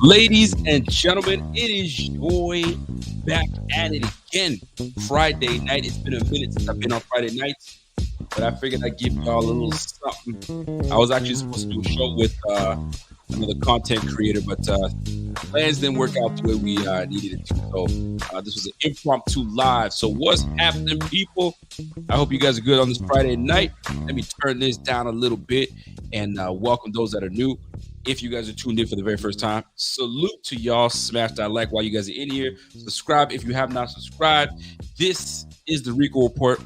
Ladies and gentlemen, it is Joy back at it again. Friday night. It's been a minute since I've been on Friday nights, but I figured I'd give y'all a little something. I was actually supposed to do a show with another content creator, but plans didn't work out the way we needed it to. So this was an impromptu live. So what's happening, people? I hope you guys are good on this Friday night. Let me turn this down a little bit and welcome those that are new. If you guys are tuned in for the very first time, salute to y'all. Smash that like while you guys are in here. Subscribe if you have not subscribed. This is the Rico Report,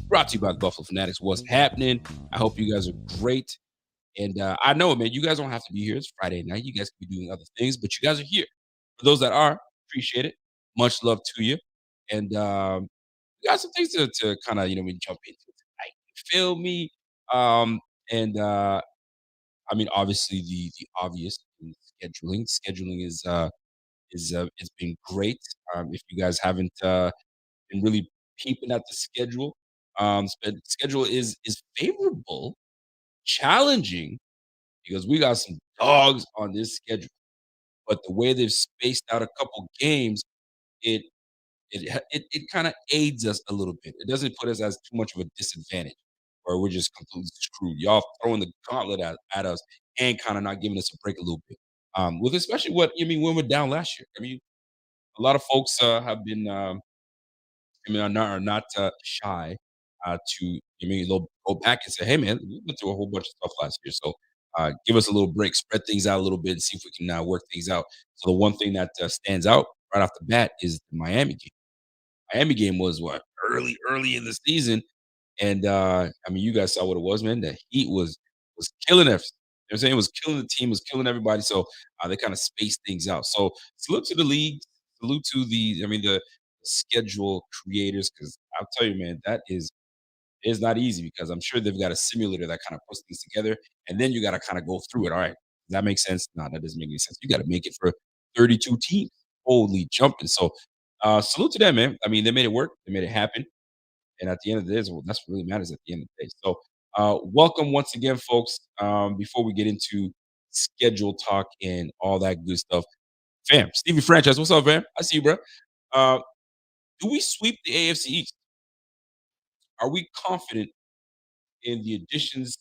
brought to you by the Buffalo Fanatics. What's happening? I hope you guys are great. And I know, man, you guys don't have to be here. It's Friday night. You guys could be doing other things, but you guys are here. For those that are, appreciate it. Much love to you. And we got some things to kind of, we jump into tonight. You feel me? And I mean, obviously the obvious in scheduling. Scheduling is it's been great. If you guys haven't been really peeping at the schedule, schedule is favorable, challenging because we got some dogs on this schedule. But the way they've spaced out a couple games, it it kind of aids us a little bit. It doesn't put us as too much of a disadvantage, or we're just completely screwed. Y'all throwing the gauntlet at us and kind of not giving us a break a little bit. With especially what I mean when we're down last year. I mean, a lot of folks have been, are not shy to. I mean, they'll go back and say, "Hey, man, we went through a whole bunch of stuff last year, so give us a little break, spread things out a little bit, and see if we can work things out." So the one thing that stands out right off the bat is the Miami game. Miami game was what early in the season, and I mean, you guys saw what it was, man. The Heat was killing everything. You know what I'm saying? It was killing the team, was killing everybody. So they kind of spaced things out. So salute to the league, salute to the schedule creators, because I'll tell you, man, that is not easy because I'm sure they've got a simulator that kind of puts things together, and then you got to kind of go through it. All right, does that make sense? No, that doesn't make any sense. You got to make it for 32 teams. Holy jumping! So salute to them, man. I mean, they made it work. They made it happen. And at the end of the day, that's what really matters at the end of the day. So, welcome once again, folks. Before we get into schedule talk and all that good stuff, fam, Stevie Franchise, what's up, fam? I see you, bro. Uh, do we sweep the AFC East? Are we confident in the additions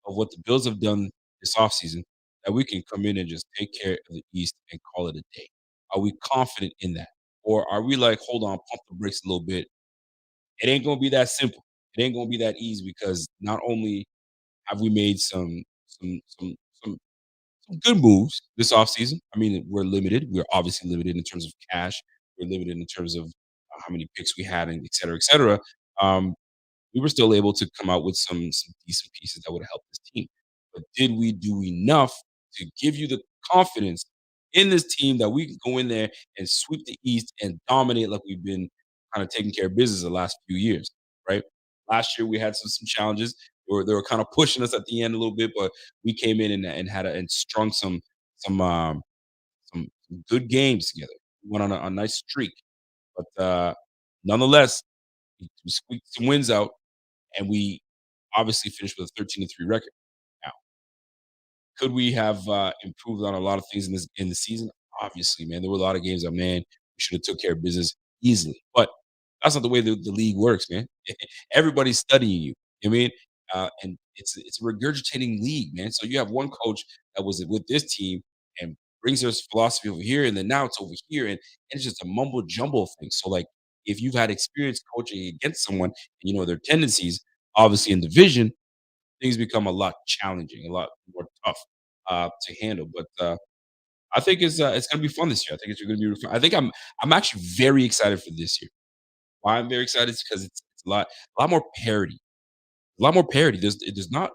of what the Bills have done this offseason that we can come in and just take care of the East and call it a day? Are we confident in that? Or are we like, hold on, pump the brakes a little bit? It ain't gonna be that simple. It ain't gonna be that easy because not only have we made some good moves this offseason. I mean, we're limited. We're obviously limited in terms of cash. We're limited in terms of how many picks we had, and et cetera, et cetera. Um, we were still able to come out with some decent pieces that would have helped this team. But did we do enough to give you the confidence in this team that we can go in there and sweep the East and dominate like we've been kind of taking care of business the last few years, right? Last year we had some challenges. They were kind of pushing us at the end a little bit, but we came in and had and strung some some good games together. We went on a nice streak, but nonetheless, we squeaked some wins out and we obviously finished with a 13-3 record. Now, could we have improved on a lot of things in the season? Obviously, man, there were a lot of games that man we should have took care of business easily, but that's not the way the league works, man. Everybody's studying you. You know what I mean, and it's a regurgitating league, man. So you have one coach that was with this team and brings their philosophy over here, and then now it's over here, and it's just a mumble jumble thing. So like, if you've had experience coaching against someone, and you know their tendencies, obviously in division, things become a lot challenging, a lot more tough to handle. But I think it's gonna be fun this year. I think it's gonna be really fun. I think I'm actually very excited for this year. Why I'm very excited is because it's a lot more parity. A lot more parity. There's not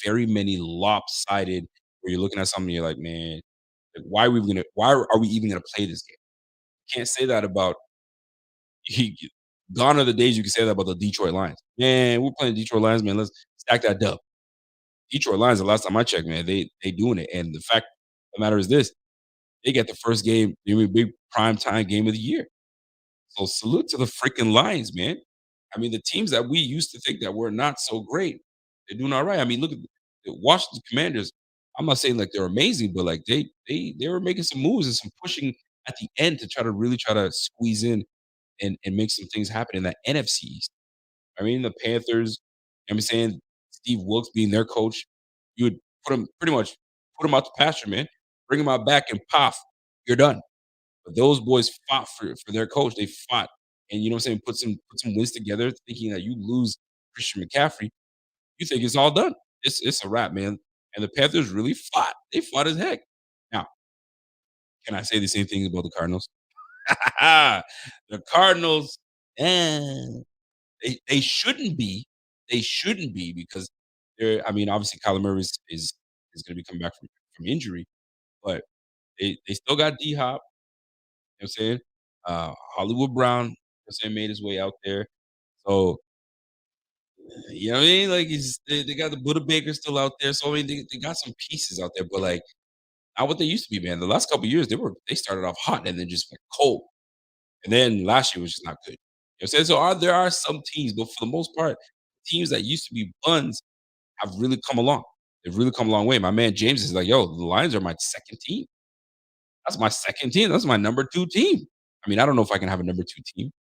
very many lopsided where you're looking at something and you're like, man, like, why are we even gonna play this game? Can't say that about he gone are the days you can say that about the Detroit Lions. Man, we're playing Detroit Lions, man. Let's stack that dub. Detroit Lions, the last time I checked, man, they doing it. And the fact of the matter is this, they get the first game, big prime time game of the year. So salute to the freaking Lions, man. I mean, the teams that we used to think that were not so great, they're doing all right. I mean, look at the Washington Commanders. I'm not saying like they're amazing, but like they were making some moves and some pushing at the end to try to squeeze in and make some things happen in that NFC East. I mean, the Panthers, I'm saying Steve Wilkes being their coach, you would pretty much put him out the pasture, man. Bring him out back and pop, you're done. But those boys fought for their coach. They fought, and you know what I'm saying. Put some wins together, thinking that you lose Christian McCaffrey, you think it's all done. It's a wrap, man. And the Panthers really fought. They fought as heck. Now, can I say the same thing about the Cardinals? The Cardinals, eh, they shouldn't be. They shouldn't be because they're. I mean, obviously, Kyler Murray is going to be coming back from injury, but they still got D Hop. You know what I'm saying? Hollywood Brown, you know what I'm saying, made his way out there. So, you know what I mean? Like, they got the Buddha Baker still out there. So, I mean, they got some pieces out there, but like, not what they used to be, man. The last couple of years, they started off hot and then just went cold. And then last year was just not good. You know what I'm saying? So, there are some teams, but for the most part, teams that used to be buns have really come along. They've really come a long way. My man James is like, yo, the Lions are my second team. That's my second team. That's my number two team. I mean, I don't know if I can have a number two team.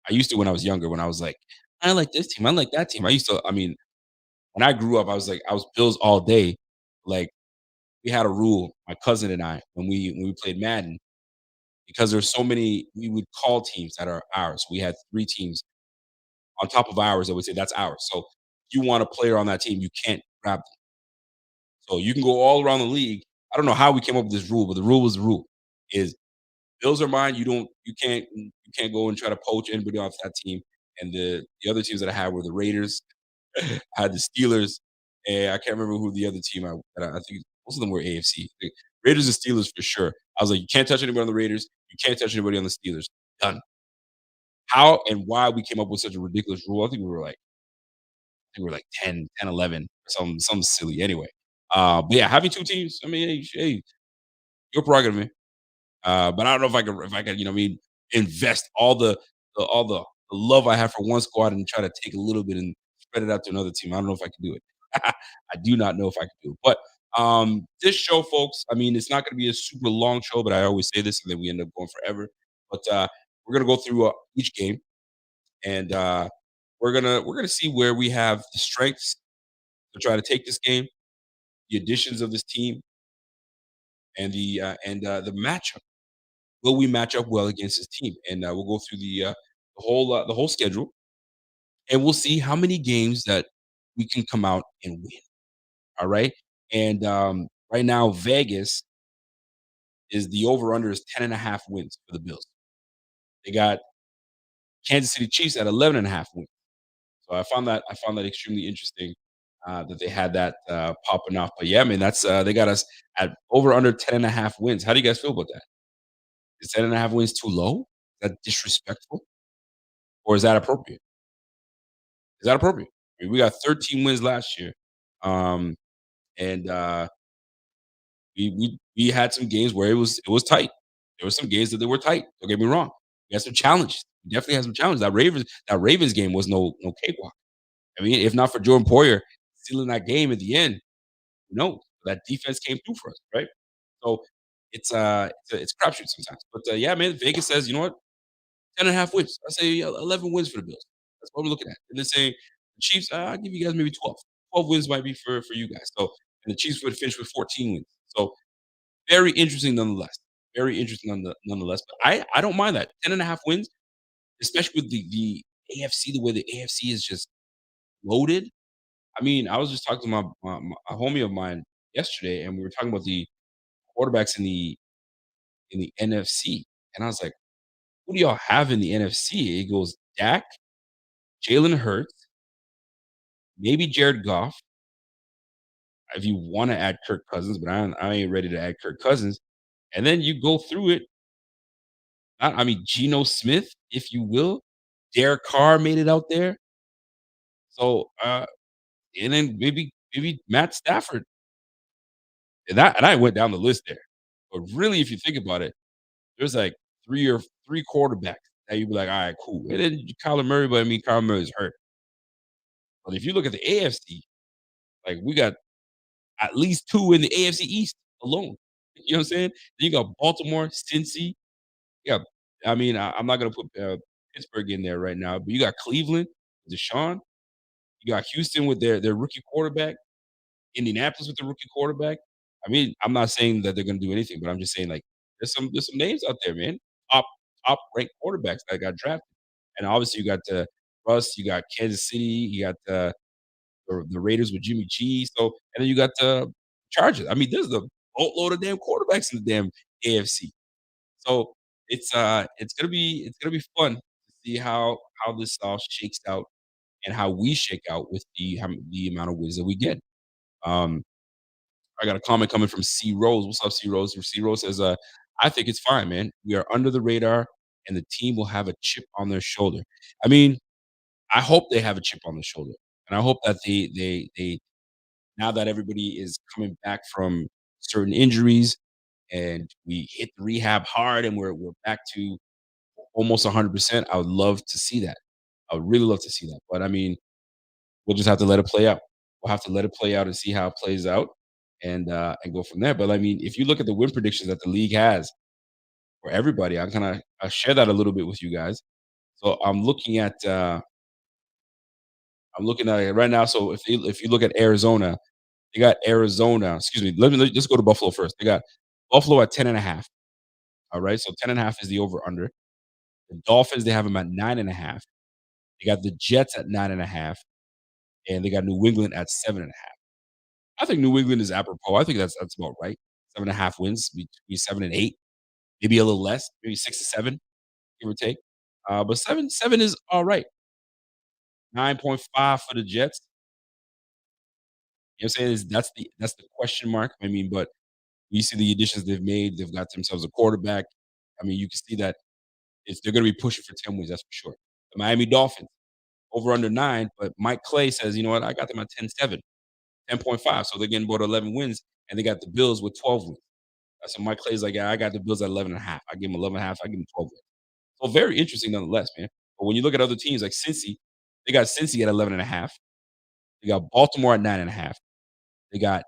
I used to when I was younger, when I was like, I like this team, I like that team. I mean, when I grew up, I was like, I was Bills all day. Like, we had a rule, my cousin and I, when we played Madden, because there's so many, we would call teams that are ours. We had three teams on top of ours that would say that's ours. So if you want a player on that team, you can't grab them. So you can go all around the league. I don't know how we came up with this rule, but the rule was the rule. Is Bills are mine. You can't go and try to poach anybody off that team. And the other teams that I had were the Raiders. I had the Steelers, and I can't remember who the other team I think most of them were AFC. The Raiders and Steelers for sure. I was like, you can't touch anybody on the Raiders. You can't touch anybody on the Steelers. Done. How and why we came up with such a ridiculous rule? I think we were like 10, 11, some silly anyway. But yeah, having two teams. I mean, hey, your prerogative, man. But I don't know if I can, you know what I mean, invest all the love I have for one squad and try to take a little bit and spread it out to another team. I don't know if I can do it. I do not know if I can do it. But this show, folks, I mean, it's not going to be a super long show, but I always say this and then we end up going forever. But we're gonna go through each game and we're gonna see where we have the strengths to try to take this game, the additions of this team, and the matchup. Will we match up well against his team? And we'll go through the whole schedule, and we'll see how many games that we can come out and win. All right. And right now, Vegas is the over under is 10.5 wins for the Bills. They got Kansas City Chiefs at 11.5 wins. So I found that extremely interesting that they had that popping off. But yeah, man, that's they got us at over under 10.5 wins. How do you guys feel about that? Is 10.5 wins too low? Is that disrespectful? Or is that appropriate? Is that appropriate? I mean, we got 13 wins last year, um, and we had some games where it was tight. There were some games that they were tight. Don't get me wrong. We had some challenges. We definitely had some challenges. That Ravens game was no cakewalk. I mean, if not for Jordan Poyer stealing that game at the end, who knows? That defense came through for us, right? So it's a crapshoot sometimes. But yeah, man, Vegas says, you know what? 10.5 wins. I say 11 wins for the Bills. That's what we're looking at. And then saying the Chiefs, I'll give you guys maybe 12. 12 wins might be for you guys. So and the Chiefs would finish with 14 wins. So very interesting nonetheless. Very interesting nonetheless. But I don't mind that. 10.5 wins, especially with the AFC, the way the AFC is just loaded. I mean, I was just talking to my a homie of mine yesterday, and we were talking about the quarterbacks in the NFC, and I was like, "Who do y'all have in the NFC?" It goes Dak, Jalen Hurts, maybe Jared Goff, if you wanna add Kirk Cousins, but I ain't ready to add Kirk Cousins, and then you go through it, I mean, Geno Smith, if you will, Derek Carr made it out there, so, and then maybe Matt Stafford, and I went down the list there, but really, if you think about it, there's, like, 3 quarterbacks that you'd be like, "Alright, cool," and then Kyler Murray, but I mean, Kyler Murray's hurt, but if you look at the AFC, like, we got at least 2 in the AFC East alone, you know what I'm saying? Then you got Baltimore, Cincy, yeah, I mean, I'm not gonna put, Pittsburgh in there right now, but you got Cleveland, Deshaun, you got Houston with their rookie quarterback, Indianapolis with the rookie quarterback. I mean, I'm not saying that they're gonna do anything, but I'm just saying, like, there's some names out there, man. Top top ranked quarterbacks that got drafted. And obviously you got, Russ, you got Kansas City, you got, the Raiders with Jimmy G, so and then you got the Chargers. I mean, there's a boatload of damn quarterbacks in the damn AFC. So it's gonna be fun to see how this all shakes out and how we shake out with the amount of wins that we get. Um, I got a comment coming from C Rose. What's up, C Rose? C Rose says, "I think it's fine, man. We are under the radar, and the team will have a chip on their shoulder." I mean, I hope they have a chip on their shoulder, and I hope that they now that everybody is coming back from certain injuries and we hit the rehab hard and we're back to almost 100%. I would love to see that. I would really love to see that. But I mean, we'll just have to let it play out. We'll have to let it play out and see how it plays out and go from there. But I mean, if you look at the win predictions that the league has for everybody, I share that a little bit with you guys. So I'm looking at it right now. So if you look at Arizona, they got Arizona. Excuse me. Let's go to Buffalo first. They got Buffalo at 10.5. All right. So 10.5 is the over under. The Dolphins, they have them at 9.5. They got the Jets at 9.5, and they got New England at 7.5. I think New England is apropos. I think that's about right. 7.5 wins, between 7 and 8, maybe a little less, maybe 6 to 7, give or take. But seven is all right. 9.5 for the Jets. You know what I'm saying? That's the question mark. I mean, but you see the additions they've made. They've got themselves a quarterback. I mean, you can see that if they're going to be pushing for 10 wins, that's for sure. The Miami Dolphins over under 9, but Mike Clay says, you know what? I got them at 10-7, 10.5. So they're getting about 11 wins, and they got the Bills with 12 wins. So Mike Clay's like, yeah, I got the Bills at 11.5. I give them 11.5. I give them 12 wins. So very interesting nonetheless, man. But when you look at other teams like Cincy, they got Cincy at 11.5. They got Baltimore at 9.5. They got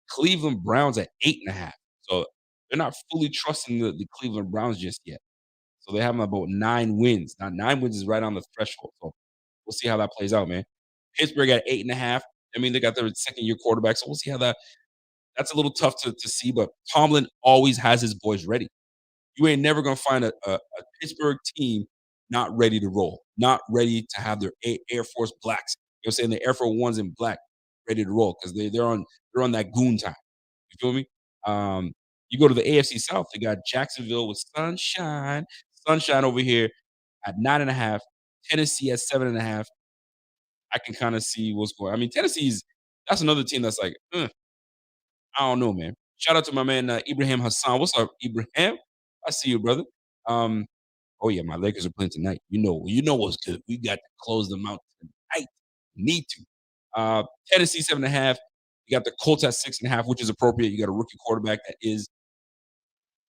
Cleveland Browns at 8.5. So they're not fully trusting the Cleveland Browns just yet. So they have them about 9 wins. Now 9 wins is right on the threshold. So we'll see how that plays out, man. Pittsburgh at 8.5. I mean, they got their second year quarterback, so we'll see how that's a little tough to see. But Tomlin always has his boys ready. You ain't never gonna find a Pittsburgh team not ready to roll, not ready to have their Air Force blacks. You know what I'm saying? The Air Force Ones in black ready to roll because they're on that goon time. You feel me? You go to the AFC South, they got Jacksonville with Sunshine over here at 9.5, Tennessee at 7.5. I can kind of see what's going. I mean, Tennessee's that's another team that's like, I don't know, man. Shout out to my man Ibrahim Hassan. What's up, Ibrahim? I see you, brother. Um, oh yeah, my Lakers are playing tonight. You know what's good. We got to close them out tonight. Need to. Tennessee 7.5. You got the Colts at 6.5, which is appropriate. You got a rookie quarterback that is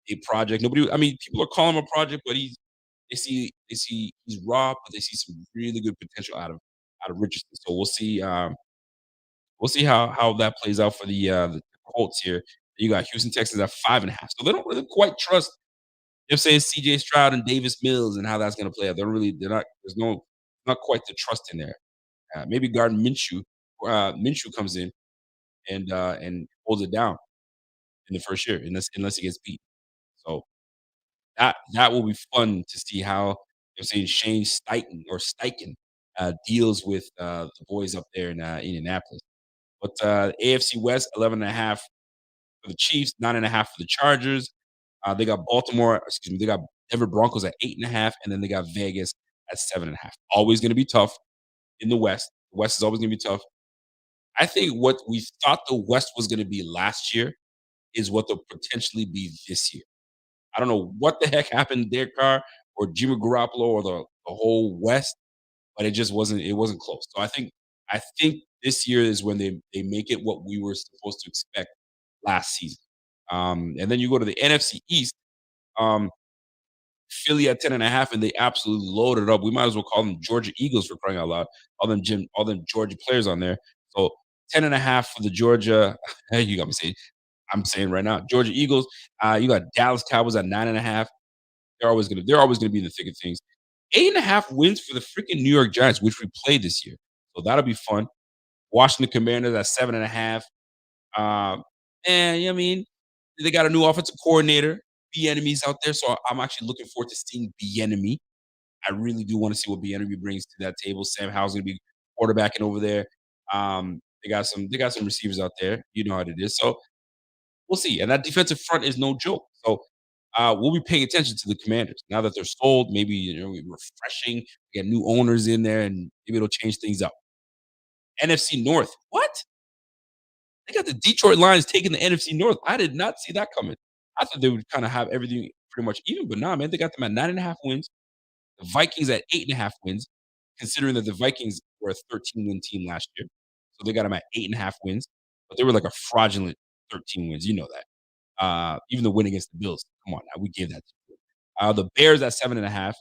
a project. Nobody, I mean, people are calling him a project, but they see he's raw, but they see some really good potential out of Richardson. So we'll see how that plays out for the Colts here. You got Houston Texans at 5.5. So they don't really quite trust. They're saying CJ Stroud and Davis Mills and how that's going to play out. They're not. There's not quite the trust in there. Maybe Gardner Minshew. Minshew comes in and holds it down in the first year, unless he gets beat. So that will be fun to see how they're saying Shane Steichen deals with the boys up there in Indianapolis. But AFC West 11.5. for the Chiefs, 9.5 for the Chargers. They got Baltimore, excuse me, they got Denver Broncos at 8.5, and then they got Vegas at 7.5. Always going to be tough in the West. The West is always going to be tough. I think what we thought the West was going to be last year is what they'll potentially be this year. I don't know what the heck happened there, Carr or Jimmy Garoppolo or the whole West, but it wasn't close. So I think this year is when they make it what we were supposed to expect last season. And then you go to the NFC East, um, Philly at 10.5, and they absolutely loaded up. We might as well call them Georgia Eagles for crying out loud. All them Georgia players on there. So 10.5 for the Georgia. Hey, you got me saying. I'm saying right now, Georgia Eagles. You got Dallas Cowboys at 9.5. They're always gonna be in the thick of things. 8.5 wins for the freaking New York Giants, which we played this year. So that'll be fun. Washington Commanders at 7.5. And you know what I mean, they got a new offensive coordinator, B enemies out there. So I'm actually looking forward to seeing B enemy. I really do want to see what B enemy brings to that table. Sam Howell's gonna be quarterbacking over there. They got some receivers out there. You know how it is. So we'll see. And that defensive front is no joke. So we'll be paying attention to the Commanders now that they're sold. Maybe refreshing, get new owners in there, and maybe it'll change things up. NFC North, what? They got the Detroit Lions taking the NFC North. I did not see that coming. I thought they would kind of have everything pretty much even, but nah, man, they got them at 9.5 wins. The Vikings at 8.5 wins, considering that the Vikings were a 13-win team last year. So they got them at 8.5 wins, but they were like a fraudulent 13 wins. You know that. Even the win against the Bills. Come on now, we gave that to you. The Bears at 7.5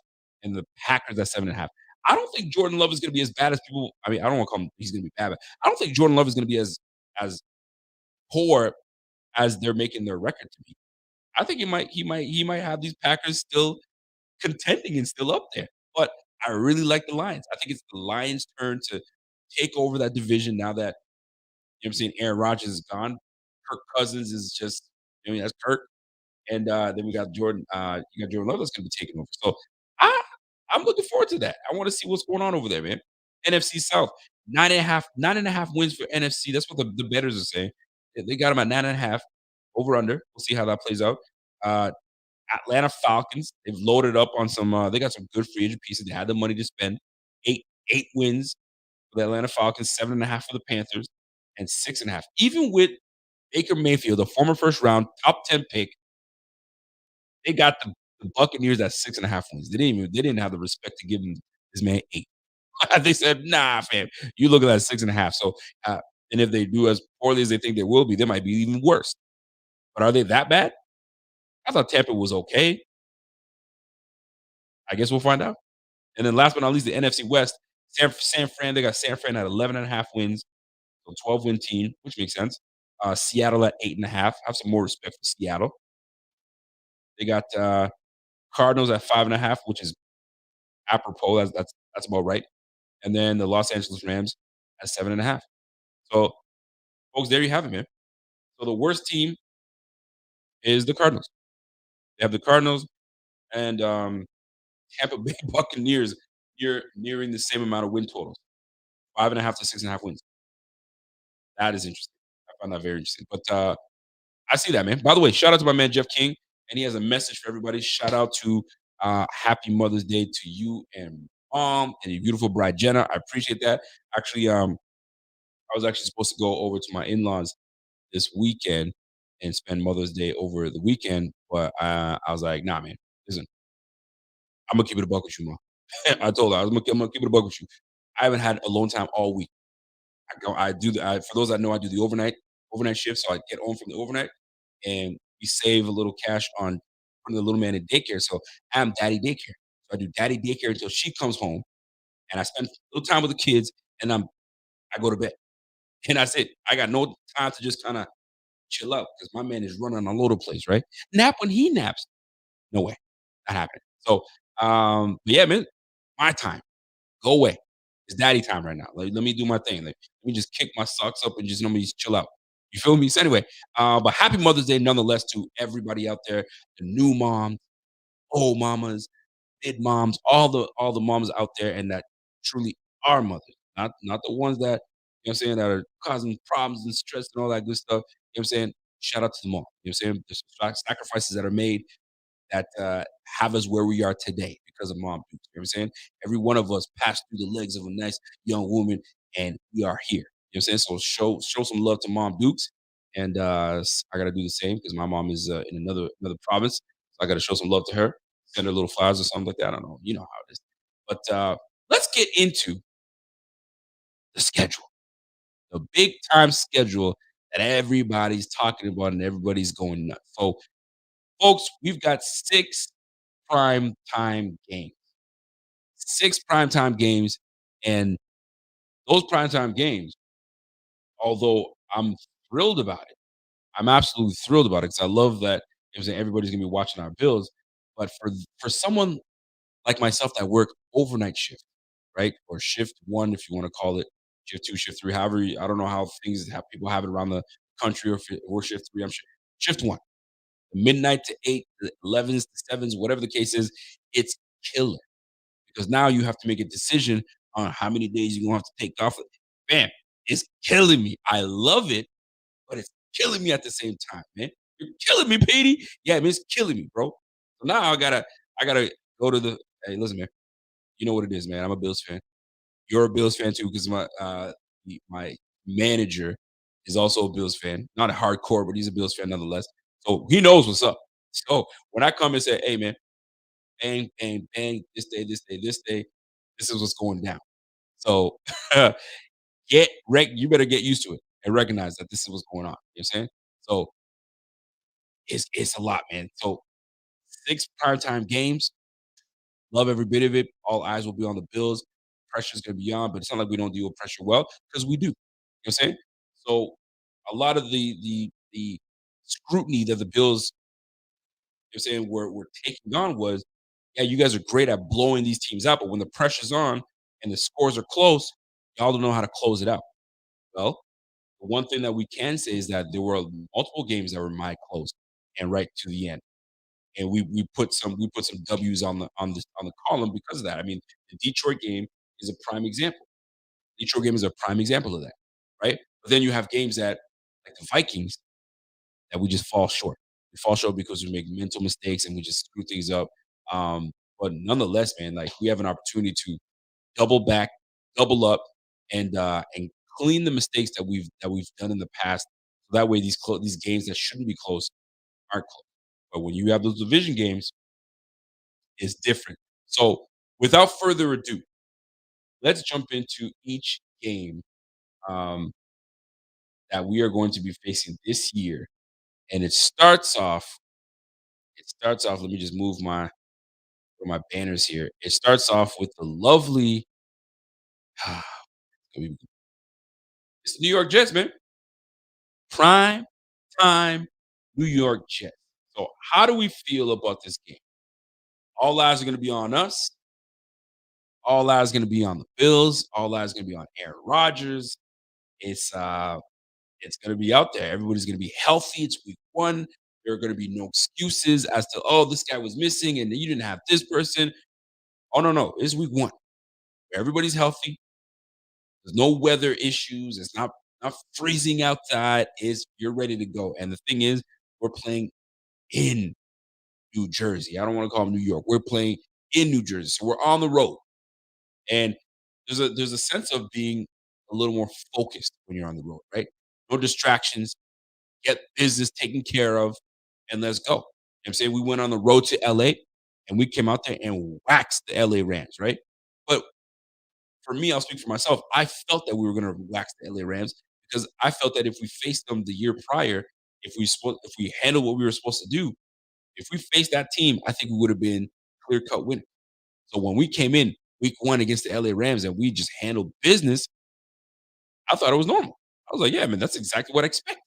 and the Packers at 7.5. I don't think Jordan Love is going to be as bad as people. I mean, I don't want to call him. He's going to be bad, but I don't think Jordan Love is going to be as poor as they're making their record to be. I think he might have these Packers still contending and still up there. But I really like the Lions. I think it's the Lions' turn to take over that division now that you know what I'm saying Aaron Rodgers is gone. Kirk Cousins is just that's Kirk. And then we got Jordan. You got Jordan Love that's going to be taking over. So I, I'm looking forward to that. I want to see what's going on over there, man. NFC South, 9.5 wins for NFC. That's what the bettors are saying. They got them at 9.5 over under. We'll see how that plays out. Uh, Atlanta Falcons, they've loaded up on some. They got some good free agent pieces. They had the money to spend. Eight wins for the Atlanta Falcons, 7.5 for the Panthers, and 6.5. Even with Baker Mayfield, the former first round top 10 pick, they got the Buccaneers at 6.5 wins. They didn't have the respect to give him this man 8. They said, "Nah, fam, you look at that 6.5." So, and if they do as poorly as they think they will be, they might be even worse. But are they that bad? I thought Tampa was okay. I guess we'll find out. And then last but not least, the NFC West, San Fran. They got San Fran at 11.5 wins, so 12-win team, which makes sense. Seattle at 8.5. Have some more respect for Seattle. They got Cardinals at 5.5, which is apropos. That's about right. And then the Los Angeles Rams at 7.5. So, folks, there you have it, man. So the worst team is the Cardinals. They have the Cardinals and Tampa Bay Buccaneers. You're nearing the same amount of win totals, 5.5 to 6.5 wins. That is interesting. I find that very interesting. But I see that, man. By the way, shout out to my man Jeff King, and he has a message for everybody. Shout out to Happy Mother's Day to you and mom and your beautiful bride Jenna. I appreciate that. Actually, I was actually supposed to go over to my in-laws this weekend and spend Mother's Day over the weekend, but I was like, nah, man, listen, I'm gonna keep it a buck with you, mom. I told her I'm gonna keep it a buck with you. I haven't had alone time all week. I do for those that know, I do the overnight shift, so I get home from the overnight and we save a little cash on putting the little man in daycare. So I'm daddy daycare. So I do daddy daycare until she comes home, and I spend a little time with the kids, and I go to bed, and that's it. I got no time to just kind of chill out because my man is running all over the place, right? Nap when he naps. No way. Not happening. So, but yeah, man, my time. Go away. It's daddy time right now. Like, let me do my thing. Like, let me just kick my socks up and just let me just chill out. You feel me? So anyway, but happy Mother's Day nonetheless to everybody out there, the new moms, old mamas, mid moms, all the moms out there, and that truly are mothers, not the ones that you know what I'm saying that are causing problems and stress and all that good stuff. You know what I'm saying? shout out to them all. You know what I'm saying? There's sacrifices that are made that have us where we are today because of Mom Dukes. You know what I'm saying? Every one of us passed through the legs of a nice young woman, and we are here. You know what I'm saying? So show some love to Mom Dukes, and I gotta do the same because my mom is in another province. So I gotta show some love to her, send her little flowers or something like that. I don't know, you know how it is. But let's get into the schedule, the big time schedule that everybody's talking about and everybody's going nuts. So, folks, we've got 6 prime time games. 6 prime time games. And those prime time games, although I'm thrilled about it, I'm absolutely thrilled about it because I love that everybody's gonna be watching our Bills. But for someone like myself that work overnight shift, right? Or shift one, if you want to call it shift two, shift three, however, I don't know how things have people have it around the country or shift three. I'm sure shift one, midnight to 8, the 11s to 7s, whatever the case is, it's killer because now you have to make a decision on how many days you're gonna have to take off. Bam, it's killing me. I love it, but it's killing me at the same time, man. You're killing me, Petey. Yeah, man, it's killing me, bro. So now I gotta go to the hey, listen, man. You know what it is, man. I'm a Bills fan. You're a Bills fan too, because my manager is also a Bills fan. Not a hardcore, but he's a Bills fan nonetheless. So he knows what's up. So when I come and say, "Hey, man, bang, bang, bang, this day, this day, this day, this is what's going down." So you better get used to it and recognize that this is what's going on. You know what I'm saying? So it's a lot, man. So 6 primetime games, love every bit of it. All eyes will be on the Bills. Pressure's gonna be on, but it's not like we don't deal with pressure well because we do. You know what I'm saying? So a lot of the scrutiny that the Bills, you know what I'm saying, were taking on was, yeah, you guys are great at blowing these teams out, but when the pressure's on and the scores are close, y'all don't know how to close it out. Well, the one thing that we can say is that there were multiple games that were my close and right to the end. And we put some W's on the column because of that. I mean, the Detroit game is a prime example. Detroit game is a prime example of that, right? But then you have games that, like the Vikings, that we just fall short. We fall short because we make mental mistakes and we just screw things up. But nonetheless, man, like we have an opportunity to double back, double up, and clean the mistakes that we've done in the past. So that way, these games that shouldn't be close aren't close. But when you have those division games, it's different. So without further ado, let's jump into each game um, that we are going to be facing this year. And it starts off, let me just move my banners here. It starts off with the lovely it's the New York Jets, man. Prime time New York Jets. So how do we feel about this game? All eyes are going to be on us. All eyes are going to be on the Bills. All eyes are going to be on Aaron Rodgers. It's going to be out there. Everybody's going to be healthy. It's week one. There are going to be no excuses as to, oh, this guy was missing and you didn't have this person. Oh, no, no. It's week one. Everybody's healthy. There's no weather issues. It's not freezing outside. You're ready to go. And the thing is, we're playing in New Jersey. I don't want to call them New York. We're playing in New Jersey. So we're on the road. And there's a sense of being a little more focused when you're on the road, right? No distractions, get business taken care of, and let's go. You know what I'm saying? We went on the road to LA and we came out there and waxed the LA Rams, right? But for me, I'll speak for myself. I felt that we were going to wax the LA Rams because I felt that if we faced them the year prior, if we handled what we were supposed to do, if we faced that team, I think we would have been clear cut winners. So when we came in week one against the LA Rams and we just handled business, I thought it was normal. I was like, yeah, man, that's exactly what I expected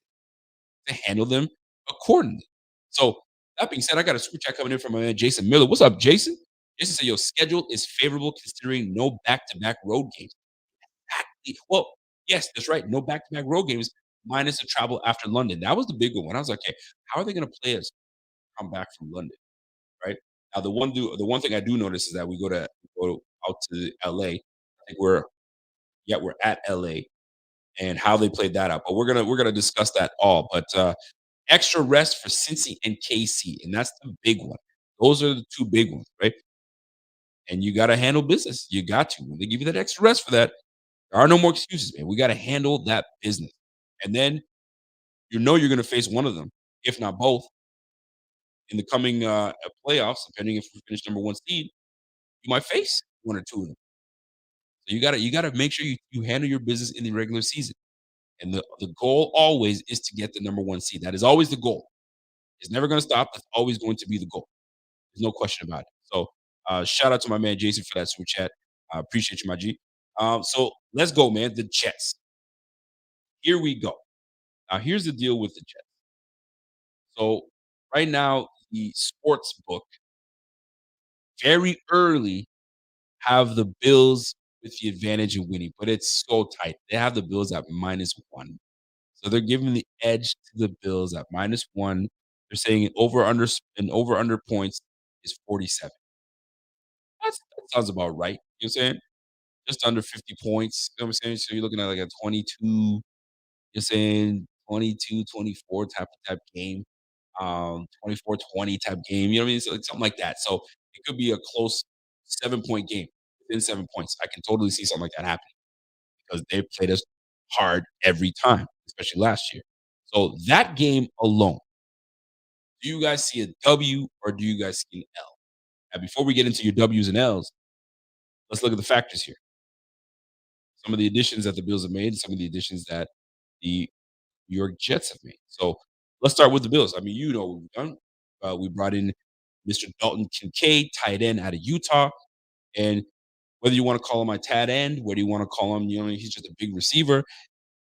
to handle them accordingly. So that being said, I got a super chat coming in from my man Jason Miller. What's up, Jason? Jason said your schedule is favorable considering no back-to-back road games. Well, yes, that's right. No back-to-back road games minus the travel after London. That was the big one. I was like, okay, how are they going to play us come back from London, right? Now, the one thing I do notice is that we go out to LA. I think we're at LA and how they played that out. But we're gonna discuss that all. But Extra rest for Cincy and KC, and that's the big one. Those are the 2 big ones, right? And you gotta handle business. You got to. When they give you that extra rest for that, there are no more excuses, man. We gotta handle that business. And then you know you're gonna face one of them, if not both, in the coming playoffs, depending if we finish number 1 seed, you might face 1 or 2 of them. So you gotta make sure you handle your business in the regular season. And the goal always is to get the number 1 seed. That is always the goal. It's never gonna stop. That's always going to be the goal. There's no question about it. So shout out to my man Jason for that super chat. I appreciate you, my G. So let's go, man. The Jets. Here we go. Now here's the deal with the Jets. So right now, the sports book very early have the Bills with the advantage of winning, but it's so tight. They have the Bills at -1. So they're giving the edge to the Bills at -1. They're saying an over under points is 47. That sounds about right. You know what I'm saying? Just under 50 points. You know what I'm saying? So you're looking at like a 22, you're saying 22, 24 type game. 24-20 type game. You know what I mean? So it's something like that. So it could be a close 7-point game within 7 points. I can totally see something like that happening because they played us hard every time, especially last year. So that game alone, do you guys see a W or do you guys see an L? Now, before we get into your W's and L's, let's look at the factors here. Some of the additions that the Bills have made, some of the additions that the New York Jets have made. So let's start with the Bills. I mean, you know what we've done. We brought in Mr. Dalton Kincaid, tight end out of Utah. And whether you want to call him a tight end, whether you want to call him, you know, he's just a big receiver,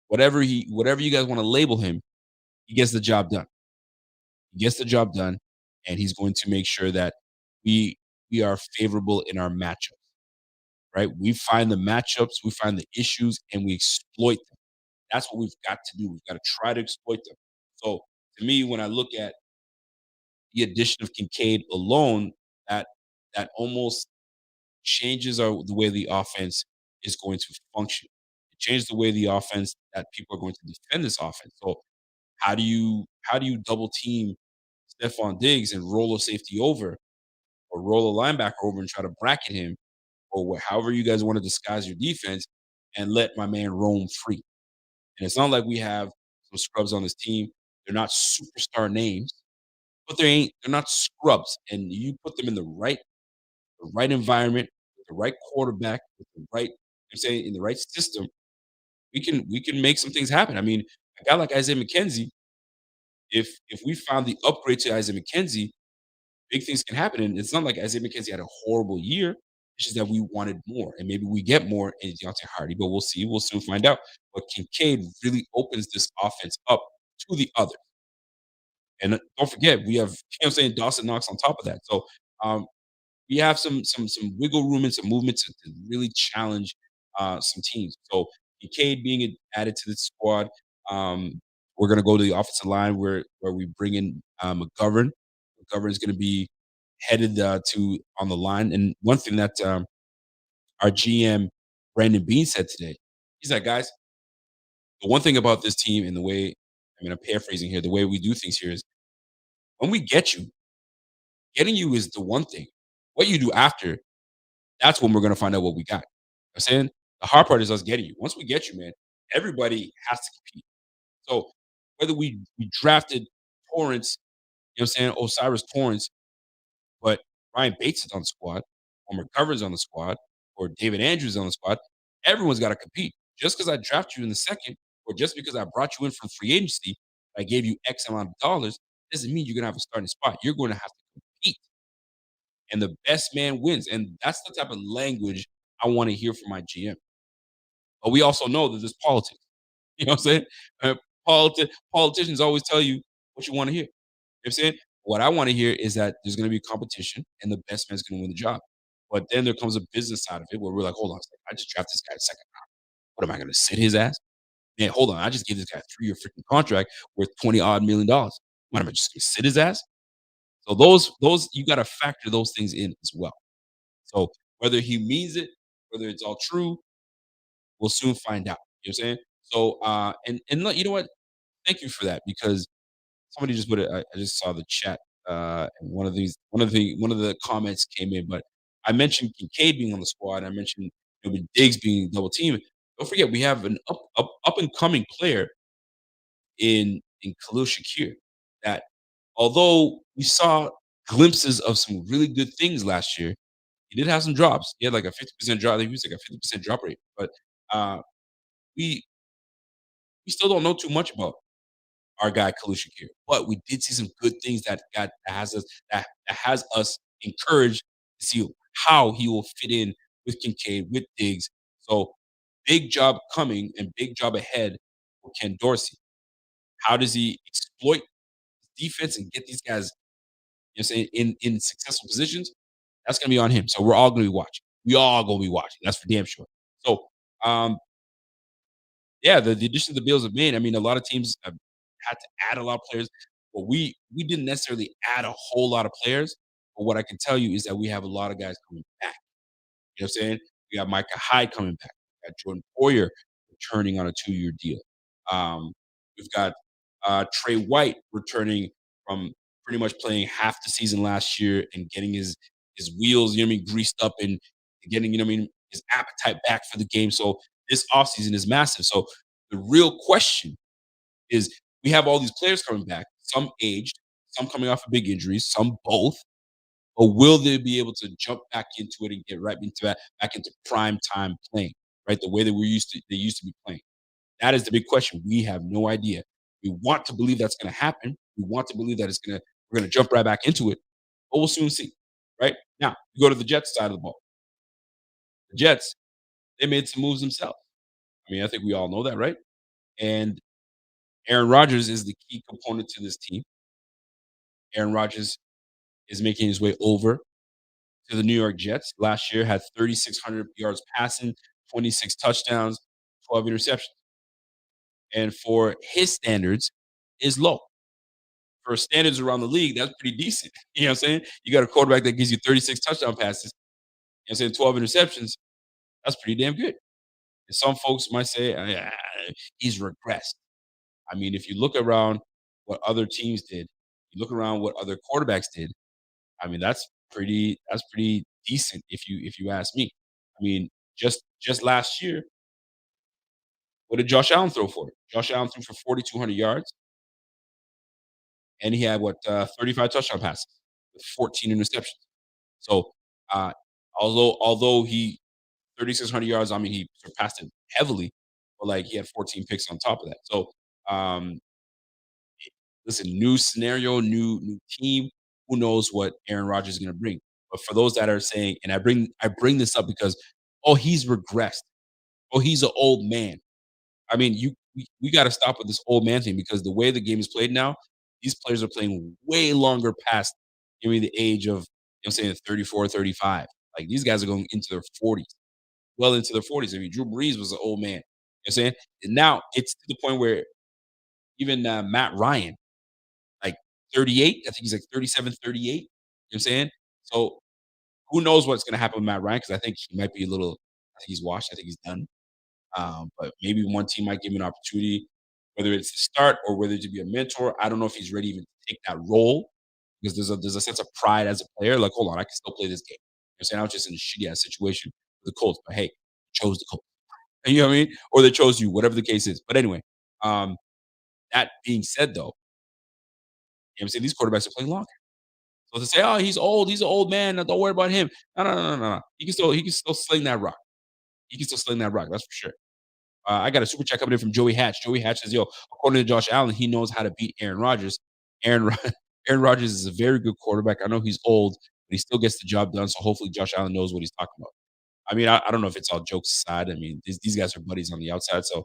whatever you guys want to label him, he gets the job done. He gets the job done, and he's going to make sure that we we are favorable in our matchups, right? We find the matchups, we find the issues, and we exploit them. That's what we've got to do. We've got to try to exploit them. So to me, when I look at the addition of Kincaid alone, that that almost changes the way the offense is going to function. It changes the way the offense that people are going to defend this offense. So how do you double team Stephon Diggs and roll a safety over or roll a linebacker over and try to bracket him or however you guys want to disguise your defense and let my man roam free? And it's not like we have some scrubs on this team. They're not superstar names, but they're not scrubs. And you put them in the right environment, with the right quarterback, with the right I'm saying in the right system, we can make some things happen. I mean, a guy like Isaiah McKenzie, if we found the upgrade to Isaiah McKenzie, big things can happen. And it's not like Isaiah McKenzie had a horrible year. It's just that we wanted more, and maybe we get more in Deontay Hardy, but we'll see. We'll soon find out. But Kincaid really opens this offense up to the other. And don't forget, we have, you know what I'm saying, Dawson Knox on top of that. So we have some wiggle room and some movement to really challenge some teams. So Kincaid being added to the squad, we're going to go to the offensive line where we bring in McGovern. McGovern is going to be headed to on the line. And one thing that our GM Brandon Bean said today, he's like, guys, the one thing about this team and the way I mean, I'm paraphrasing here, the way we do things here is when we get you, getting you is the one thing. What you do after, that's when we're going to find out what we got. I'm saying the hard part is us getting you. Once we get you, man, everybody has to compete. So whether we drafted Torrance, you know what I'm saying, Osiris Torrance, but Ryan Bates is on the squad, or McGovern's on the squad, or David Andrews on the squad, everyone's got to compete. Just because I draft you in the second, or just because I brought you in from free agency, I gave you X amount of dollars, doesn't mean you're going to have a starting spot. You're going to have to compete, and the best man wins. And that's the type of language I want to hear from my GM. But we also know that there's politics. You know what I'm saying? Politicians always tell you what you want to hear. You know what I'm saying? What I want to hear is that there's going to be competition and the best man's going to win the job. But then there comes a business side of it where we're like, hold on a second, I just drafted this guy a second round. What am I going to sit his ass? Man, hold on. I just gave this guy a 3-year freaking contract worth 20 odd million dollars. What am I just going to sit his ass? So those you got to factor those things in as well. So whether he means it, whether it's all true, we'll soon find out. You know what I'm saying? So you know what? Thank you for that because somebody just put it. I just saw the chat, and one of the comments came in, but I mentioned Kincaid being on the squad. I mentioned with Diggs being double teamed. Don't forget we have an up and coming player in Khalil Shakir that although we saw glimpses of some really good things last year, he did have some drops. He had like a 50% drop. I think he was like a 50% drop rate, but uh, we we still don't know too much about our guy Khalil Shakir. But we did see some good things that has us encouraged to see how he will fit in with Kincaid, with Diggs. So big job coming and big job ahead for Ken Dorsey. How does he exploit defense and get these guys, you know, saying in successful positions? That's gonna be on him. So we're all gonna be watching. We all gonna be watching. That's for damn sure. So um, yeah, the addition the Bills have made. I mean, a lot of teams have had to add a lot of players, but we didn't necessarily add a whole lot of players. But what I can tell you is that we have a lot of guys coming back. You know what I'm saying? We got Micah Hyde coming back. We got Jordan Poyer returning on a 2-year deal. Um, we've got Trey White returning from pretty much playing half the season last year and getting his wheels, you know what I mean, greased up and getting, you know what I mean, his appetite back for the game. So this offseason is massive. So the real question is we have all these players coming back, some aged, some coming off of big injuries, some both. Or will they be able to jump back into it and get right into that back into prime time playing, right? The way that they used to be playing. That is the big question. We have no idea. We want to believe that's going to happen. We want to believe that we're going to jump right back into it, but we'll soon see. Right now, you go to the Jets side of the ball. The Jets, they made some moves themselves. I mean, I think we all know that, right? And Aaron Rodgers is the key component to this team. Aaron Rodgers is making his way over to the New York Jets. Last year had 3,600 yards passing, 26 touchdowns, 12 interceptions. And for his standards, is low. For standards around the league, that's pretty decent. You know what I'm saying? You got a quarterback that gives you 36 touchdown passes, you know what I'm saying, 12 interceptions. That's pretty damn good. And some folks might say, he's regressed. I mean, if you look around what other teams did, you look around what other quarterbacks did, I mean, that's pretty decent if you ask me. I mean, just last year, what did Josh Allen throw for? Josh Allen threw for 4,200 yards, and he had 35 touchdown passes with 14 interceptions. So, uh, although he 3,600 yards, I mean, he surpassed it heavily, but like he had 14 picks on top of that. So, um, listen, new scenario, new team. Who knows what Aaron Rodgers is going to bring? But for those that are saying, and I bring this up because, oh, he's regressed. Oh, he's an old man. I mean, we got to stop with this old man thing because the way the game is played now, these players are playing way longer past maybe the age of, you know what I'm saying, 34, 35. Like these guys are going into their 40s, well into their 40s. I mean, Drew Brees was an old man. You know what I'm saying? And now it's to the point where even Matt Ryan, like 38, I think he's like 37, 38. You know what I'm saying? So who knows what's going to happen with Matt Ryan? Because I think he might be a little, I think he's washed. I think he's done. But maybe one team might give him an opportunity, whether it's to start or whether to be a mentor. I don't know if he's ready even to take that role because there's a sense of pride as a player. Like, hold on, I can still play this game. You know what I'm saying? I was just in a shitty ass situation with the Colts, but hey, chose the Colts. You know what I mean? Or they chose you, whatever the case is. But anyway, um, that being said, though, you know what I'm saying? These quarterbacks are playing longer. So to say, oh, he's an old man, don't worry about him. No, no, no, no, no. He can still sling that rock. He can still sling that rock. That's for sure. I got a super chat coming in from Joey Hatch. Joey Hatch says, "Yo, according to Josh Allen, he knows how to beat Aaron Rodgers. Aaron Rod- Aaron Rodgers is a very good quarterback. I know he's old, but he still gets the job done. So hopefully, Josh Allen knows what he's talking about." I mean, I don't know if it's all jokes aside. I mean, these guys are buddies on the outside, so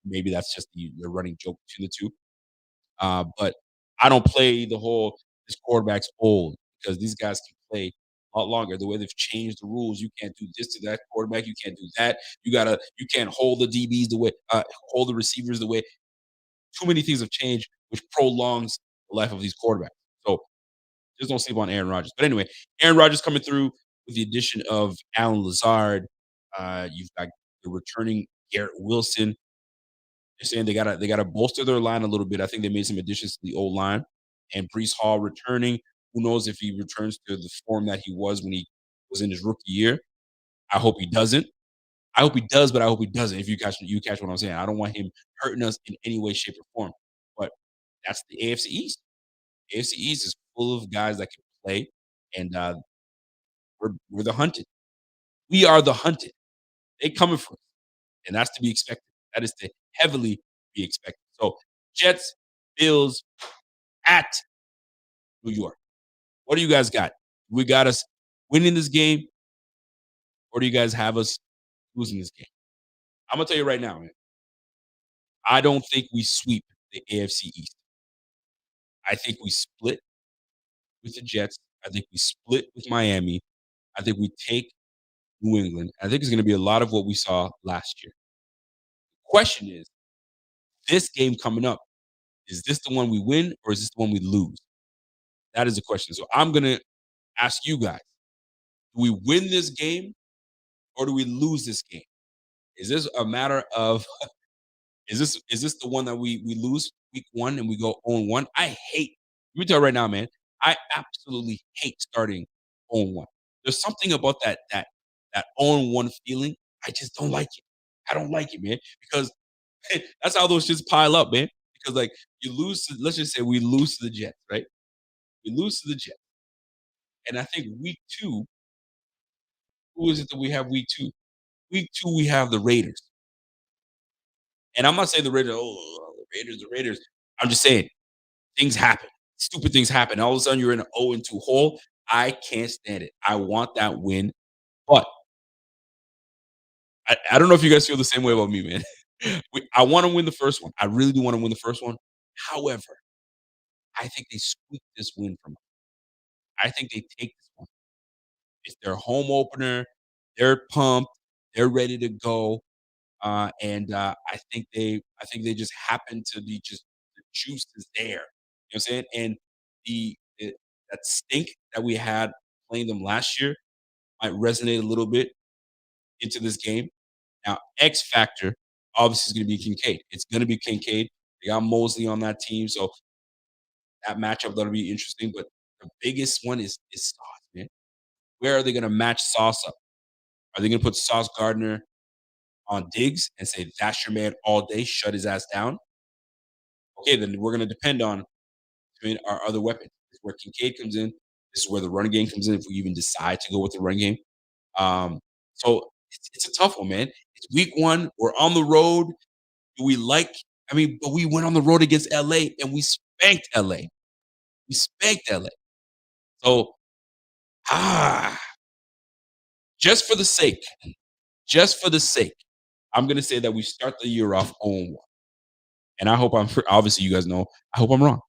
maybe that's just the running joke between the two. But I don't play the whole this quarterback's old because these guys can play a lot longer. The way they've changed the rules, you can't do this to that quarterback, you can't do that. You can't hold the DBs the way hold the receivers the way. Too many things have changed, which prolongs the life of these quarterbacks. So just don't sleep on Aaron Rodgers. But anyway, Aaron Rodgers coming through with the addition of Alan Lazard. You've got the returning Garrett Wilson. They're saying they gotta bolster their line a little bit. I think they made some additions to the old line, and Brees Hall returning. Who knows if he returns to the form that he was when he was in his rookie year? I hope he doesn't. I hope he does, but I hope he doesn't. If you catch what I'm saying, I don't want him hurting us in any way, shape, or form. But that's the AFC East. AFC East is full of guys that can play, and we're the hunted. We are the hunted. They coming for us, and that's to be expected. That is to heavily be expected. So Jets, Bills at New York. What do you guys got? We got us winning this game, or do you guys have us losing this game? I'm gonna tell you right now, man. I don't think we sweep the AFC East. I think we split with the Jets. I think we split with Miami. I think we take New England. I think it's going to be a lot of what we saw last year. Question is, this game coming up, is this the one we win or is this the one we lose? That is the question. So I'm going to ask you guys, do we win this game or do we lose this game? Is this a matter of is this the one that we lose week one and we go 0-1? I hate, let me tell you right now, man. I absolutely hate starting 0-1. There's something about that 0-1 feeling. I just don't like it. I don't like it, man, because that's how those shits pile up, man. Because like you lose to, let's just say we lose to the Jets, right? We lose to the Jets. And I think week two, who is it that we have week two? Week two, we have the Raiders. And I'm not saying the Raiders, oh, the Raiders, the Raiders. I'm just saying things happen. Stupid things happen. All of a sudden, you're in an 0-2 hole. I can't stand it. I want that win. But I don't know if you guys feel the same way about me, man. I want to win the first one. I really do want to win the first one. However, I think they squeak this win from us. I think they take this one. It's their home opener. They're pumped. They're ready to go. And I think they just happen to be just the juice is there. You know what I'm saying? And that stink that we had playing them last year might resonate a little bit into this game. Now, X factor obviously is going to be Kincaid. It's going to be Kincaid. They got Mosley on that team, so that matchup that'll be interesting. But the biggest one is Sauce, man. Where are they going to match Sauce up? Are they going to put Sauce Gardner on Diggs and say that's your man all day, shut his ass down? Okay, then we're going to depend on our other weapons. This is where Kincaid comes in. This is where the running game comes in if we even decide to go with the run game. So it's a tough one, man. It's week one. We're on the road. Do we like? I mean, but we went on the road against LA and we spanked LA. We spanked LA. So ah, just for the sake, just for the sake, I'm gonna say that we start the year off 0-1. And I hope obviously you guys know, I hope I'm wrong.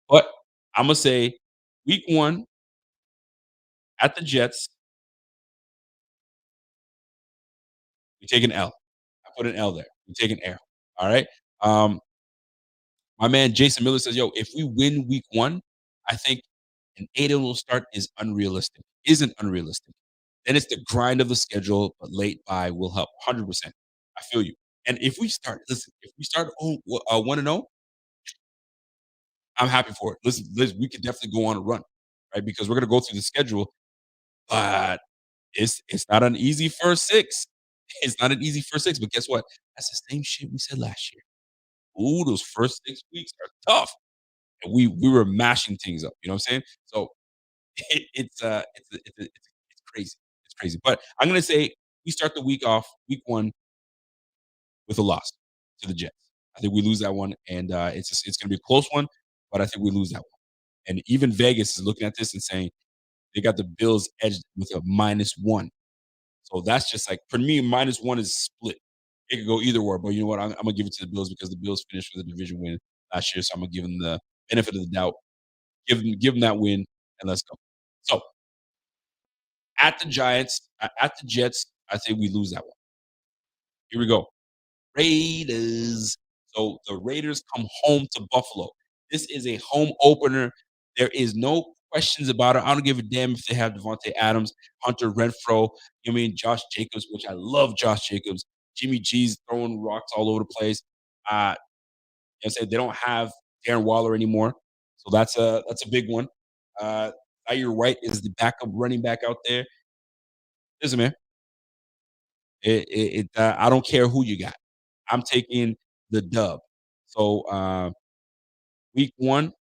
But I'm gonna say week one at the Jets, we take an L. I put an L there. We take an L. All right. Um, my man Jason Miller says, "Yo, if we win week one, I think an 8-0 start is unrealistic. Isn't unrealistic. Then it's the grind of the schedule, but late bye will help. 100%. I feel you. And if we start, listen, if we start 1-0, I'm happy for it. Listen, we could definitely go on a run, right? Because we're gonna go through the schedule, but it's not an easy first six. It's not an easy first six. But guess what? That's the same shit we said last year. Ooh, those first 6 weeks are tough. And we were mashing things up. You know what I'm saying? So it's crazy. It's crazy. But I'm gonna say we start the week one, with a loss to the Jets. I think we lose that one, and it's gonna be a close one, but I think we lose that one. And even Vegas is looking at this and saying they got the Bills edged with a -1. So that's just like for me, -1 is split. It could go either way, but you know what? I'm gonna give it to the Bills because the Bills finished with a division win last year, so I'm gonna give them the benefit of the doubt. Give them that win, and let's go. So at the Giants, at the Jets, I think we lose that one. Here we go. Raiders. So the Raiders come home to Buffalo. This is a home opener. There is no questions about it. I don't give a damn if they have Devontae Adams, Hunter Renfro, Josh Jacobs, which I love Josh Jacobs. Jimmy G's throwing rocks all over the place. You know, say they don't have Darren Waller anymore, so that's a big one. Uh, Zaire White is the backup running back out there. Listen, man, I don't care who you got. I'm taking the dub. So week one,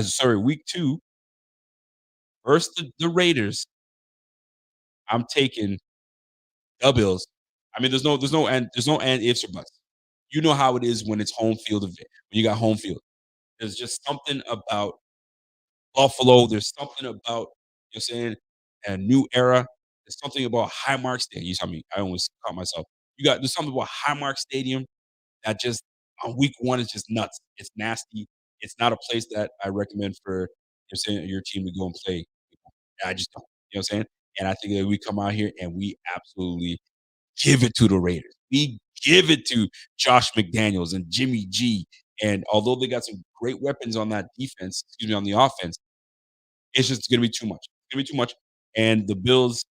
sorry, week two versus the Raiders. I'm taking the Bills. I mean, there's no and ifs or buts. You know how it is when it's home field event. When you got home field, there's just something about Buffalo. There's something about you're saying a new era. There's something about Highmark Stadium. You saw me. I almost caught myself. There's something about Highmark Stadium that just on week one is just nuts. It's nasty. It's not a place that I recommend for you're saying your team to go and play. I just don't. You know what I'm saying? And I think that we come out here and we absolutely give it to the Raiders. We give it to Josh McDaniels and Jimmy G. And although they got some great weapons on that defense, excuse me, on the offense, it's just going to be too much. It's going to be too much. And the Bills,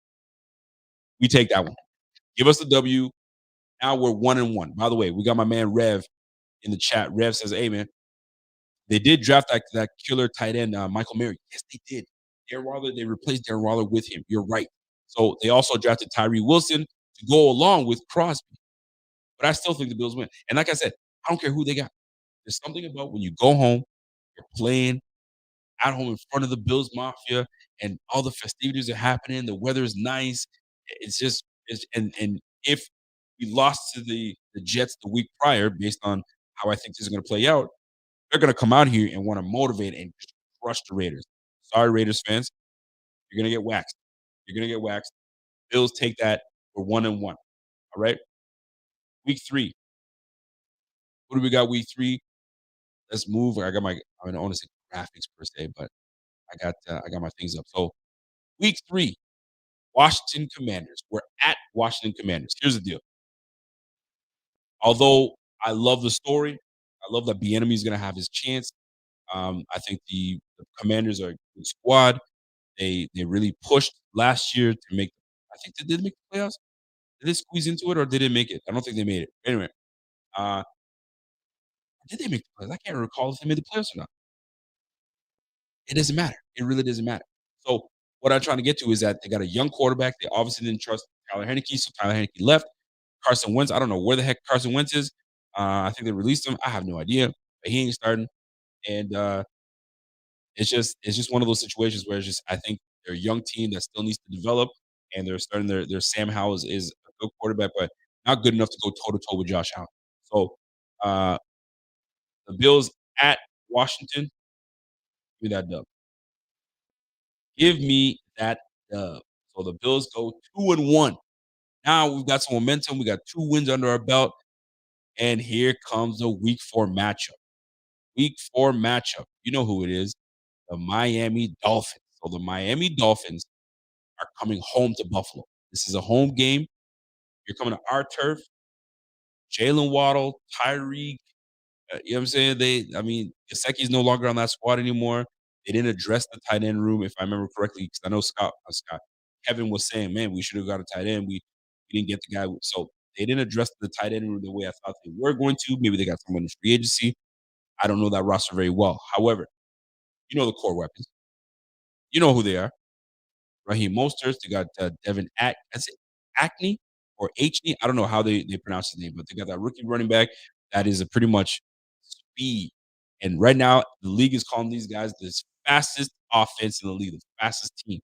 we take that one. Give us the W. Now we're 1-1. By the way, we got my man Rev in the chat. Rev says, "Hey man, they did draft that killer tight end, Michael Mary. Yes, they did. Darren Waller. They replaced Darren Waller with him. You're right. So they also drafted Tyree Wilson to go along with Crosby. But I still think the Bills win. And like I said, I don't care who they got. There's something about when you go home, you're playing at home in front of the Bills Mafia, and all the festivities are happening. The weather is nice. It's just and if we lost to the Jets the week prior, based on how I think this is going to play out, they're going to come out here and want to motivate and just crush the Raiders. Sorry, Raiders fans, you're going to get waxed. You're going to get waxed. Bills take that. We're 1-1. All right. Week three. What do we got? Week three. Let's move. I got my. I mean, I want to say graphics per se, but I got my things up. So week three, Washington Commanders. We're at Washington Commanders. Here's the deal. Although I love the story, I love that Bieniemy is going to have his chance. I think the Commanders are a good squad. They really pushed last year to make. I think they did make the playoffs. Did they squeeze into it or did they make it? I don't think they made it. Anyway, uh, did they make the playoffs? I can't recall if they made the playoffs or not. It doesn't matter. It really doesn't matter. So what I'm trying to get to is that they got a young quarterback. They obviously didn't trust Tyler Heineke, so Tyler Heineke left. Carson Wentz, I don't know where the heck Carson Wentz is. I think they released him. I have no idea, but he ain't starting. And it's just one of those situations where it's just I think they're a young team that still needs to develop, and they're starting their Sam Howell is a good quarterback, but not good enough to go toe to toe with Josh Allen. So uh, the Bills at Washington, give me that dub. Give me that dub. So the Bills go 2-1. Now we've got some momentum. We got 2 wins under our belt. And here comes the week 4 matchup. Week 4 matchup. You know who it is. The Miami Dolphins. So the Miami Dolphins are coming home to Buffalo. This is a home game. You're coming to our turf. Jalen Waddle, Tyreek, you know what I'm saying? I mean, Gesicki's no longer on that squad anymore. They didn't address the tight end room, if I remember correctly, because I know Kevin was saying, man, we should have got a tight end. We didn't get the guy. So they didn't address the tight end room the way I thought they were going to. Maybe they got someone in free agency. I don't know that roster very well. However, you know the core weapons. You know who they are. Raheem Mostert. They got Devin Acne or Achney. I don't know how they pronounce his name, but they got that rookie running back that is a pretty much speed. And right now, the league is calling these guys the fastest offense in the league, the fastest team.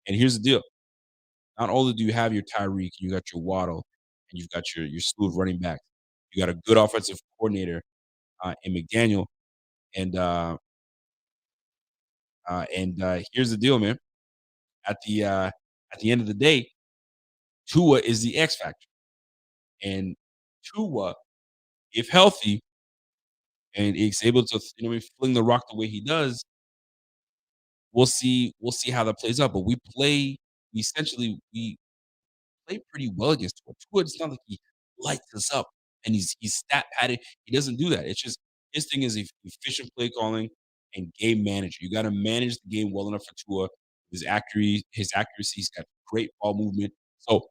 And here's the deal: not only do you have your Tyreek, you got your Waddle, and you've got your slew of running backs. You got a good offensive coordinator in McDaniel, and here's the deal, man. At the end of the day, Tua is the X factor, and Tua, if healthy, and is able to fling the rock the way he does, we'll see how that plays out. But we play pretty well against Tua. Tua, it's not like he lights us up and he's stat padded. He doesn't do that. It's just his thing is efficient play calling and game management. You got to manage the game well enough for Tua. His accuracy, he's got great ball movement. So,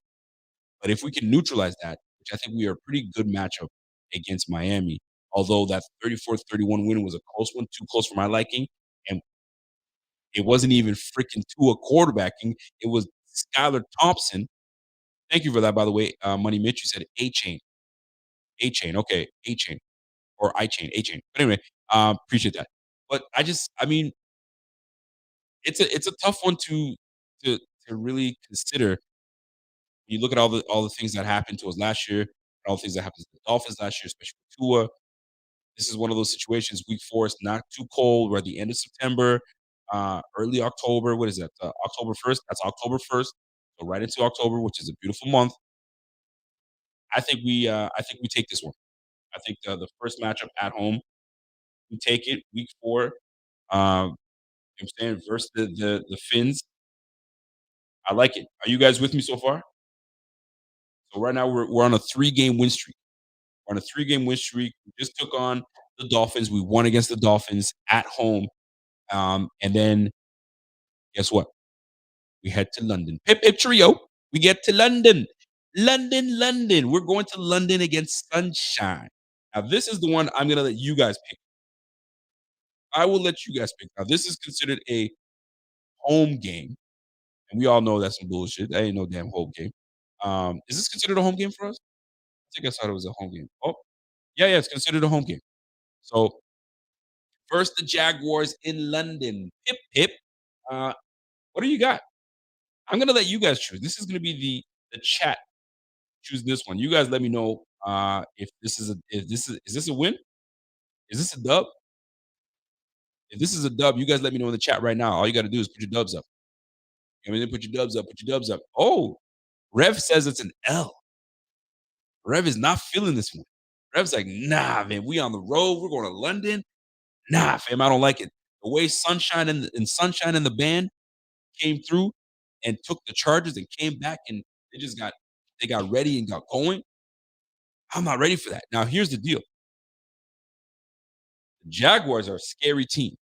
but if we can neutralize that, which I think we are a pretty good matchup against Miami, Although that 34-31 win was a close one, too close for my liking, and it wasn't even freaking Tua quarterbacking. It was Skylar Thompson. Thank you for that, by the way. Money Mitch, you said A-Chain. A-Chain, okay, A-Chain or I-Chain, A-Chain. But anyway, appreciate that. But I mean, it's a tough one to to really consider. You look at all the things that happened to us last year, all the things that happened to the Dolphins last year, especially with Tua. This is one of those situations. Week 4 is not too cold. We're at the end of September, early October. What is that? October 1st. That's October 1st. So right into October, which is a beautiful month. I think we take this one. I think the first matchup at home, we take it. Week 4, I'm saying versus the Finns. I like it. Are you guys with me so far? So right now we're on a 3-game win streak. We're on a 3-game win streak. We just took on the Dolphins. We won against the Dolphins at home. And then guess what? We head to London. Pip pip trio. We get to London. London, London. We're going to London against Sunshine. Now, this is the one I'm gonna let you guys pick. I will let you guys pick. Now, this is considered a home game, and we all know that's some bullshit. That ain't no damn home game. Is this considered a home game for us? I think I thought it was a home game. Oh, yeah, yeah, it's considered a home game. So first, the Jaguars in London. Pip pip. Uh, what do you got? I'm gonna let you guys choose. This is gonna be the chat choose this one. You guys let me know if this a win? Is this a dub? If this is a dub, you guys let me know in the chat right now. All you got to do is put your dubs up. You know what I mean? Put your dubs up. Put your dubs up. Oh, Rev says it's an L. Rev is not feeling this one. Rev's like, nah, man, we on the road. We're going to London. Nah, fam, I don't like it. The way Sunshine and the band came through and took the charges and came back and they got ready and got going. I'm not ready for that. Now, here's the deal. The Jaguars are a scary team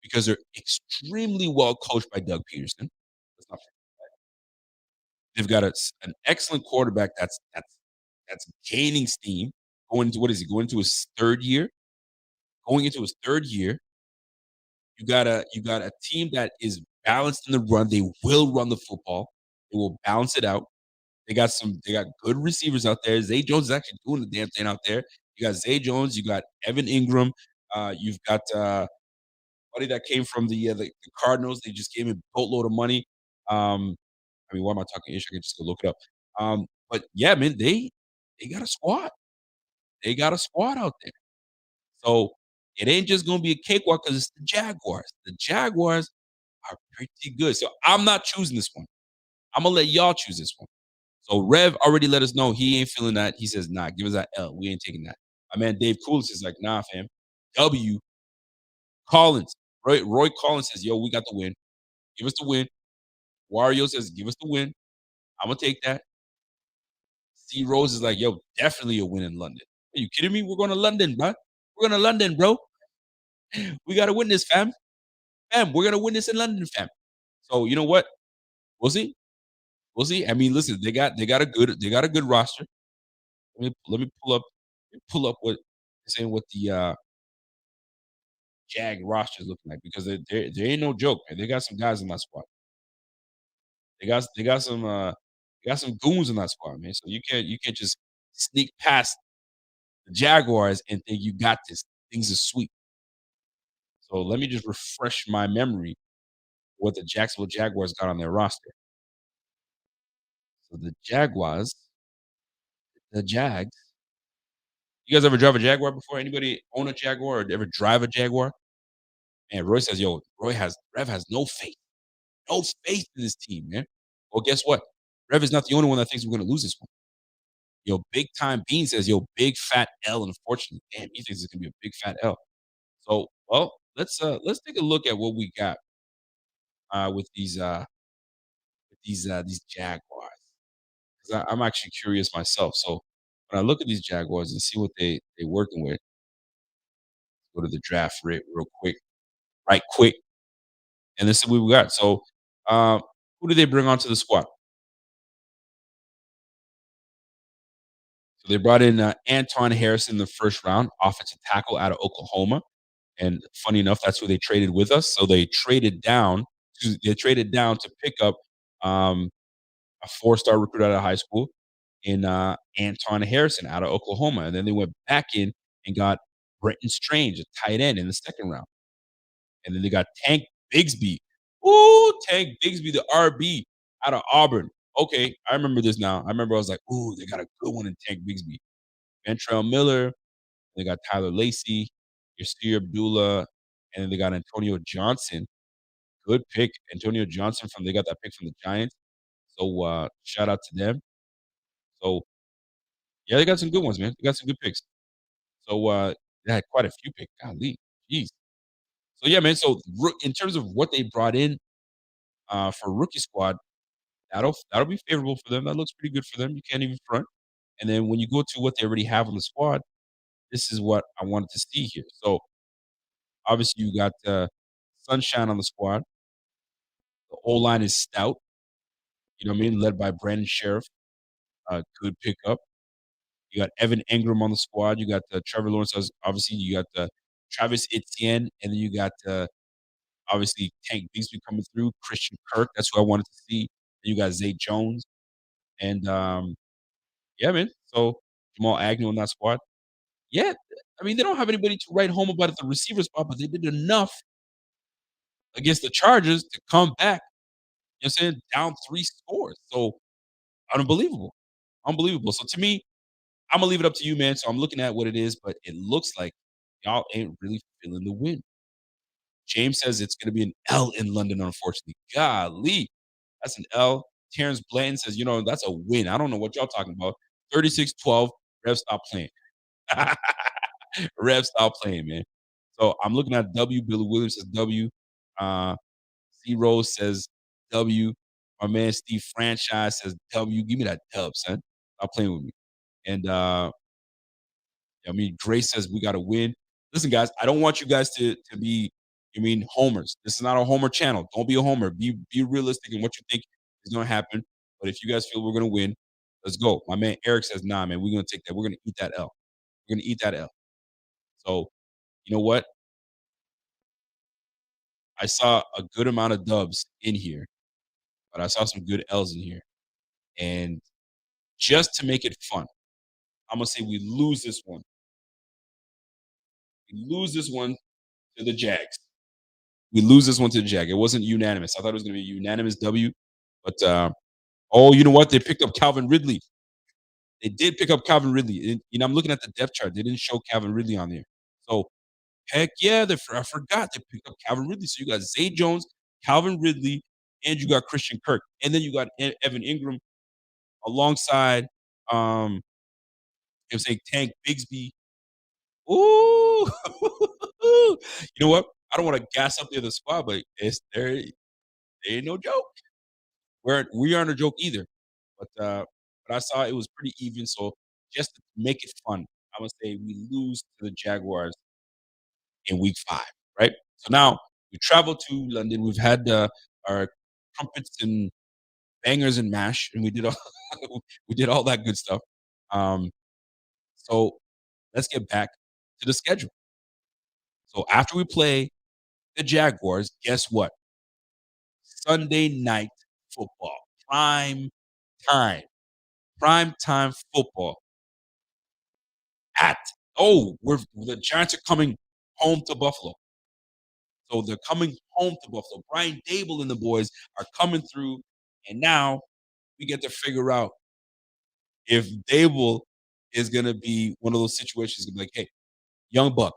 because they're extremely well coached by Doug Peterson. Let's not forget. They've got an excellent quarterback that's gaining steam. Going into what is he going into his third year? Going into his third year, you got a team that is balanced in the run. They will run the football. They will balance it out. They got good receivers out there. Zay Jones is actually doing the damn thing out there. You got Zay Jones, you got Evan Ingram, you've got money that came from the Cardinals. They just gave him a boatload of money. I mean, why am I talking ish? I can just go look it up. But yeah, man, they got a squad. They got a squad out there. So it ain't just gonna be a cakewalk because it's the Jaguars. The Jaguars are pretty good. So I'm not choosing this one. I'm gonna let y'all choose this one. So Rev already let us know he ain't feeling that. He says, nah, give us that L. We ain't taking that. My man Dave Coolis is like, nah, fam. W. Collins. Roy Collins says, yo, we got the win. Give us the win. Wario says, give us the win. I'm gonna take that. C Rose is like, yo, definitely a win in London. Are you kidding me? We're going to London, bro. We're going to London, bro. We gotta win this, fam. Fam, we're gonna win this in London, fam. So you know what? We'll see. We'll see. I mean, listen, they got a good roster. Let me pull up what saying what the Jag roster is looking like because they ain't no joke, man. They got some guys in that squad. They got some goons in that squad, man. So you can't just sneak past the Jaguars and think you got this. Things are sweet. So let me just refresh my memory what the Jacksonville Jaguars got on their roster. So the Jags. You guys ever drive a Jaguar before? Anybody own a Jaguar or ever drive a Jaguar? Man, Roy says, yo, Rev has no faith. No faith in this team, man. Well, guess what? Rev is not the only one that thinks we're gonna lose this one. Yo, big time Bean says, yo, big fat L. Unfortunately, damn, he thinks it's gonna be a big fat L. So, well, let's take a look at what we got with these Jaguars. Because I'm actually curious myself. So when I look at these Jaguars and see what they working with, go to the draft real quick, right quick, and this is what we got. So who did they bring onto the squad? So They brought in Anton Harrison in the first round, offensive tackle out of Oklahoma. And funny enough, that's who they traded with us. So they traded down. They traded down to pick up um, a four-star recruit out of high school in Anton Harrison out of Oklahoma, and then they went back in and got Brenton Strange, a tight end, in the second round, and then they got Tank Bigsby. Ooh, Tank Bigsby, the RB out of Auburn. Okay, I remember this now. I remember I was like, ooh, they got a good one in Tank Bigsby. Ventrell Miller. They got Tyler Lacey, Yasir Abdullah, and then they got Antonio Johnson. Good pick, Antonio Johnson from they got that pick from the Giants. So shout out to them. So yeah, they got some good ones, man. They got some good picks. So they had quite a few picks. Golly, jeez. So yeah, man. So in terms of what they brought in for rookie squad, that'll be favorable for them. That looks pretty good for them. You can't even front. And then when you go to what they already have on the squad, this is what I wanted to see here. So obviously you got Sunshine on the squad. The O line is stout. You know what I mean? Led by Brandon Sheriff. Good pickup. You got Evan Engram on the squad. You got Trevor Lawrence. Obviously, you got Travis Etienne, and then you got obviously Tank Bigsby coming through. Christian Kirk. That's who I wanted to see. Then you got Zay Jones, and yeah, man. So Jamal Agnew on that squad. Yeah, I mean they don't have anybody to write home about at the receiver spot, but they did enough against the Chargers to come back. You know what I'm saying? Down 3 scores. So unbelievable, unbelievable. So to me, I'm gonna leave it up to you, man. So I'm looking at what it is, but it looks like y'all ain't really feeling the win. James says it's gonna be an L in London, unfortunately. Golly, that's an L. Terrence Blanton says, that's a win. I don't know what y'all talking about. 36-12. Rev, stop playing. Rev, stop playing, man. So I'm looking at W. Billy Williams says W. C. Rose says W. My man Steve Franchise says W. Give me that dub, son. Stop playing with me. And I mean, Grace says we got to win. Listen, guys, I don't want you guys to be, homers. This is not a homer channel. Don't be a homer. Be realistic in what you think is going to happen. But if you guys feel we're going to win, let's go. My man Eric says, nah, man, we're going to take that. We're going to eat that L. We're going to eat that L. So, you know what? I saw a good amount of dubs in here, but I saw some good L's in here. And just to make it fun, I'm going to say we lose this one. We lose this one to the Jags. We lose this one to the Jag. It wasn't unanimous. I thought it was going to be a unanimous W. But, you know what? They picked up Calvin Ridley. They did pick up Calvin Ridley. And, I'm looking at the depth chart. They didn't show Calvin Ridley on there. So, heck yeah, I forgot they picked up Calvin Ridley. So you got Zay Jones, Calvin Ridley, and you got Christian Kirk. And then you got Evan Ingram alongside, I'm saying Tank Bigsby. Ooh. You know what? I don't want to gas up the other squad, but there ain't no joke. We aren't a joke either. But I saw it was pretty even. So just to make it fun, I'm gonna say we lose to the Jaguars in week 5, right? So now we travel to London. We've had our trumpets and bangers and mash, and we did all we did all that good stuff. Um, so let's get back to the schedule. So after we play the Jaguars, guess what? Sunday night football, time, prime time football at we're the Giants are coming home to Buffalo. So they're coming home to Buffalo. Brian Dable and the boys are coming through, and now we get to figure out if Dable is gonna be one of those situations gonna be like, hey, young buck,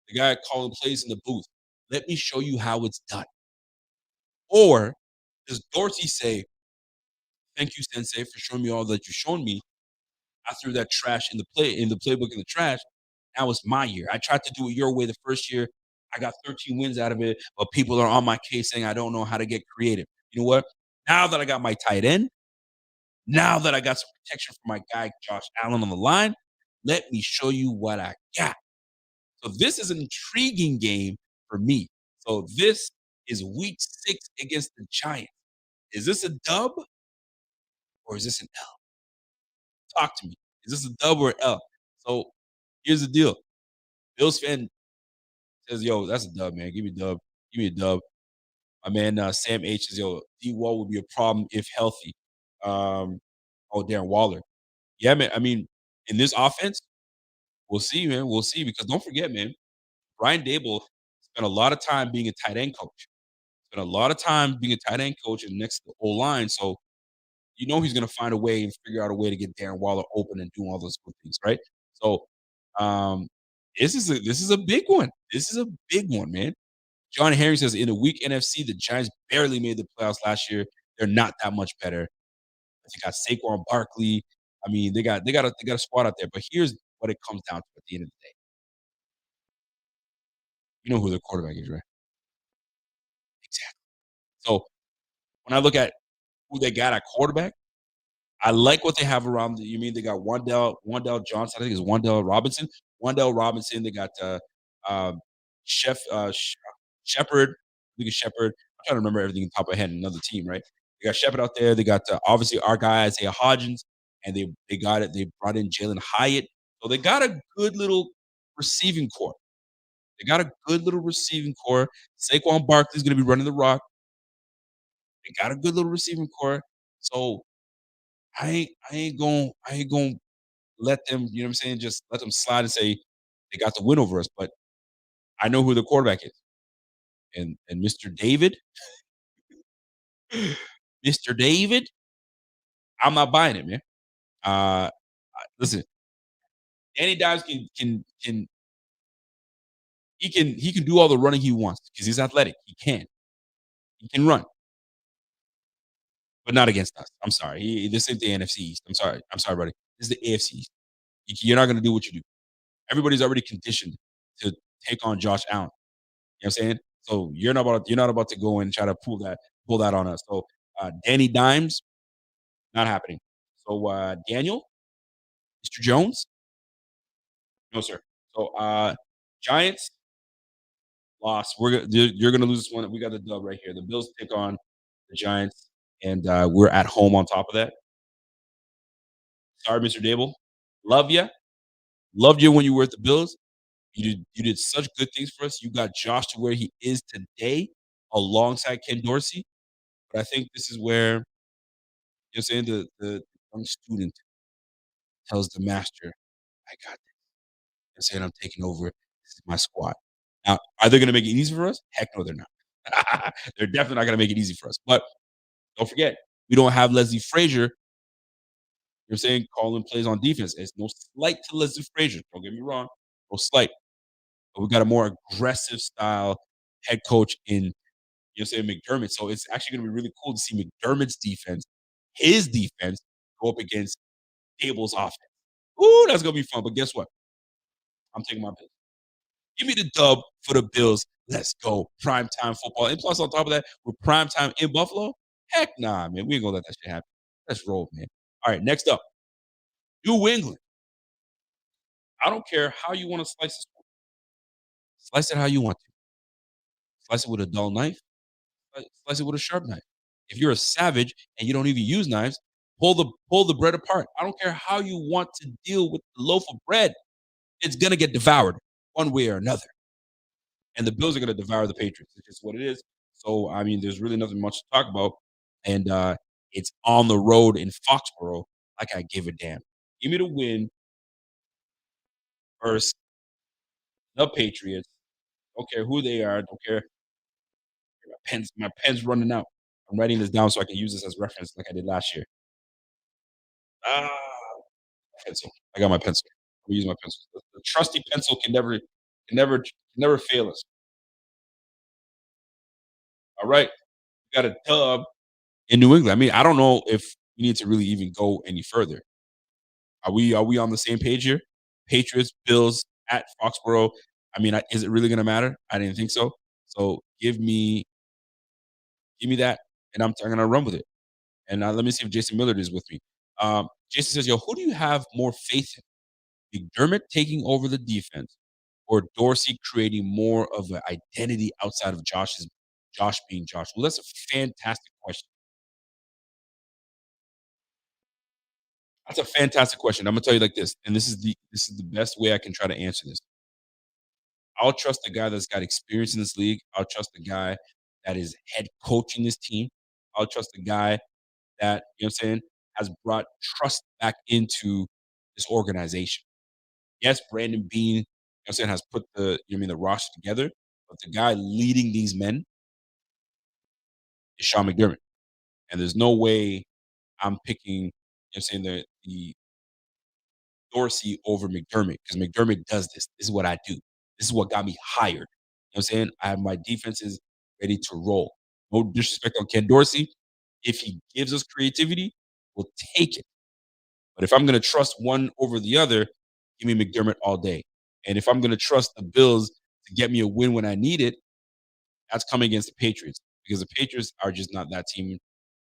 the guy calling plays in the booth, let me show you how it's done. Or does Dorsey say, thank you, Sensei, for showing me all that you've shown me. I threw that trash in the playbook in the trash. Now it's my year. I tried to do it your way the first year. I got 13 wins out of it, but people are on my case saying I don't know how to get creative. You know what? Now that I got my tight end, now that I got some protection for my guy Josh Allen on the line, let me show you what I got. So this is an intriguing game for me. So this is week 6 against the Giants. Is this a dub or is this an L? Talk to me. Is this a dub or L? So here's the deal. Bills fan says, "Yo, that's a dub, man. Give me a dub. Give me a dub." My man Sam H says, "Yo, D Wall would be a problem if healthy." Um, oh, Darren Waller. Yeah, man. I mean, in this offense, we'll see, man. We'll see because don't forget, man. Brian Dable spent a lot of time being a tight end coach. Spent a lot of time being a tight end coach and next to the O line. So you know he's going to find a way and figure out a way to get Darren Waller open and doing all those good things, right? So um, this is a big one. This is a big one, man. John Henry says in a weak NFC, the Giants barely made the playoffs last year. They're not that much better. They got Saquon Barkley. I mean, they got a squad out there. But here's what it comes down to at the end of the day. You know who their quarterback is, right? Exactly. So when I look at who they got at quarterback, I like what they have around. You mean they got Wandell Johnson? I think it's Wandell Robinson. Wandell Robinson. They got uh, Chef Shepard. I think it's Shepard. I'm trying to remember everything on top of my head. Another team, right? They got Shepard out there. They got obviously our guy Isaiah Hodgins, and they got it. They brought in Jalen Hyatt, so they got a good little receiving core. They got a good little receiving core. Saquon Barkley's going to be running the rock. They got a good little receiving core. So I ain't going let them, you know what I'm saying, just let them slide and say they got the win over us. But I know who the quarterback is. And Mr. David, Mr. David, I'm not buying it, man. Listen, Danny Dimes can do all the running he wants because he's athletic. He can run, but not against us. I'm sorry. This ain't the NFC East. I'm sorry, buddy. This is the AFC East. You're not gonna do what you do. Everybody's already conditioned to take on Josh Allen. You know what I'm saying? So you're not about to go and try to pull that on us. So Danny Dimes, not happening. So Daniel, Mr. Jones, no sir. So Giants lost. You're gonna lose this one. We got the dub right here. The Bills take on the Giants, and we're at home on top of that. Sorry, Mr. Dable. Love you. Loved you when you were at the Bills. You did such good things for us. You got Josh to where he is today alongside Ken Dorsey. But I think this is where, you know what I'm saying, the young student tells the master, I got this. You know what I'm saying, I'm taking over. This is my squad. Now, are they gonna make it easy for us? Heck no, they're not. They're definitely not gonna make it easy for us. But don't forget, we don't have Leslie Frazier, you know what I'm saying, calling plays on defense. It's no slight to Leslie Frazier. Don't get me wrong. No slight. But we got a more aggressive style head coach in, you know, say McDermott. So it's actually going to be really cool to see McDermott's defense, his defense, go up against Dable's offense. Ooh, that's going to be fun. But guess what? I'm taking my Bills. Give me the dub for the Bills. Let's go. Prime time football. And plus, on top of that, with prime time in Buffalo, heck nah, man. We ain't going to let that shit happen. Let's roll, man. All right, next up, New England. I don't care how you want to slice this one. Slice it how you want to. Slice it with a dull knife. Slice it with a sharp knife. If you're a savage and you don't even use knives, pull the bread apart. I don't care how you want to deal with the loaf of bread. It's gonna get devoured one way or another. And the Bills are gonna devour the Patriots. It's just what it is. So I mean, there's really nothing much to talk about. And it's on the road in Foxborough. Like I give a damn. Give me the win versus the Patriots. Don't care who they are. Don't care. My pen's running out. I'm writing this down so I can use this as reference like I did last year. Ah, pencil. I got my pencil. We use my pencil. The trusty pencil can never fail us. All right, we got a dub in New England. I mean, I don't know if we need to really even go any further. Are we on the same page here? Patriots, Bills at Foxborough. I mean, is it really going to matter? I didn't think so. So give me that, and I'm going to run with it. And let me see if Jason Millard is with me. Jason says, "Yo, who do you have more faith in? McDermott taking over the defense, or Dorsey creating more of an identity outside of Josh being Josh?" Well, that's a fantastic question. That's a fantastic question. I'm gonna tell you like this, and this is the best way I can try to answer this. I'll trust the guy that's got experience in this league. I'll trust the guy that is head coaching this team. I'll trust the guy that, you know what I'm saying, has brought trust back into this organization. Yes, Brandon Bean, you know what I'm saying, has put the roster together, but the guy leading these men is Sean McDermott. And there's no way I'm picking, you know what I'm saying, the Dorsey over McDermott because McDermott does this. This is what I do. This is what got me hired. You know what I'm saying? I have my defenses ready to roll. No disrespect on Ken Dorsey. If he gives us creativity, we'll take it. But if I'm going to trust one over the other, give me McDermott all day. And if I'm going to trust the Bills to get me a win when I need it, that's coming against the Patriots because the Patriots are just not that team.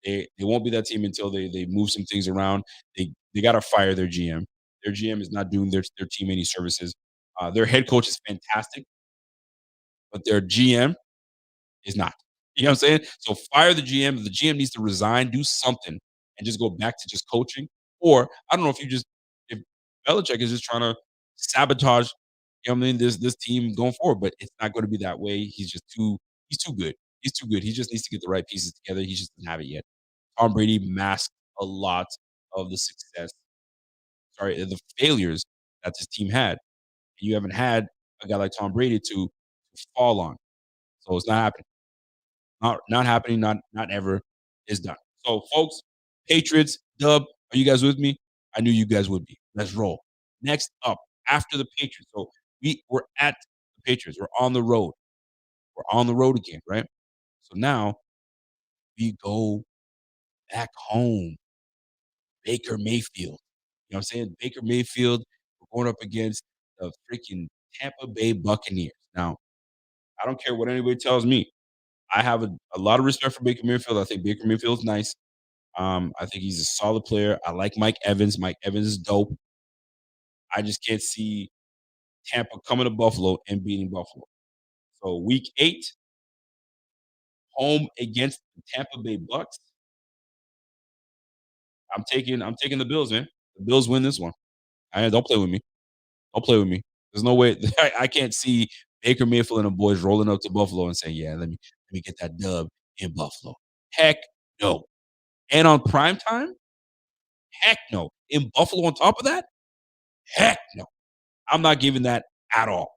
They won't be that team until they move some things around. They got to fire their GM. Their GM is not doing their team any services. Their head coach is fantastic, but their GM is not. You know what I'm saying? So fire the GM. The GM needs to resign, do something, and just go back to just coaching. Or I don't know if Belichick is just trying to sabotage, you know what I mean, this team going forward, but it's not going to be that way. He's too good. He's too good. He just needs to get the right pieces together. He just doesn't have it yet. Tom Brady masked a lot of the success, the failures that this team had. And you haven't had a guy like Tom Brady to fall on. So it's not happening. Not happening, not ever. It's done. So folks, Patriots, dub, are you guys with me? I knew you guys would be. Let's roll. Next up, after the Patriots. So we're at the Patriots. We're on the road. We're on the road again, right? So now we go back home. Baker Mayfield. You know what I'm saying? Baker Mayfield, we're going up against the freaking Tampa Bay Buccaneers. Now, I don't care what anybody tells me. I have a lot of respect for Baker Mayfield. I think Baker Mayfield's nice. I think he's a solid player. I like Mike Evans. Mike Evans is dope. I just can't see Tampa coming to Buffalo and beating Buffalo. So week 8, home against the Tampa Bay Bucks. I'm taking the Bills, man. The Bills win this one. Don't play with me. Don't play with me. There's no way I can't see Baker Mayfield and the boys rolling up to Buffalo and saying, "Yeah, let me get that dub in Buffalo." Heck no. And on prime time? Heck no. In Buffalo on top of that? Heck no. I'm not giving that at all.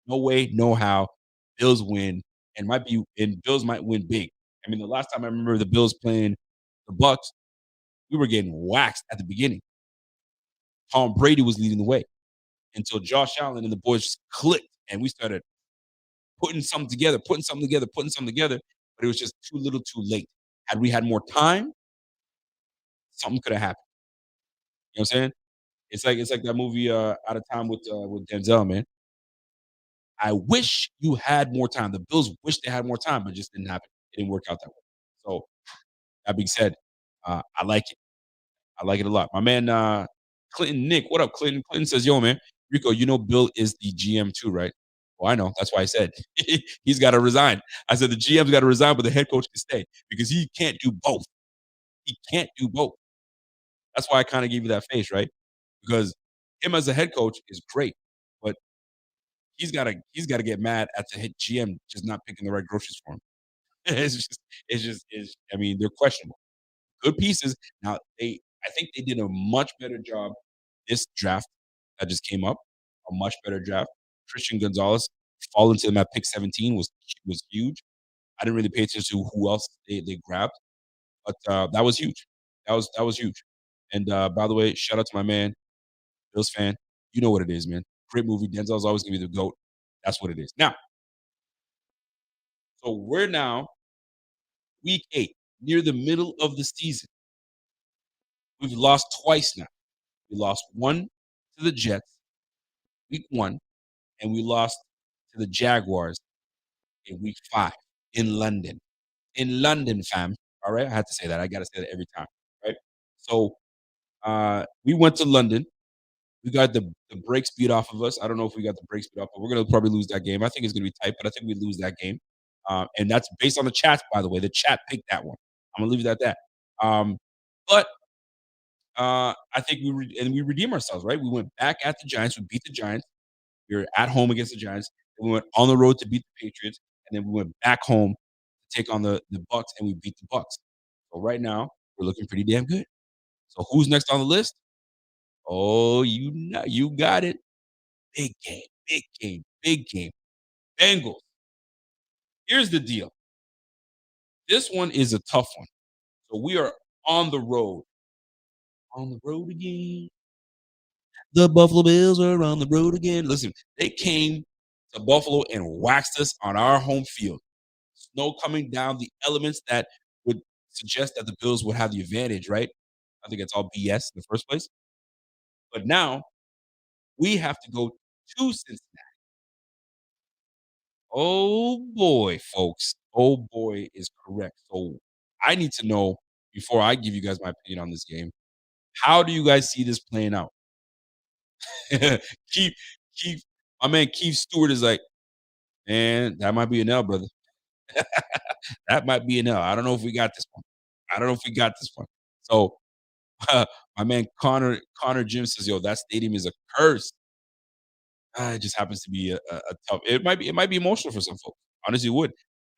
No way, no how. Bills win and Bills might win big. I mean, the last time I remember the Bills playing the Bucks, we were getting waxed at the beginning. Tom Brady was leading the way until Josh Allen and the boys just clicked and we started putting something together, but it was just too little too late. Had we had more time, something could have happened. You know what I'm saying? It's like that movie Out of Time with Denzel, man. I wish you had more time. The Bills wish they had more time, but it just didn't happen. It didn't work out that way. So that being said, I like it. I like it a lot. My man Clinton Nick, what up, Clinton? Clinton says, "Yo, man, Rico, you know Bill is the GM too, right?" Well, I know. That's why I said he's got to resign. I said the GM's got to resign, but the head coach can stay because he can't do both. He can't do both. That's why I kind of gave you that face, right? Because him as a head coach is great, but he's gotta get mad at the head GM just not picking the right groceries for him. I mean, they're questionable. Good pieces. Now I think they did a much better job this draft that just came up, a much better draft. Christian Gonzalez falling to them at pick 17 was huge. I didn't really pay attention to who else they grabbed, but that was huge. That was huge. And by the way, shout out to my man, Bills fan. You know what it is, man. Great movie. Denzel's always gonna be the GOAT. That's what it is. Now, so we're now week 8, near the middle of the season. We've lost twice now. We lost one to the Jets, week 1, and we lost to the Jaguars in week 5 in London. In London, fam. All right, I had to say that. I got to say that every time, right? So we went to London. We got the brakes beat off of us. I don't know if we got the brakes beat off, but we're gonna probably lose that game. I think it's gonna be tight, but I think we lose that game. And that's based on the chats, by the way. The chat picked that one. I'm gonna leave it at that. But I think we redeem ourselves, right? We went back at the Giants. We beat the Giants. We were at home against the Giants. Then we went on the road to beat the Patriots, and then we went back home to take on the Bucks, and we beat the Bucks. So right now, we're looking pretty damn good. So who's next on the list? Oh, you got it. Big game, big game, big game. Bengals. Here's the deal. This one is a tough one. So we are on the road. On the road again. The Buffalo Bills are on the road again. Listen, they came to Buffalo and waxed us on our home field. Snow coming down, the elements that would suggest that the Bills would have the advantage, right? I think it's all BS in the first place. But now we have to go to Cincinnati. Oh boy, folks. Oh boy is correct. So I need to know before I give you guys my opinion on this game. How do you guys see this playing out? Keith, Keith, my man Keith Stewart is like, man, that might be an L, brother. That might be an L. I don't know if we got this one. I don't know if we got this one. So my man Connor Jim says, yo, that stadium is a curse. It just happens to be a tough. It might be emotional for some folks. Honestly, it would.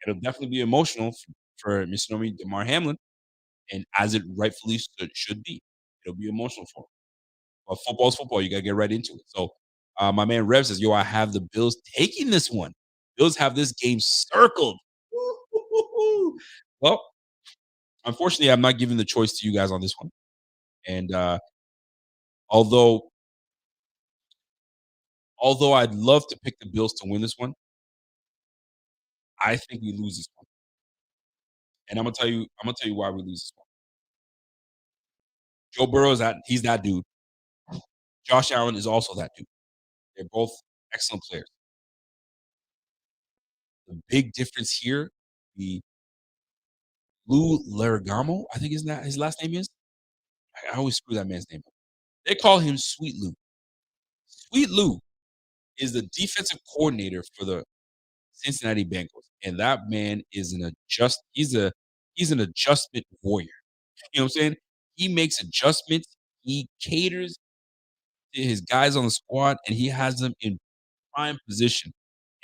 It'll definitely be emotional for Mr. Nomi DeMar Hamlin, and as it rightfully should be. It'll be emotional for him. But football's football. You gotta get right into it. So my man Rev says, yo, I have the Bills taking this one. Bills have this game circled. Woo-hoo-hoo-hoo. Well, unfortunately, I'm not giving the choice to you guys on this one. And although although I'd love to pick the Bills to win this one, I think we lose this one. And I'm gonna tell you why we lose this one. Joe Burrow he's that dude. Josh Allen is also that dude. They're both excellent players. The big difference here, the Lou Larigamo, I think his last name is. I always screw that man's name up. They call him Sweet Lou. Sweet Lou is the defensive coordinator for the Cincinnati Bengals, and that man is he's an adjustment warrior. You know what I'm saying? He makes adjustments. He caters to his guys on the squad, and he has them in prime position.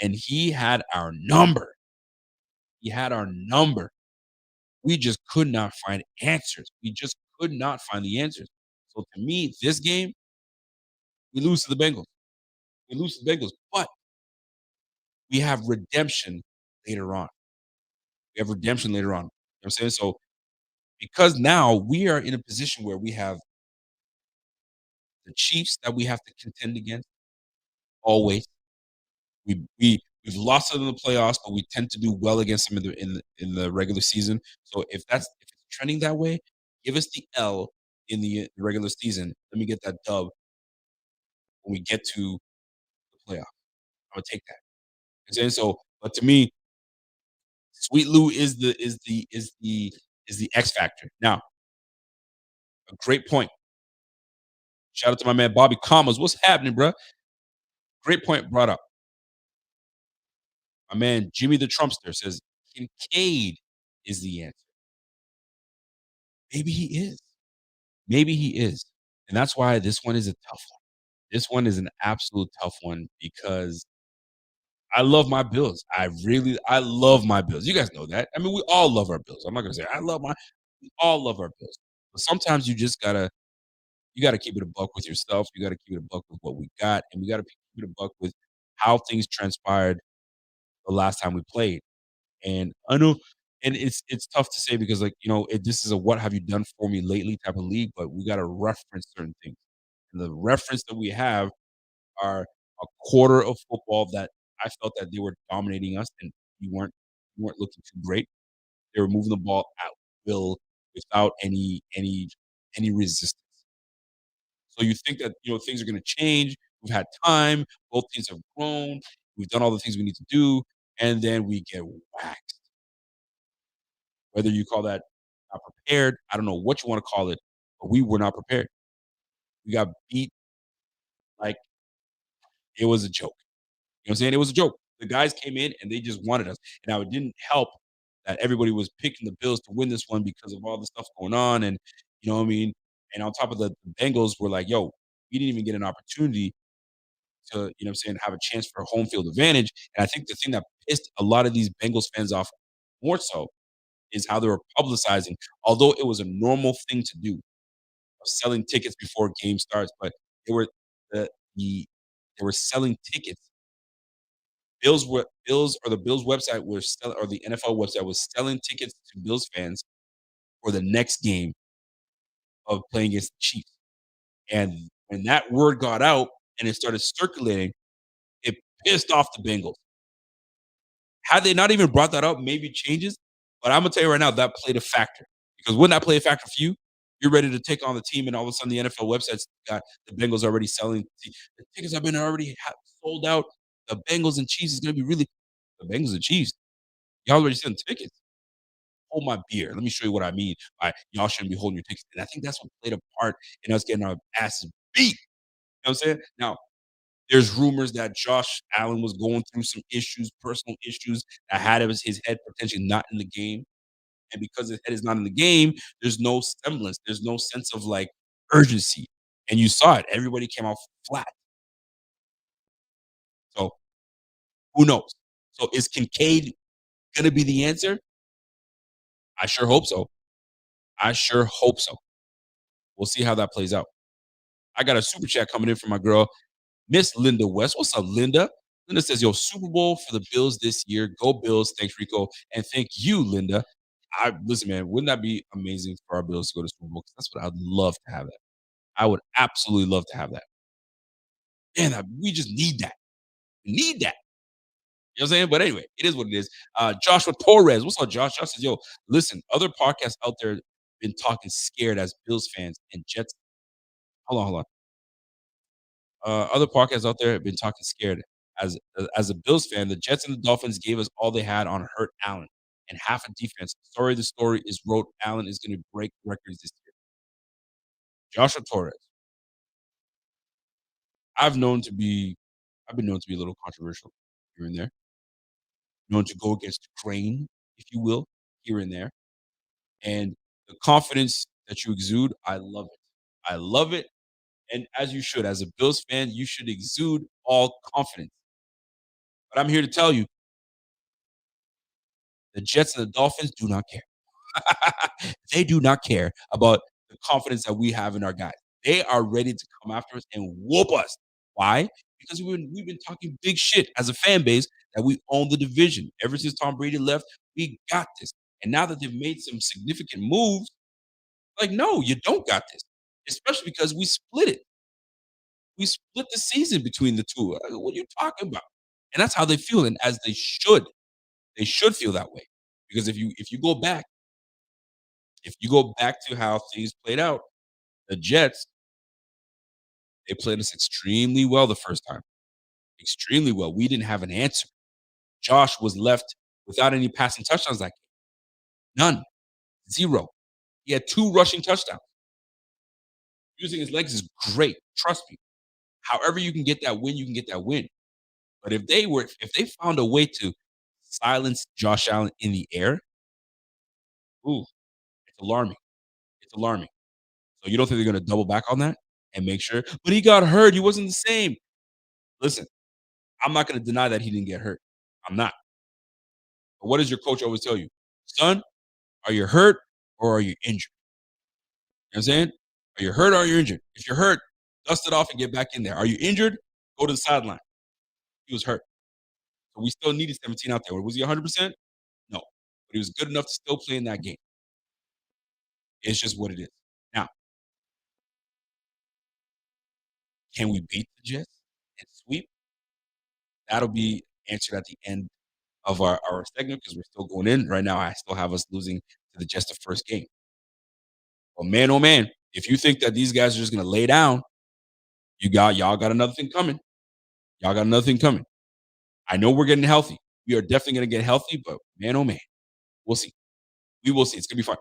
And he had our number. He had our number. We just could not find answers. We just could not find the answers. So to me, this game, we lose to the Bengals. We lose to the Bengals, but we have redemption later on. We have redemption later on. You know what I'm saying? So because now we are in a position where we have the Chiefs that we have to contend against always. We've lost them in the playoffs, but we tend to do well against them in the regular season. So if it's trending that way, give us the L in the regular season. Let me get that dub when we get to the playoff. I'm gonna take that. You know what I'm saying? So, but to me, Sweet Lou is the X factor. Now, a great point. Shout out to my man Bobby Commas. What's happening, bro? Great point brought up. My man Jimmy the Trumpster says Kincaid is the answer. Maybe he is. Maybe he is. And that's why this one is a tough one. This one is an absolute tough one because I love my Bills. I love my Bills. You guys know that. I mean, we all love our Bills. I'm not gonna say we all love our Bills. But sometimes you gotta keep it a buck with yourself. You gotta keep it a buck with what we got, and we gotta keep it a buck with how things transpired the last time we played. And I know, and it's tough to say because this is a what have you done for me lately type of league, but we gotta reference certain things. And the reference that we have are a quarter of football that I felt that they were dominating us and we weren't looking too great. They were moving the ball at will without any resistance. So you think that things are gonna change. We've had time, both teams have grown, we've done all the things we need to do, and then we get whacked. Whether you call that not prepared, I don't know what you wanna call it, but we were not prepared. We got beat like it was a joke. You know what I'm saying? It was a joke. The guys came in and they just wanted us. Now it didn't help that everybody was picking the Bills to win this one because of all the stuff going on and you know what I mean? And on top of the Bengals were like, "Yo, we didn't even get an opportunity to, what I'm saying, have a chance for home field advantage." And I think the thing that pissed a lot of these Bengals fans off more so is how they were publicizing, although it was a normal thing to do, of selling tickets before game starts, but they were the they were selling tickets. The Bills website was sell or the NFL website was selling tickets to Bills fans for the next game of playing against the Chiefs. And when that word got out and it started circulating, it pissed off the Bengals. Had they not even brought that up, maybe changes. But I'm gonna tell you right now, that played a factor. Because wouldn't that play a factor for you? You're ready to take on the team, and all of a sudden the NFL website's got the Bengals already selling. The tickets have been already sold out. The Bengals and Chiefs is gonna be really the Bengals and Chiefs. Y'all already selling tickets. Hold my beer. Let me show you what I mean by y'all shouldn't be holding your tickets. And I think that's what played a part in us getting our asses beat. You know what I'm saying? Now, there's rumors that Josh Allen was going through some issues, personal issues that had his head potentially not in the game. And because his head is not in the game, there's no semblance, there's no sense of like urgency. And you saw it. Everybody came out flat. So who knows? So is Kincaid gonna be the answer? I sure hope so. I sure hope so. We'll see how that plays out. I got a super chat coming in from my girl, Miss Linda West. What's up, Linda? Linda says, "Yo, Super Bowl for the Bills this year. Go Bills." Thanks, Rico. And thank you, Linda. I listen, man, wouldn't that be amazing for our Bills to go to Super Bowl? 'Cause that's what I'd love to have that. I would absolutely love to have that. Man, we just need that. We need that. You know what I'm saying? But anyway, it is what it is. Joshua Torres. What's up, Josh? Josh says, "Yo, listen, other podcasts out there been talking scared as Bills fans and Jets." Hold on. Other podcasts out there have been talking scared. As a Bills fan, the Jets and the Dolphins gave us all they had on Hurt Allen and half a defense. Sorry, the story is wrote Allen is going to break records this year. Joshua Torres. I've known to be, I've been known to be a little controversial here and there. Known to go against the grain, if you will, here and there. And the confidence that you exude, I love it. I love it. And as you should, as a Bills fan, you should exude all confidence. But I'm here to tell you, the Jets and the Dolphins do not care. They do not care about the confidence that we have in our guys. They are ready to come after us and whoop us. Why? Because we've been talking big shit as a fan base that we own the division. Ever since Tom Brady left, we got this. And now that they've made some significant moves, like, no, you don't got this. Especially because we split it. We split the season between the two. What are you talking about? And that's how they feel, and as they should. They should feel that way. Because if you go back to how things played out, the Jets, they played us extremely well the first time. Extremely well. We didn't have an answer. Josh was left without any passing touchdowns that game. None. Zero. He had 2 rushing touchdowns. Using his legs is great. Trust me. However you can get that win, you can get that win. But if they found a way to silence Josh Allen in the air, ooh, it's alarming. It's alarming. So you don't think they're gonna double back on that and make sure? But he got hurt. He wasn't the same. Listen, I'm not gonna deny that he didn't get hurt. I'm not. But what does your coach always tell you? Son, are you hurt or are you injured? You know what I'm saying? Are you hurt or are you injured? If you're hurt, dust it off and get back in there. Are you injured? Go to the sideline. He was hurt. So we still needed 17 out there. Was he 100%? No. But he was good enough to still play in that game. It's just what it is. Now, can we beat the Jets and sweep? That'll be answered at the end of our segment because we're still going in. Right now, I still have us losing to the Jets the first game. But man, oh man, if you think that these guys are just gonna lay down, y'all got another thing coming. Y'all got another thing coming. I know we're getting healthy. We are definitely gonna get healthy, but man, oh man, we'll see. We will see. It's gonna be fun.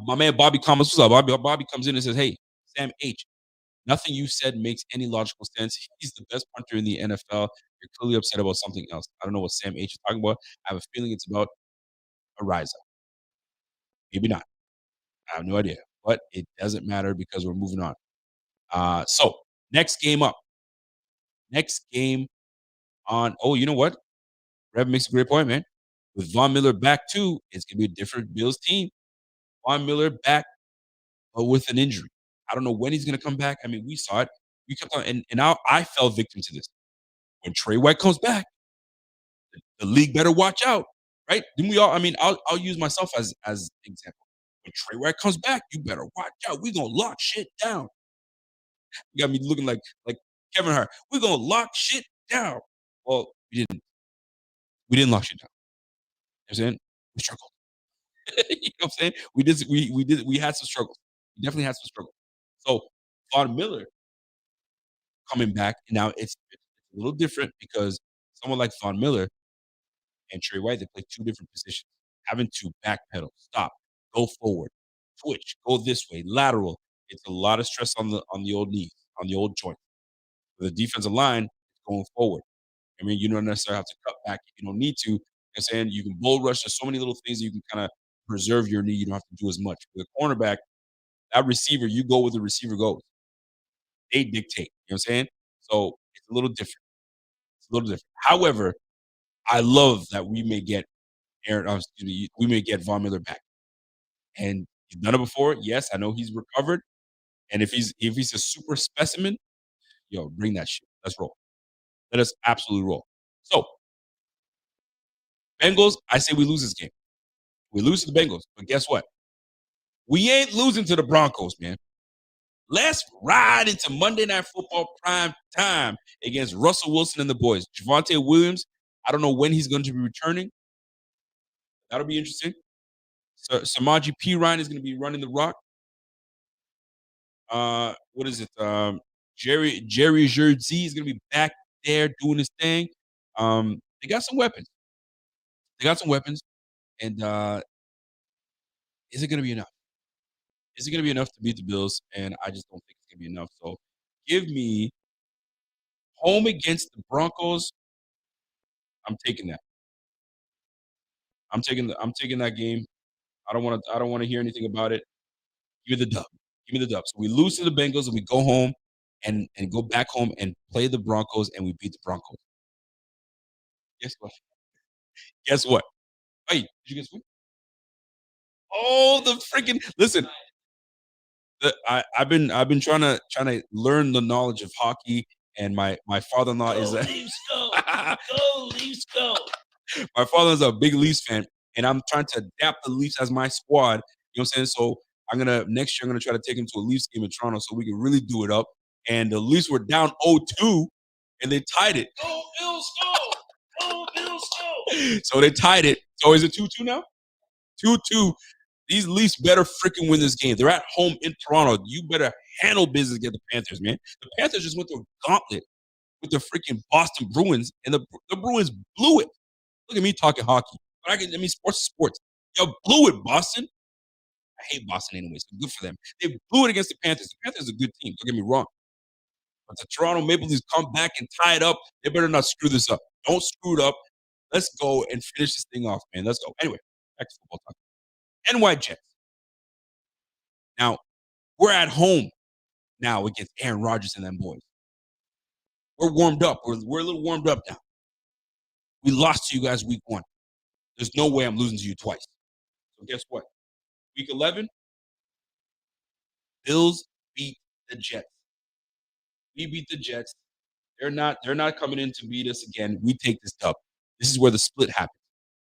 My man Bobby comments, what's up? Bobby comes in and says, "Hey, Sam H, nothing you said makes any logical sense. He's the best punter in the NFL. You're clearly upset about something else. I don't know what Sam H is talking about. I have a feeling it's about Ariza. Maybe not. I have no idea. but it doesn't matter because we're moving on. So next game up. Next game on. Oh, you know what? Rev makes a great point, man. With Von Miller back too, it's gonna be a different Bills team. Von Miller back, but with an injury. I don't know when he's gonna come back. I mean, we saw it. We kept on, and I fell victim to this. When Trey White comes back, the league better watch out, right? Didn't we all? I mean, I'll use myself as example. When Trey White comes back, you better watch out. We gonna lock shit down. You got me looking like Kevin Hart. We're gonna lock shit down. Well, we didn't. We didn't lock shit down. You know what I'm saying? We struggled. You know what I'm saying? We had some struggles. We definitely had some struggles. So Von Miller coming back now it's a little different because someone like Von Miller and Trey White, they play two different positions. Having to backpedal, stop, go forward, twitch, go this way, lateral. It's a lot of stress on the old knees, on the old joint. For the defensive line, it's going forward. I mean, you don't necessarily have to cut back if you don't need to. I'm saying you can bull rush. There's so many little things that you can kind of preserve your knee. You don't have to do as much. For the cornerback, that receiver, you go where the receiver goes. They dictate. You know what I'm saying? So it's a little different. It's a little different. However, I love that we may get we may get Von Miller back. And he's done it before. Yes, I know he's recovered. And if he's a super specimen, yo, bring that shit. Let's roll. Let us absolutely roll. So Bengals, I say we lose this game. We lose to the Bengals, but guess what? We ain't losing to the Broncos, man. Let's ride into Monday Night Football prime time against Russell Wilson and the boys. Javonte Williams, I don't know when he's going to be returning. That'll be interesting. So Samaji P. Ryan is going to be running the rock. What is it? Jerry Jersey is going to be back there doing his thing. They got some weapons. And is it going to be enough? Is it going to be enough to beat the Bills? And I just don't think it's going to be enough. So give me home against the Broncos. I'm taking that. I'm taking that game. I don't want to hear anything about it. Give me the dub. Give me the dub. So we lose to the Bengals and we go home and go back home and play the Broncos and we beat the Broncos. Guess what? Guess what? Hey, did you guess what? Oh, the freaking listen. I've been trying to learn the knowledge of hockey, and my father-in-law is a Leafs go. Go, Leafs go. my father's a big Leafs fan, and I'm trying to adapt the Leafs as my squad. You know what I'm saying? So next year I'm gonna try to take him to a Leafs game in Toronto so we can really do it up. And the Leafs were down 0-2, and they tied it. Go, Bills go. Go, Bills go. So they tied it. So is it 2-2 now? 2-2. These Leafs better freaking win this game. They're at home in Toronto. You better handle business against the Panthers, man. The Panthers just went through a gauntlet with the freaking Boston Bruins, and the Bruins blew it. Look at me talking hockey. But sports is sports. Yo, blew it, Boston. I hate Boston anyway, so good for them. They blew it against the Panthers. The Panthers are a good team, don't get me wrong. But the Toronto Maple Leafs come back and tie it up. They better not screw this up. Don't screw it up. Let's go and finish this thing off, man. Let's go. Anyway, back to football talk. NY Jets. Now, we're at home now against Aaron Rodgers and them boys. We're warmed up. We're a little warmed up now. We lost to you guys week 1. There's no way I'm losing to you twice. So guess what? Week 11, Bills beat the Jets. We beat the Jets. They're not coming in to beat us again. We take this dub. This is where the split happens.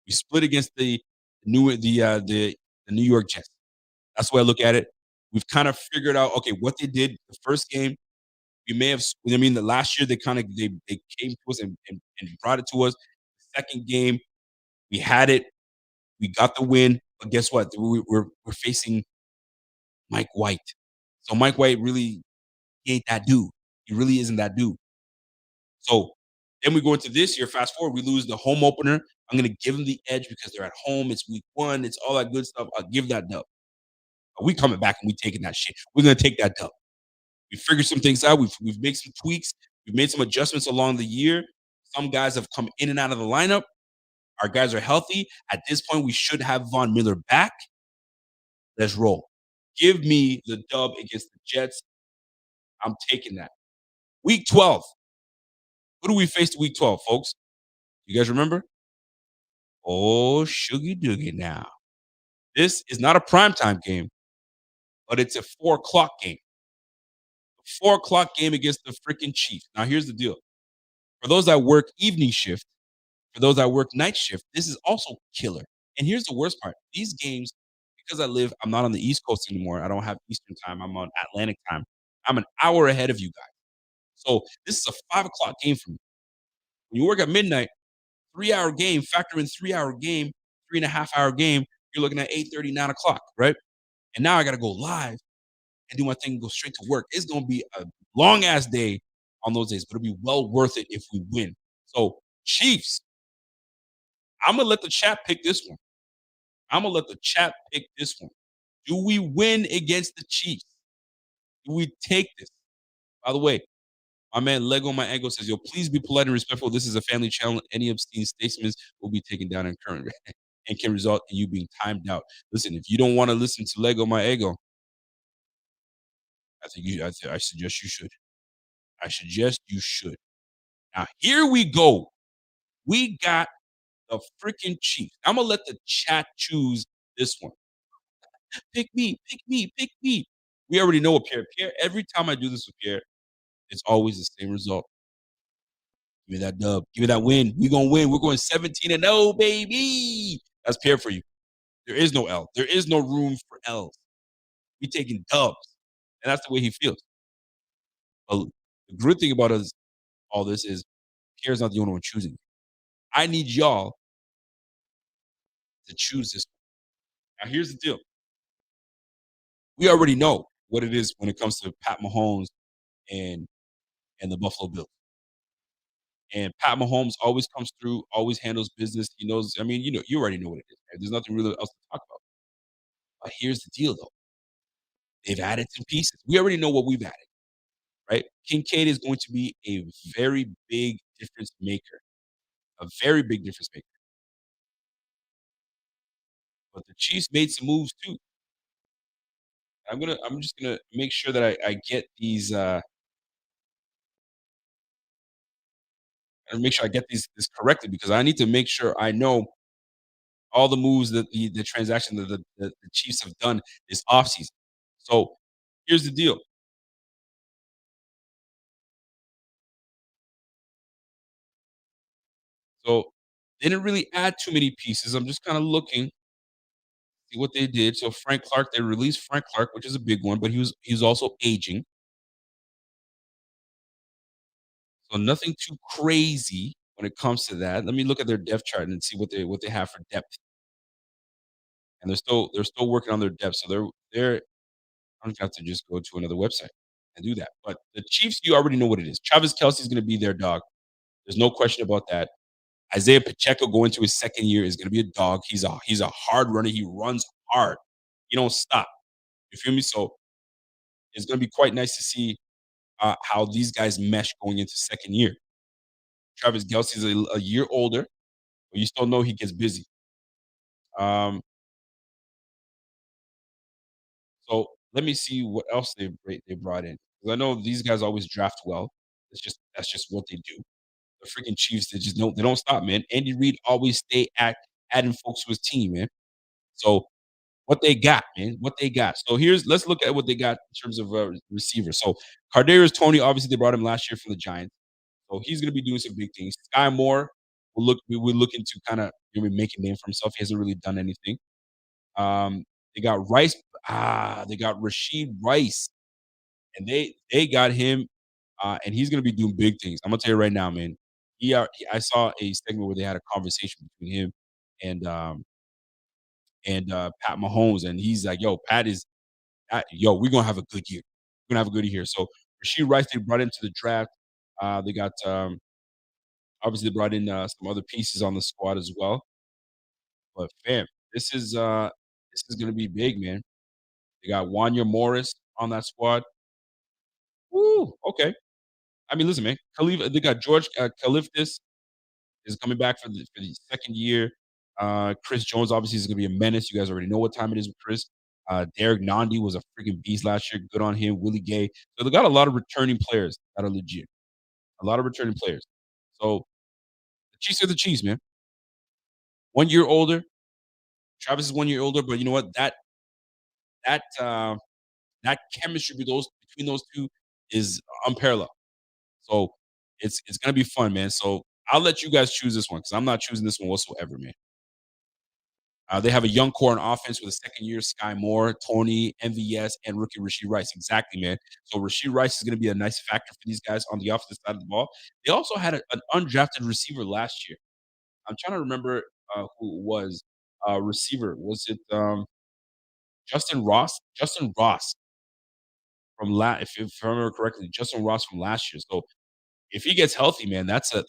We split against the New York Jets. That's the way I look at it. We've kind of figured out, okay, what they did the first game. We may have, the last year they came to us and brought it to us. The second game, we had it. We got the win. But guess what? We're facing Mike White. So Mike White really ain't that dude. He really isn't that dude. So then we go into this year. Fast forward, we lose the home opener. I'm going to give them the edge because they're at home. It's week 1. It's all that good stuff. I'll give that dub. But we coming back and we taking that shit. We're going to take that dub. We figured some things out. We've made some tweaks. We've made some adjustments along the year. Some guys have come in and out of the lineup. Our guys are healthy. At this point, we should have Von Miller back. Let's roll. Give me the dub against the Jets. I'm taking that. Week 12. Who do we face week 12, folks? You guys remember? Oh, Shoogie Doogie now. This is not a primetime game, but it's a 4 o'clock game. A 4 o'clock game against the freaking Chiefs. Now, here's the deal. For those that work evening shift, for those that work night shift, this is also killer. And here's the worst part. These games, because I'm not on the East Coast anymore. I don't have Eastern time. I'm on Atlantic time. I'm an hour ahead of you guys. So this is a 5 o'clock game for me. When you work at midnight, 3 hour game, factor in 3 hour game, 3.5 hour game, you're looking at 8:30, 9 o'clock, right? And now I got to go live and do my thing and go straight to work. It's going to be a long ass day on those days, but it'll be well worth it if we win. So, Chiefs, I'm going to let the chat pick this one. I'm going to let the chat pick this one. Do we win against the Chiefs? Do we take this? By the way, my man Lego My Angle says, yo, please be polite and respectful. This is a family channel. Any obscene statements will be taken down in current and can result in you being timed out. Listen, if you don't want to listen to Lego My Ego, I suggest you should. I suggest you should. Now, here we go. We got the freaking Chiefs. I'm gonna let the chat choose this one. Pick me, pick me, pick me. We already know what Pierre. Pierre, every time I do this with Pierre, it's always the same result. Give me that dub. Give me that win. We're gonna win. We're going 17-0, baby. That's Pierre for you. There is no L. There is no room for L's. We taking dubs. And that's the way he feels. But the good thing about all this is Pierre's not the only one choosing. I need y'all to choose this. Now, here's the deal. We already know what it is when it comes to Pat Mahomes and the Buffalo Bills. And Pat Mahomes always comes through, always handles business. He knows, I mean, you already know what it is. Right? There's nothing really else to talk about. But here's the deal, though. They've added some pieces. We already know what we've added, right? Kincaid is going to be a very big difference maker, a very big difference maker. But the Chiefs made some moves too. I'm just gonna make sure that I get these and make sure I get this correctly because I need to make sure I know all the moves that the transaction that the Chiefs have done this offseason. So here's the deal. So they didn't really add too many pieces. I'm just kind of looking, see what they did. So Frank Clark, they released Frank Clark, which is a big one, but he was also aging. So nothing too crazy when it comes to that. Let me look at their depth chart and see what they have for depth. And they're still working on their depth. So they're I'm gonna have to just go to another website and do that. But the Chiefs, you already know what it is. Travis Kelce is going to be their dog. There's no question about that. Isaiah Pacheco going to his second year is going to be a dog. He's a hard runner. He runs hard. He don't stop. You feel me? So it's going to be quite nice to see how these guys mesh going into second year. Travis Kelce is a year older, but you still know he gets busy. Um, so let me see what else they brought in. 'Cause I know these guys always draft well. That's just what they do. The freaking Chiefs, they don't stop, man. Andy Reid always stay adding folks to his team, man. So what they got, man, what they got. So let's look at what they got in terms of receivers. So Kadarius Toney, obviously they brought him last year from the Giants, so he's going to be doing some big things. Sky Moore we're looking to kind of make a name for himself. He hasn't really done anything. They got Rice. They got Rashid Rice, and they got him, and he's going to be doing big things. I'm gonna tell you right now, man. I saw a segment where they had a conversation between him and Pat Mahomes, and he's like, "Yo, we're gonna have a good year. We're gonna have a good year." So Rashid Rice they brought into the draft. They got obviously they brought in some other pieces on the squad as well. But fam, this is gonna be big, man. They got Wanya Morris on that squad. Woo, okay. I mean, listen, man. They got George Kalifdis is coming back for the second year. Chris Jones obviously is going to be a menace. You guys already know what time it is with Chris. Derek Nandi was a freaking beast last year. Good on him. Willie Gay. So they got a lot of returning players that are legit. A lot of returning players. So the Chiefs are the Chiefs, man. 1 year older. Travis is 1 year older, but you know what? That chemistry between those two is unparalleled. So it's gonna be fun, man. So I'll let you guys choose this one because I'm not choosing this one whatsoever, man. They have a young core on offense with a second year Sky Moore, Tony, MVS, and rookie Rasheed Rice. Exactly, man. So Rasheed Rice is going to be a nice factor for these guys on the offensive side of the ball. They also had an undrafted receiver last year. I'm trying to remember who it was. Receiver was it Justin Ross? Justin Ross from if I remember correctly, Justin Ross from last year. So if he gets healthy, man, that's a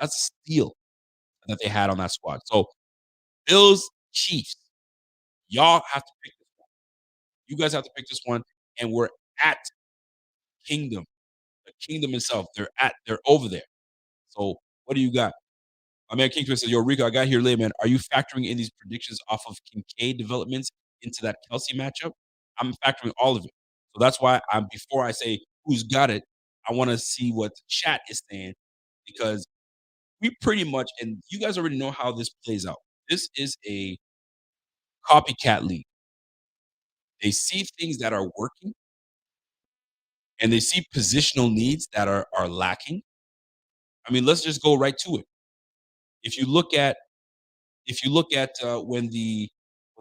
steal that they had on that squad. So Bills Chiefs, y'all have to pick this one. You guys have to pick this one, and we're at Kingdom, the Kingdom itself. They're over there. So what do you got? My man King Twist says, "Yo, Rico, I got here late, man. Are you factoring in these predictions off of Kincaid developments into that Kelsey matchup?" I'm factoring all of it. So that's why before I say who's got it, I want to see what the chat is saying because we pretty much, and you guys already know how this plays out. This is a copycat league. They see things that are working and they see positional needs that are lacking. I mean, let's just go right to it. If you look at when the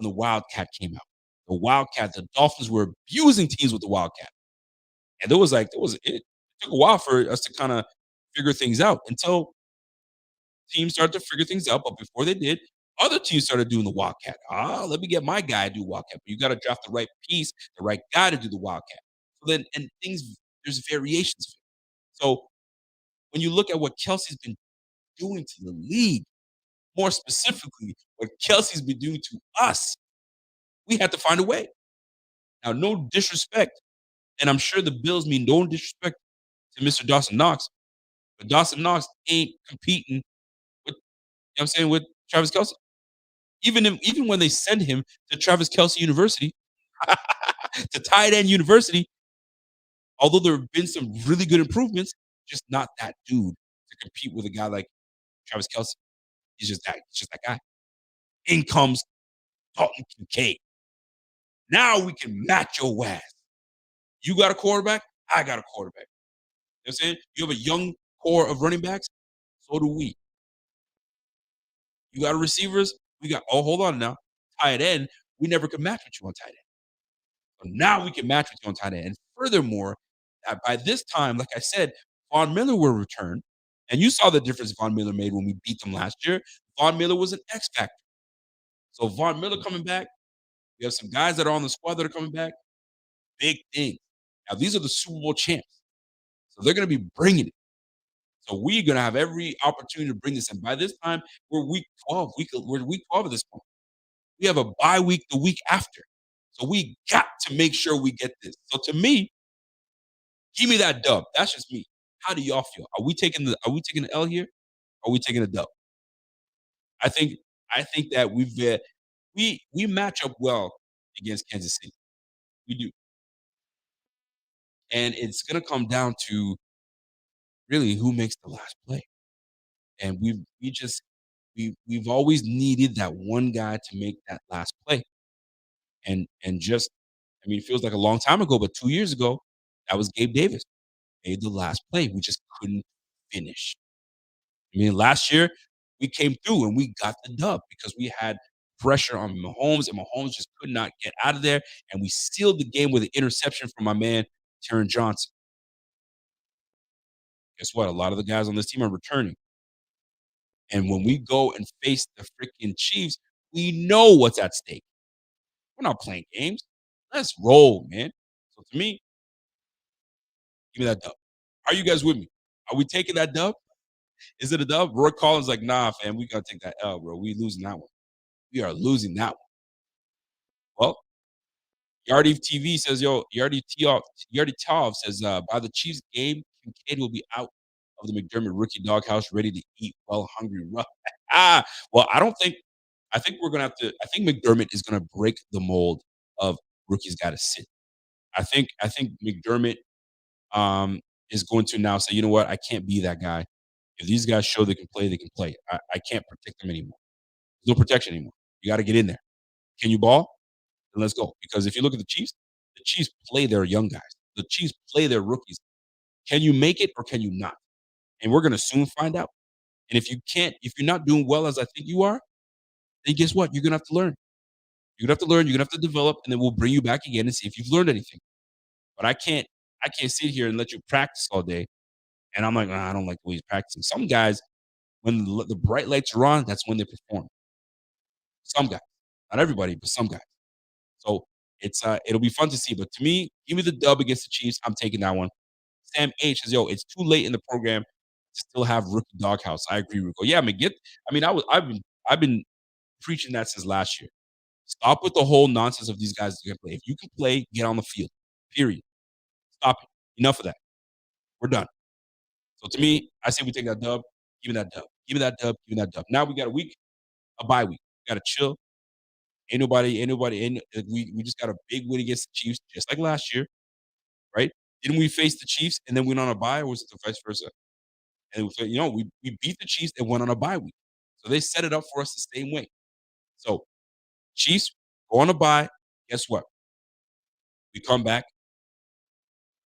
Wildcat came out, the Dolphins were abusing teams with the Wildcat, and it took a while for us to kind of figure things out until teams started to figure things out. But before they did, other teams started doing the Wildcat. Let me get my guy to do Wildcat. But you got to draft the right piece, the right guy to do the Wildcat. So then, and things there's variations. So when you look at what Kelsey's been doing to the league, more specifically, what Kelsey's been doing to us, we had to find a way. Now, no disrespect, and I'm sure the Bills mean no disrespect to Mr. Dawson Knox, but Dawson Knox ain't competing with, I'm saying, with Travis Kelsey. Even when they send him to Travis Kelsey University, to tight end university, although there have been some really good improvements, just not that dude to compete with a guy like Travis Kelsey. He's just that guy. In comes Dalton Kincaid. Now we can match your ass. You got a quarterback, I got a quarterback. You know what I'm saying? You have a young core of running backs, so do we. You got receivers, hold on now. Tight end, we never could match with you on tight end. So now we can match with you on tight end. And furthermore, by this time, like I said, Von Miller will return. And you saw the difference Von Miller made when we beat them last year. Von Miller was an X factor. So Von Miller coming back, we have some guys that are on the squad that are coming back. Big thing. Now, these are the Super Bowl champs. So they're going to be bringing it. So we're going to have every opportunity to bring this. And by this time, we're week 12. We're week 12 at this point. We have a bye week the week after. So we got to make sure we get this. So to me, give me that dub. That's just me. How do y'all feel? Are we taking the L here? Or are we taking a dub? I think that we match up well against Kansas City. We do. And it's gonna come down to really who makes the last play. And we've always needed that one guy to make that last play. And just I mean, it feels like a long time ago, but 2 years ago, that was Gabe Davis. Made the last play. We just couldn't finish. I mean, last year we came through and we got the dub because we had pressure on Mahomes, and Mahomes just could not get out of there. And we sealed the game with an interception from my man, Taron Johnson. Guess what? A lot of the guys on this team are returning. And when we go and face the freaking Chiefs, we know what's at stake. We're not playing games. Let's roll, man. So to me, give me that dub. Are you guys with me? Are we taking that dub? Is it a dub? Roy Collins like, nah, fam, we gotta take that L, bro. We losing that one. We are losing that one. Well, Yardi TV says, yo, Yardi Tov says, by the Chiefs game, Kincaid will be out of the McDermott rookie doghouse, ready to eat well hungry rough. Well, I think McDermott is gonna break the mold of rookies got to sit. I think McDermott is going to now say, you know what, I can't be that guy. If these guys show they can play. I can't protect them anymore. There's no protection anymore. You got to get in there. Can you ball? Then let's go. Because if you look at the Chiefs play their young guys. The Chiefs play their rookies. Can you make it or can you not? And we're going to soon find out. And if you can't, if you're not doing well as I think you are, then guess what? You're going to have to learn. You're going to have to learn. You're going to have to develop, and then we'll bring you back again and see if you've learned anything. But I can't sit here and let you practice all day. And I'm like, "Ah, I don't like the way he's practicing." Some guys, when the bright lights are on, that's when they perform. Some guys, not everybody, but some guys. So it'll be fun to see. But to me, give me the dub against the Chiefs. I'm taking that one. Sam H says, "Yo, it's too late in the program to still have rookie doghouse." I agree, Rico. Yeah, I mean, I've been preaching that since last year. Stop with the whole nonsense of these guys that can play. If you can play, get on the field. Period. Stop it. Enough of that. We're done. So to me, I say we take that dub. Give me that dub. Give me that dub. Give me that dub. Now we got a week, a bye week. We got to chill. Ain't nobody. We just got a big win against the Chiefs, just like last year, right? Didn't we face the Chiefs and then went on a bye, or was it the vice versa? And we beat the Chiefs and went on a bye week. So they set it up for us the same way. So Chiefs go on a bye. Guess what? We come back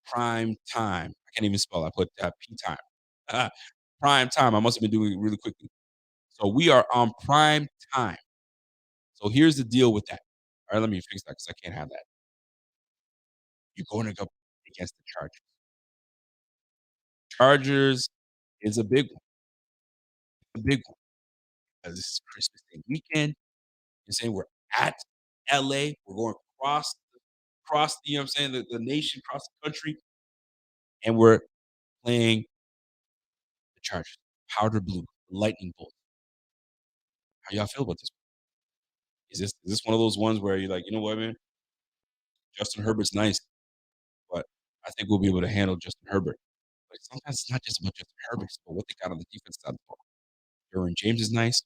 prime time. I can't even spell. I put P time. Prime time. I must have been doing it really quickly. So we are on prime time. So here's the deal with that. All right, let me fix that because I can't have that. You're going to go against the Chargers. Chargers is a big one. A big one. Because this is Christmas Day weekend. You're saying we're at LA. We're going across the, you know what I'm saying, the nation, across the country, and we're playing the Chargers. Powder blue, lightning bolt. How y'all feel about this? Is this one of those ones where you're like, you know what, man? Justin Herbert's nice, but I think we'll be able to handle Justin Herbert. But sometimes it's not just about Justin Herbert, it's about what they got on the defense side of the ball. Derwin James is nice.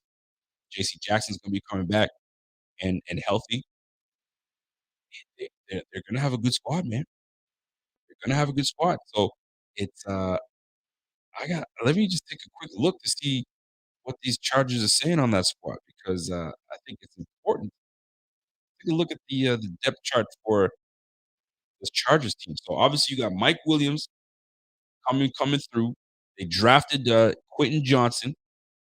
J.C. Jackson's going to be coming back and healthy. They're going to have a good squad, man. They're going to have a good squad. So it's let me just take a quick look to see what these Chargers are saying on that squad because I think it's important. Take a look at the depth chart for this Chargers team. So obviously you got Mike Williams coming through. They drafted Quentin Johnson,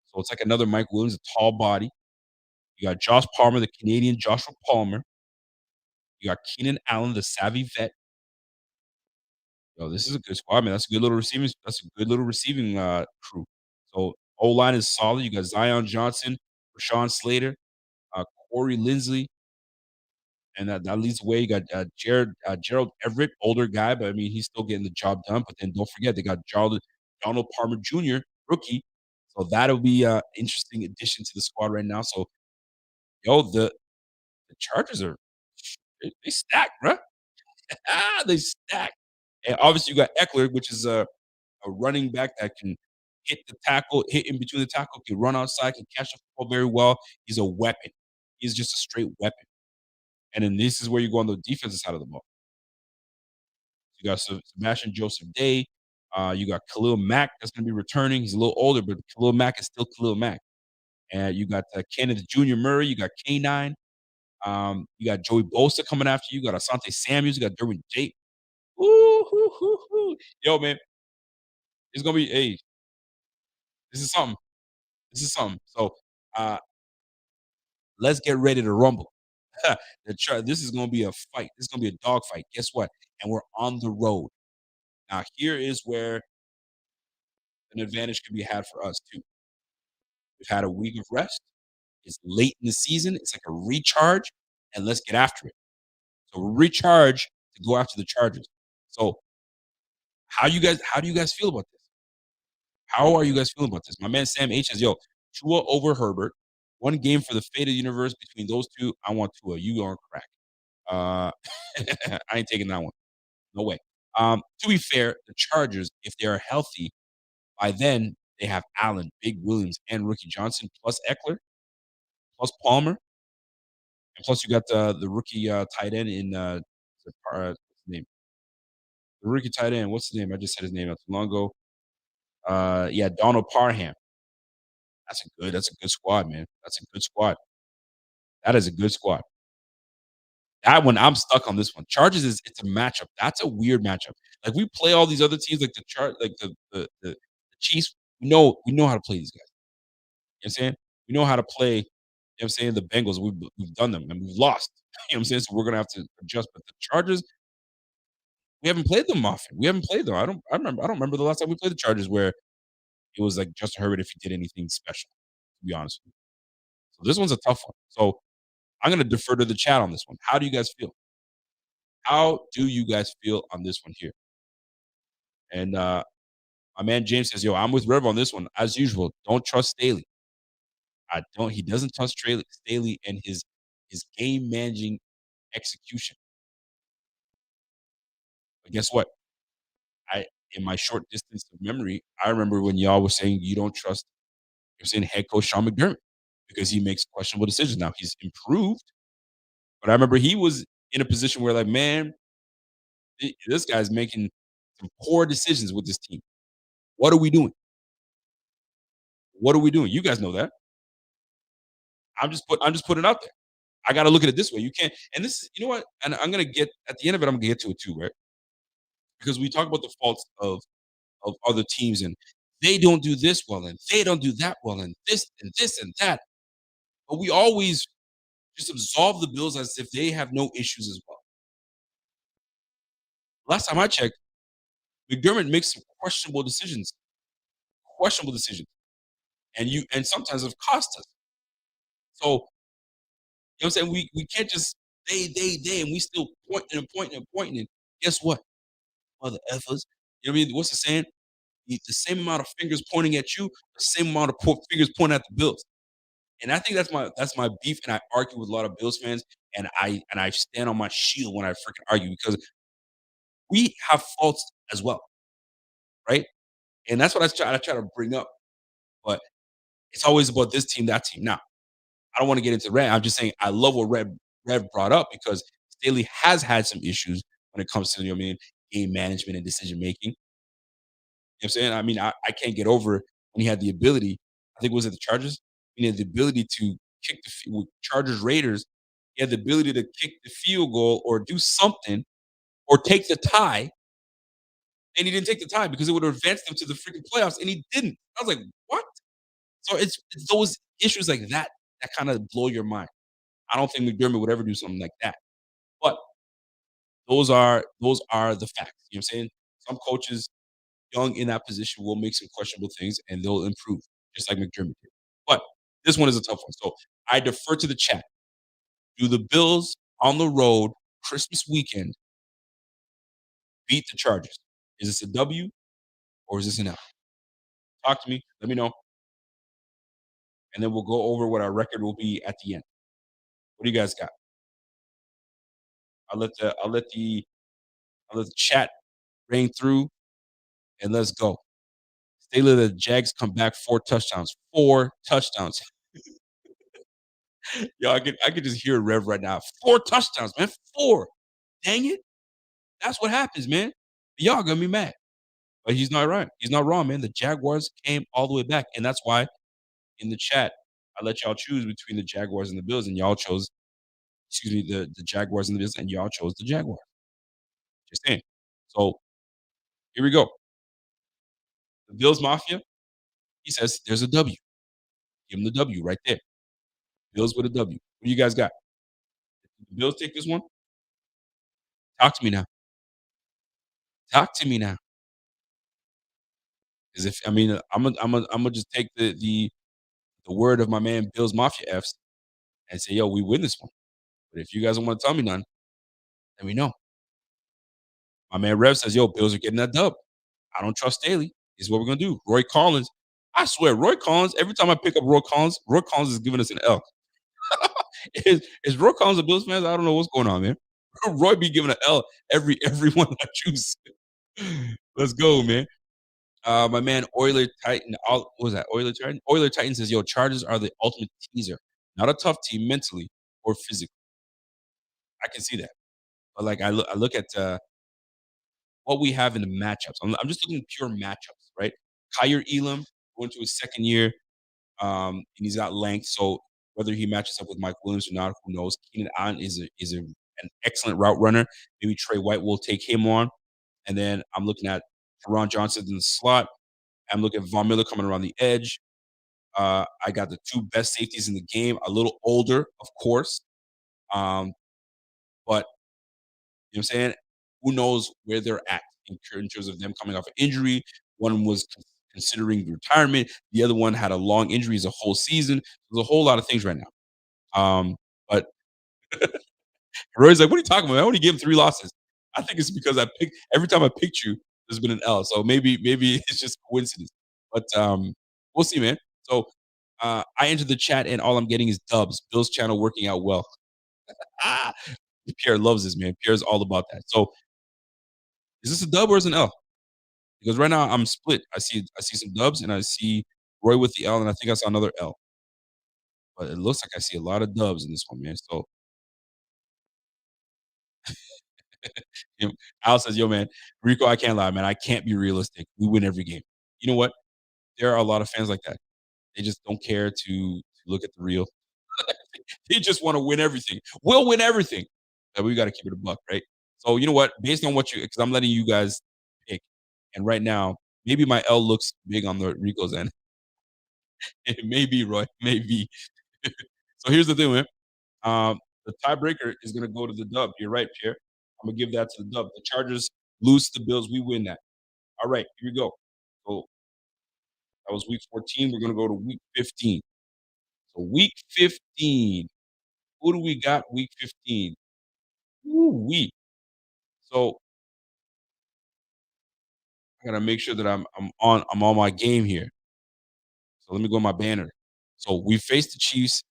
so it's like another Mike Williams, a tall body. You got Josh Palmer, the Canadian Joshua Palmer. You got Keenan Allen, the savvy vet. Yo, this is a good squad, man. That's a good little receiving. That's a good little receiving crew. So O line is solid. You got Zion Johnson, Rashawn Slater, Corey Linsley, and that leads the way. You got Gerald Everett, older guy, but I mean he's still getting the job done. But then don't forget they got Donald Palmer Jr., rookie. So that'll be an interesting addition to the squad right now. So the Chargers are they stack, bro. They stack. And obviously you got Eckler, which is a running back that can hit the tackle, hit in between the tackle, can run outside, can catch the football very well. He's a weapon. He's just a straight weapon. And then this is where you go on the defensive side of the ball. You got Sebastian Joseph Day. You got Khalil Mack that's going to be returning. He's a little older, but Khalil Mack is still Khalil Mack. And you got Kenneth Jr. Murray. You got K9. You got Joey Bosa coming after you. You got Asante Samuels. You got Derwin Jake. Ooh, hoo, hoo, hoo. Yo, man, it's gonna be this is something. This is something. So uh, let's get ready to rumble. This is gonna be a fight. This is gonna be a dog fight. Guess what? And we're on the road. Now, here is where an advantage can be had for us too. We've had a week of rest. It's late in the season. It's like a recharge, and let's get after it. So recharge to go after the Chargers. So how do you guys feel about this? How are you guys feeling about this? My man Sam H says, yo, Tua over Herbert. One game for the fate of the universe between those two. I want Tua. You are crack. Uh, I ain't taking that one. No way. To be fair, the Chargers, if they are healthy, by then they have Allen, Big Williams, and Rookie Johnson plus Eckler plus Palmer. And plus, you got the rookie tight end in what's his name? The rookie tight end. What's his name? I just said his name not too long ago. Yeah, Donald Parham. That's a good squad, man. That's a good squad. That is a good squad. That one, I'm stuck on this one. Chargers is it's a matchup. That's a weird matchup. Like we play all these other teams, like the Chiefs. We know how to play these guys. You know what I'm saying? We know how to play. You know what I'm saying? The Bengals. We've done them and we've lost. You know what I'm saying? So we're gonna have to adjust. But the Chargers, we haven't played them often. We haven't played them. I don't remember the last time we played the Chargers where it was like Justin Herbert if he did anything special. To be honest with you. So this one's a tough one. So I'm gonna defer to the chat on this one. How do you guys feel? How do you guys feel on this one here? And my man James says, "Yo, I'm with Rev on this one as usual. Don't trust Staley. I don't. He doesn't trust Staley and his game managing execution. But guess what? I in my short distance of memory, I remember when y'all were saying you don't trust. You're saying head coach Sean McDermott because he makes questionable decisions. Now he's improved, but I remember he was in a position where like, man, this guy's making some poor decisions with this team. What are we doing? What are we doing? You guys know that. I'm just putting it out there. I got to look at it this way. You can't. And this is, you know what? And I'm gonna get at the end of it. I'm gonna get to it too, right? Because we talk about the faults of other teams, and they don't do this well, and they don't do that well, and this and that. But we always just absolve the Bills as if they have no issues as well. Last time I checked, McDermott makes some questionable decisions, and sometimes have cost us. So you know what I'm saying? We can't just they, and we still pointing and pointing and pointing. And guess what? Mother effers. You know what I mean? What's the saying? The same amount of fingers pointing at you, the same amount of fingers pointing at the Bills. And I think that's my beef. And I argue with a lot of Bills fans, and I stand on my shield when I freaking argue because we have faults as well, right? And that's what I try to bring up. But it's always about this team, that team. Now, I don't want to get into Red. I'm just saying I love what Rev brought up because Staley has had some issues when it comes to you know what I mean game management and decision making. You know what I'm saying? I mean, I can't get over when he had the ability. I think it was at the Chargers. He had the ability to kick with Chargers Raiders. He had the ability to kick the field goal or do something or take the tie, and he didn't take the tie because it would have advanced them to the freaking playoffs, and he didn't. I was like, what? So it's those issues like that that kind of blow your mind. I don't think McDermott would ever do something like that. But those are the facts. You know what I'm saying? Some coaches young in that position will make some questionable things and they'll improve, just like McDermott did. But this one is a tough one. So I defer to the chat. Do the Bills on the road Christmas weekend beat the Chargers? Is this a W or is this an L? Talk to me. Let me know. And then we'll go over what our record will be at the end. What do you guys got? I'll let the chat ring through and let's go. Staley, the Jags come back 4 touchdowns. 4 touchdowns. Yo, I could just hear Rev right now. 4 touchdowns, man. 4. Dang it. That's what happens, man. Y'all gonna be mad. But he's not right. He's not wrong, man. The Jaguars came all the way back. And that's why in the chat, I let y'all choose between the Jaguars and the Bills, and y'all chose, excuse me, the Jaguars and the Bills, and y'all chose the Jaguars. Just saying. So here we go. The Bills Mafia, he says there's a W. Give him the W right there. Bills with a W. What do you guys got? The Bills take this one? Talk to me now. Talk to me now. Because if I mean, I'm gonna just take the word of my man Bills Mafia Fs and say, yo, we win this one. But if you guys don't want to tell me none, let me know. My man Rev says, yo, Bills are getting that dub. I don't trust Staley. This is what we're gonna do. Roy Collins. I swear, Roy Collins, every time I pick up Roy Collins is giving us an L. is Roy Collins a Bills fan? I don't know what's going on, man. Roy be giving an L every one I choose. Let's go, man. My man Oiler Titan, what was that? Oiler Titan? Oiler Titan says, yo, Chargers are the ultimate teaser. Not a tough team mentally or physically. I can see that. But like I look at what we have in the matchups. I'm just looking at pure matchups, right? Kyer Elam going to his second year, and he's got length. So whether he matches up with Mike Williams or not, who knows? Keenan Allen is an excellent route runner. Maybe Trey White will take him on. And then I'm looking at Teron Johnson in the slot. I'm looking at Von Miller coming around the edge. I got the two best safeties in the game, a little older, of course. But you know what I'm saying? Who knows where they're at in terms of them coming off an injury? One was considering retirement. The other one had a long injury as a whole season. There's a whole lot of things right now. But Roy's like, "What are you talking about? I only gave him 3 losses." I think it's because I picked every time I picked you, there's been an L. So maybe it's just coincidence. But we'll see, man. So I entered the chat and all I'm getting is dubs. Bill's channel working out well. Ah, Pierre loves this, man. Pierre's all about that. So is this a dub or is it an L? Because right now I'm split. I see some dubs and I see Roy with the L, and I think I saw another L. But it looks like I see a lot of dubs in this one, man. So you know, Al says, "Yo, man, Rico, I can't lie, man. I can't be realistic. We win every game." You know what? There are a lot of fans like that. They just don't care to look at the real. They just want to win everything. We'll win everything. But we got to keep it a buck, right? So you know what? Based on what you, because I'm letting you guys pick, and right now maybe my L looks big on the Rico's end. It may be, Roy. Maybe. So here's the thing, man. The tiebreaker is going to go to the dub. You're right, Pierre. I'm going to give that to the dub. The Chargers lose to the Bills. We win that. All right, here we go. So that was week 14. We're going to go to week 15. So week 15. Who do we got week 15? Ooh, we. So I got to make sure that I'm on my game here. So let me go my banner. So we faced the Chiefs.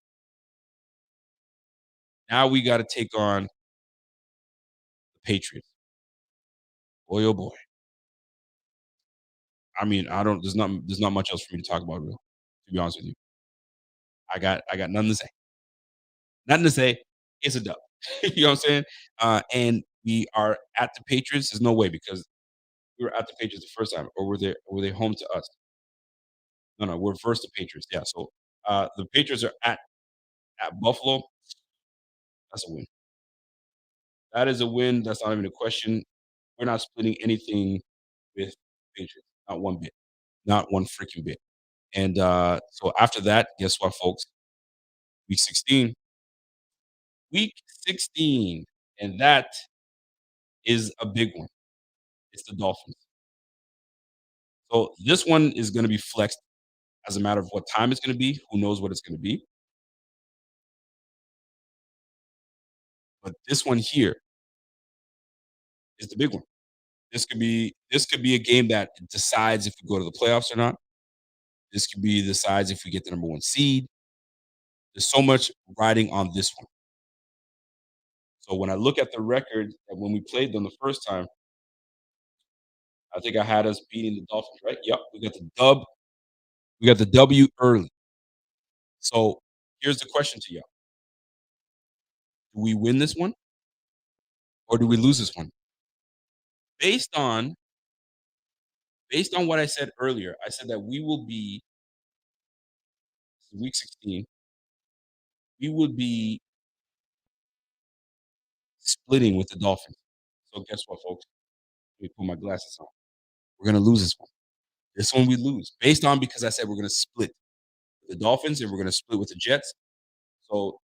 Now we got to take on the Patriots. Boy, oh boy. I mean, I don't. There's not much else for me to talk about, real. To be honest with you, I got nothing to say. Nothing to say. It's a dub. You know what I'm saying? And we are at the Patriots. There's no way because we were at the Patriots the first time, or were they home to us? No, no, we're first the Patriots. Yeah. So the Patriots are at Buffalo. That's a win. That is a win. That's not even a question. We're not splitting anything with Patriots. Not one bit. Not one freaking bit. And so after that, guess what, folks? Week 16. Week 16. And that is a big one. It's the Dolphins. So this one is going to be flexed as a matter of what time it's going to be. Who knows what it's going to be? But this one here is the big one. This could be a game that decides if we go to the playoffs or not. This could be decides if we get the number one seed. There's so much riding on this one. So when I look at the record that when we played them the first time, I think I had us beating the Dolphins, right? Yep, we got the dub. We got the W early. So here's the question to you: do we win this one or do we lose this one? Based on based on what I said earlier, I said that we will be week 16. We would be splitting with the Dolphins. So guess what, folks? Let me put my glasses on. We're gonna lose this one. This one we lose based on because I said we're gonna split with the Dolphins and we're gonna split with the Jets. So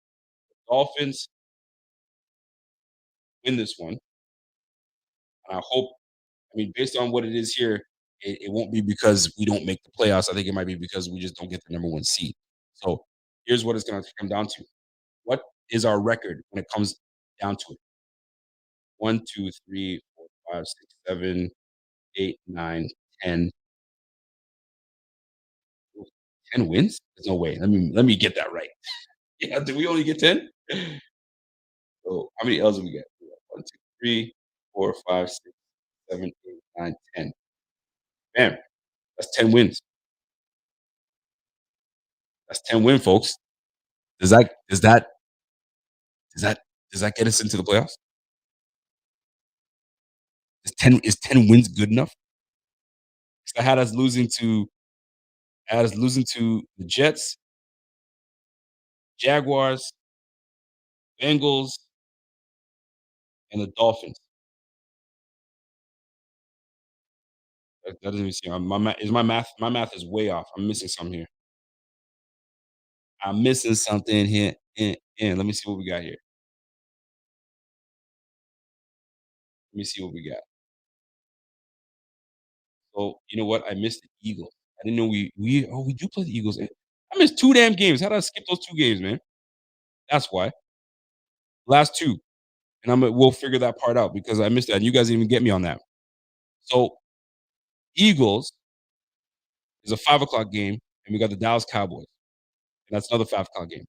Dolphins win this one. And I hope. I mean, based on what it is here, it won't be because we don't make the playoffs. I think it might be because we just don't get the number one seed. So here's what it's going to come down to. What is our record when it comes down to it? 1, 2, 3, 4, 5, 6, 7, 8, 9, 10. 10 wins? There's no way. Let me get that right. Yeah, did we only get 10? So how many L's did we get? 1, 2, 3, 4, 5, 6, 7, 8, 9, 10. Bam. That's 10 wins. That's 10 win, folks. Does that does that Does that get us into the playoffs? Is 10 wins good enough? 'Cause I had us losing to the Jets, Jaguars, Bengals, and the Dolphins. That doesn't even seem my math is way off. I'm missing something here. I'm missing something here. Let me see what we got here. Let me see what we got. So, you know what? I missed the Eagles. I didn't know we do play the Eagles. I missed 2 damn games. How did I skip those 2 games, man? That's why. Last 2, and we'll figure that part out because I missed that, and you guys didn't even get me on that. So, Eagles is a 5 o'clock game, and we got the Dallas Cowboys, and that's another 5 o'clock game.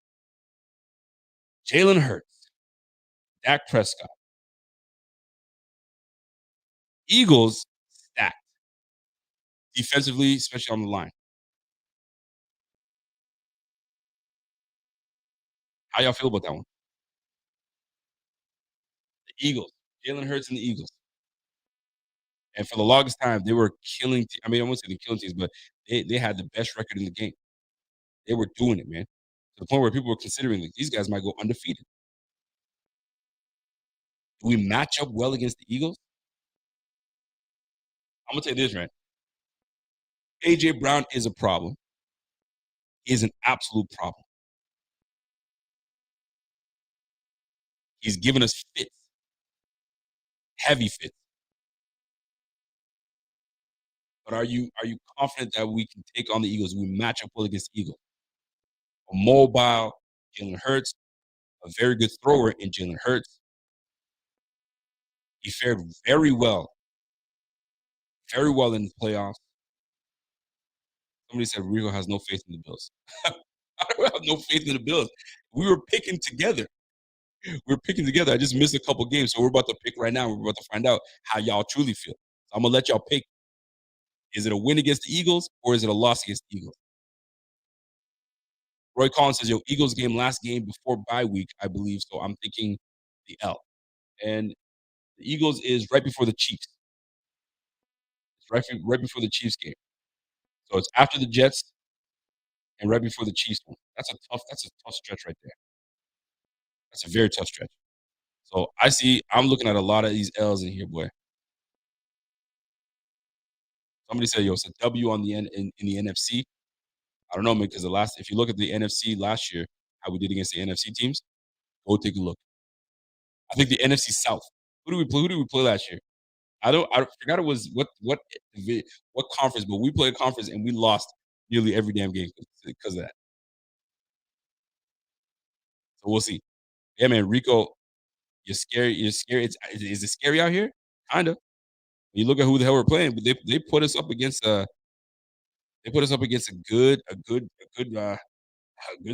Jalen Hurts, Dak Prescott, Eagles stacked defensively, especially on the line. How y'all feel about that one? The Eagles, Jalen Hurts and the Eagles. And for the longest time, they were killing I mean, I won't say the killing teams, but they had the best record in the game. They were doing it, man, to the point where people were considering, like, these guys might go undefeated. Do we match up well against the Eagles? I'm gonna tell you this, man. AJ Brown is a problem. He is an absolute problem. He's given us fits, heavy fits. But are you confident that we can take on the Eagles? We match up well against the Eagles. A mobile Jalen Hurts, a very good thrower in Jalen Hurts. He fared very well in the playoffs. Somebody said Rico has no faith in the Bills. I don't have no faith in the Bills. We were picking together. We're picking together. I just missed a couple games, so we're about to pick right now. We're about to find out how y'all truly feel. So I'm gonna let y'all pick. Is it a win against the Eagles or is it a loss against the Eagles? Roy Collins says, "Yo, Eagles game last game before bye week, I believe." So I'm thinking the L. And the Eagles is right before the Chiefs. It's right before the Chiefs game. So it's after the Jets and right before the Chiefs one. That's a tough stretch right there. That's a very tough stretch. So I'm looking at a lot of these L's in here, boy. Somebody said, "Yo, it's a W on the in the NFC." I don't know, man, because if you look at the NFC last year, how we did against the NFC teams, go take a look. I think the NFC South. Who did we play last year? I forgot it was what conference, but we played a conference and we lost nearly every damn game because of that. So we'll see. Yeah, man, Rico, you're scary. You're scary. Is it scary out here? Kinda. You look at who the hell we're playing, but they put us up against a good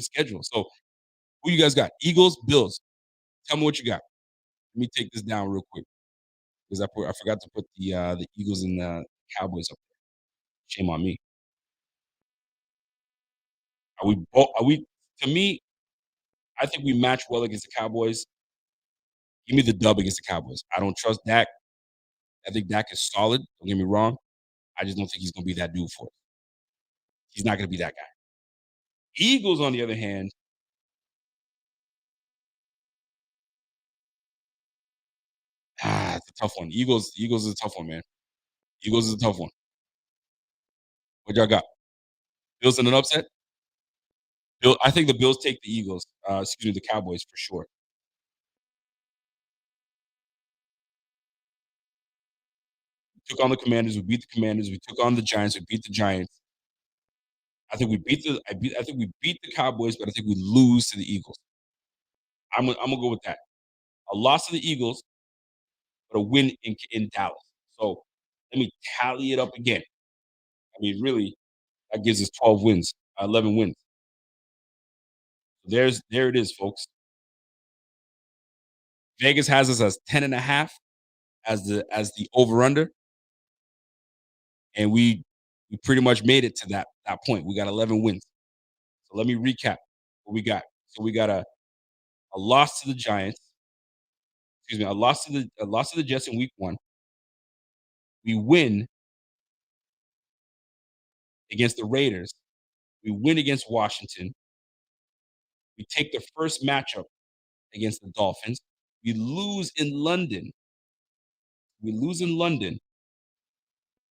schedule. So who you guys got? Eagles, Bills. Tell me what you got. Let me take this down real quick because I forgot to put the Eagles and the Cowboys up there. Shame on me. Are we to me, I think we match well against the Cowboys. Give me the dub against the Cowboys. I don't trust Dak. I think Dak is solid. Don't get me wrong. I just don't think he's gonna be that dude for us. He's not gonna be that guy. Eagles, on the other hand, it's a tough one. Eagles is a tough one, man. Eagles is a tough one. What y'all got? Bills in an upset? I think the Bills take the Eagles. Excuse me, the Cowboys for sure. We took on the Commanders. We beat the Commanders. We took on the Giants. We beat the Giants. I think we beat the Cowboys, but I think we lose to the Eagles. I'm gonna go with that. A loss to the Eagles, but a win in Dallas. So let me tally it up again. I mean, really, that gives us 12 wins, 11 wins. There it is, folks. Vegas has us as 10.5 as the over under, and we pretty much made it to that point. We got 11 wins. So let me recap what we got. So we got a loss to the Giants, excuse me, a loss to the Jets in week 1. We win against the Raiders. We win against Washington. We take the first matchup against the Dolphins. We lose in London. We lose in London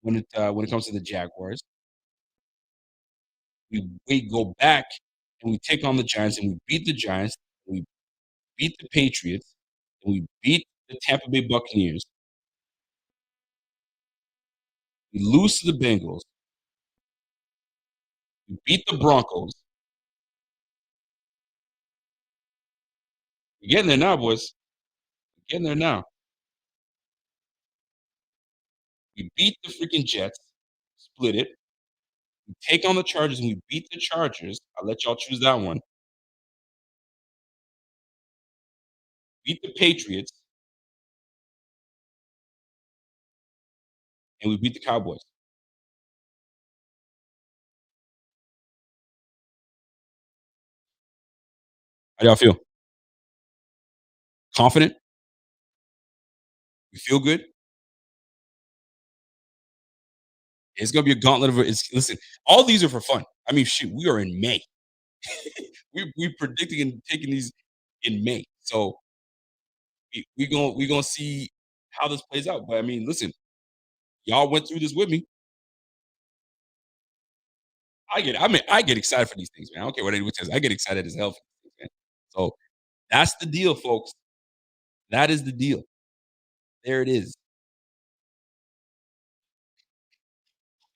when it comes to the Jaguars. We go back and we take on the Giants and we beat the Giants. We beat the Patriots and we beat the Tampa Bay Buccaneers. We lose to the Bengals. We beat the Broncos. We're getting there now, boys. We're getting there now. We beat the freaking Jets, split it. We take on the Chargers and we beat the Chargers. I'll let y'all choose that one. Beat the Patriots and we beat the Cowboys. How y'all feel? Confident? You feel good? It's gonna be a gauntlet of it's listen, all these are for fun. I mean, shoot, we are in May. We predicting and taking these in May. So we gonna see how this plays out. But I mean, listen, y'all went through this with me. I get excited for these things, man. I don't care what anyone says. I get excited as hell for these things, man. So that's the deal, folks. That is the deal. There it is.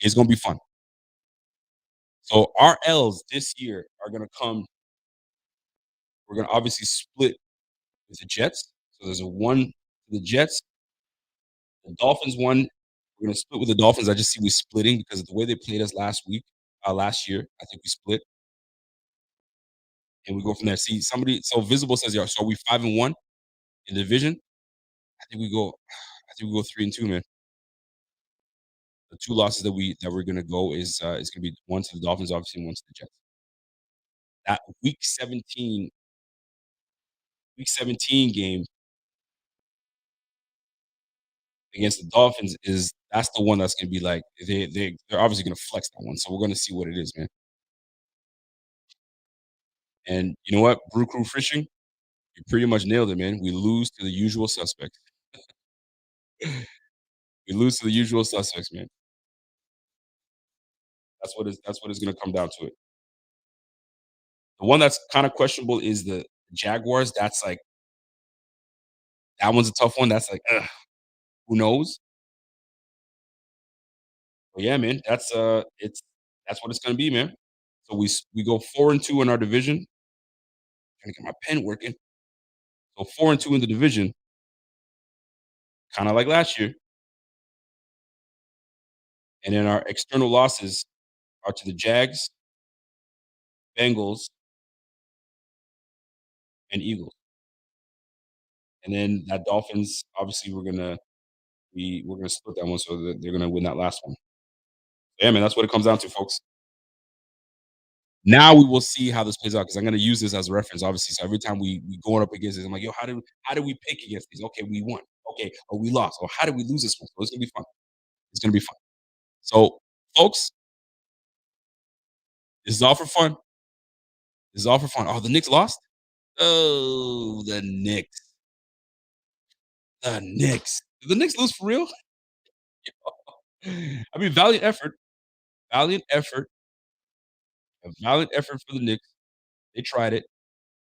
It's gonna be fun. So our L's this year are gonna come. We're gonna obviously split with the Jets. So there's a one for the Jets. The Dolphins one. We're gonna split with the Dolphins. I just see we splitting because of the way they played us last year. I think we split, and we go from there. See, somebody so visible says, "Yeah, so are we 5-1 in the division?" I think we go. I think we go 3-2, man. The two losses that we're gonna go is gonna be one to the Dolphins, obviously, and one to the Jets. That week 17 game against the Dolphins is that's the one that's gonna be like they're obviously gonna flex that one. So we're gonna see what it is, man. And you know what, Brew Crew Fishing, you pretty much nailed it, man. We lose to the usual suspects. We lose to the usual suspects, man. That's what it's gonna come down to it. The one that's kind of questionable is the Jaguars. That's like that one's a tough one. That's like, ugh, who knows? But yeah, man, that's what it's gonna be, man. So we go 4-2 in our division. Trying to get my pen working. So 4-2 in the division, kind of like last year. And then our external losses are to the Jags, Bengals, and Eagles. And then that Dolphins, obviously, we're gonna split that one, so that they're gonna win that last one. Yeah, man, that's what it comes down to, folks. Now we will see how this plays out because I'm gonna use this as a reference, obviously. So every time we going up against this, I'm like, yo, how did we pick against these? Okay, we won. Okay, or we lost. Or how did we lose this one? So it's gonna be fun. It's gonna be fun. So, folks, this is all for fun. This is all for fun. Oh, the Knicks lost? Oh, the Knicks. The Knicks. Did the Knicks lose for real? I mean, valiant effort. Valiant effort. A valiant effort for the Knicks. They tried it.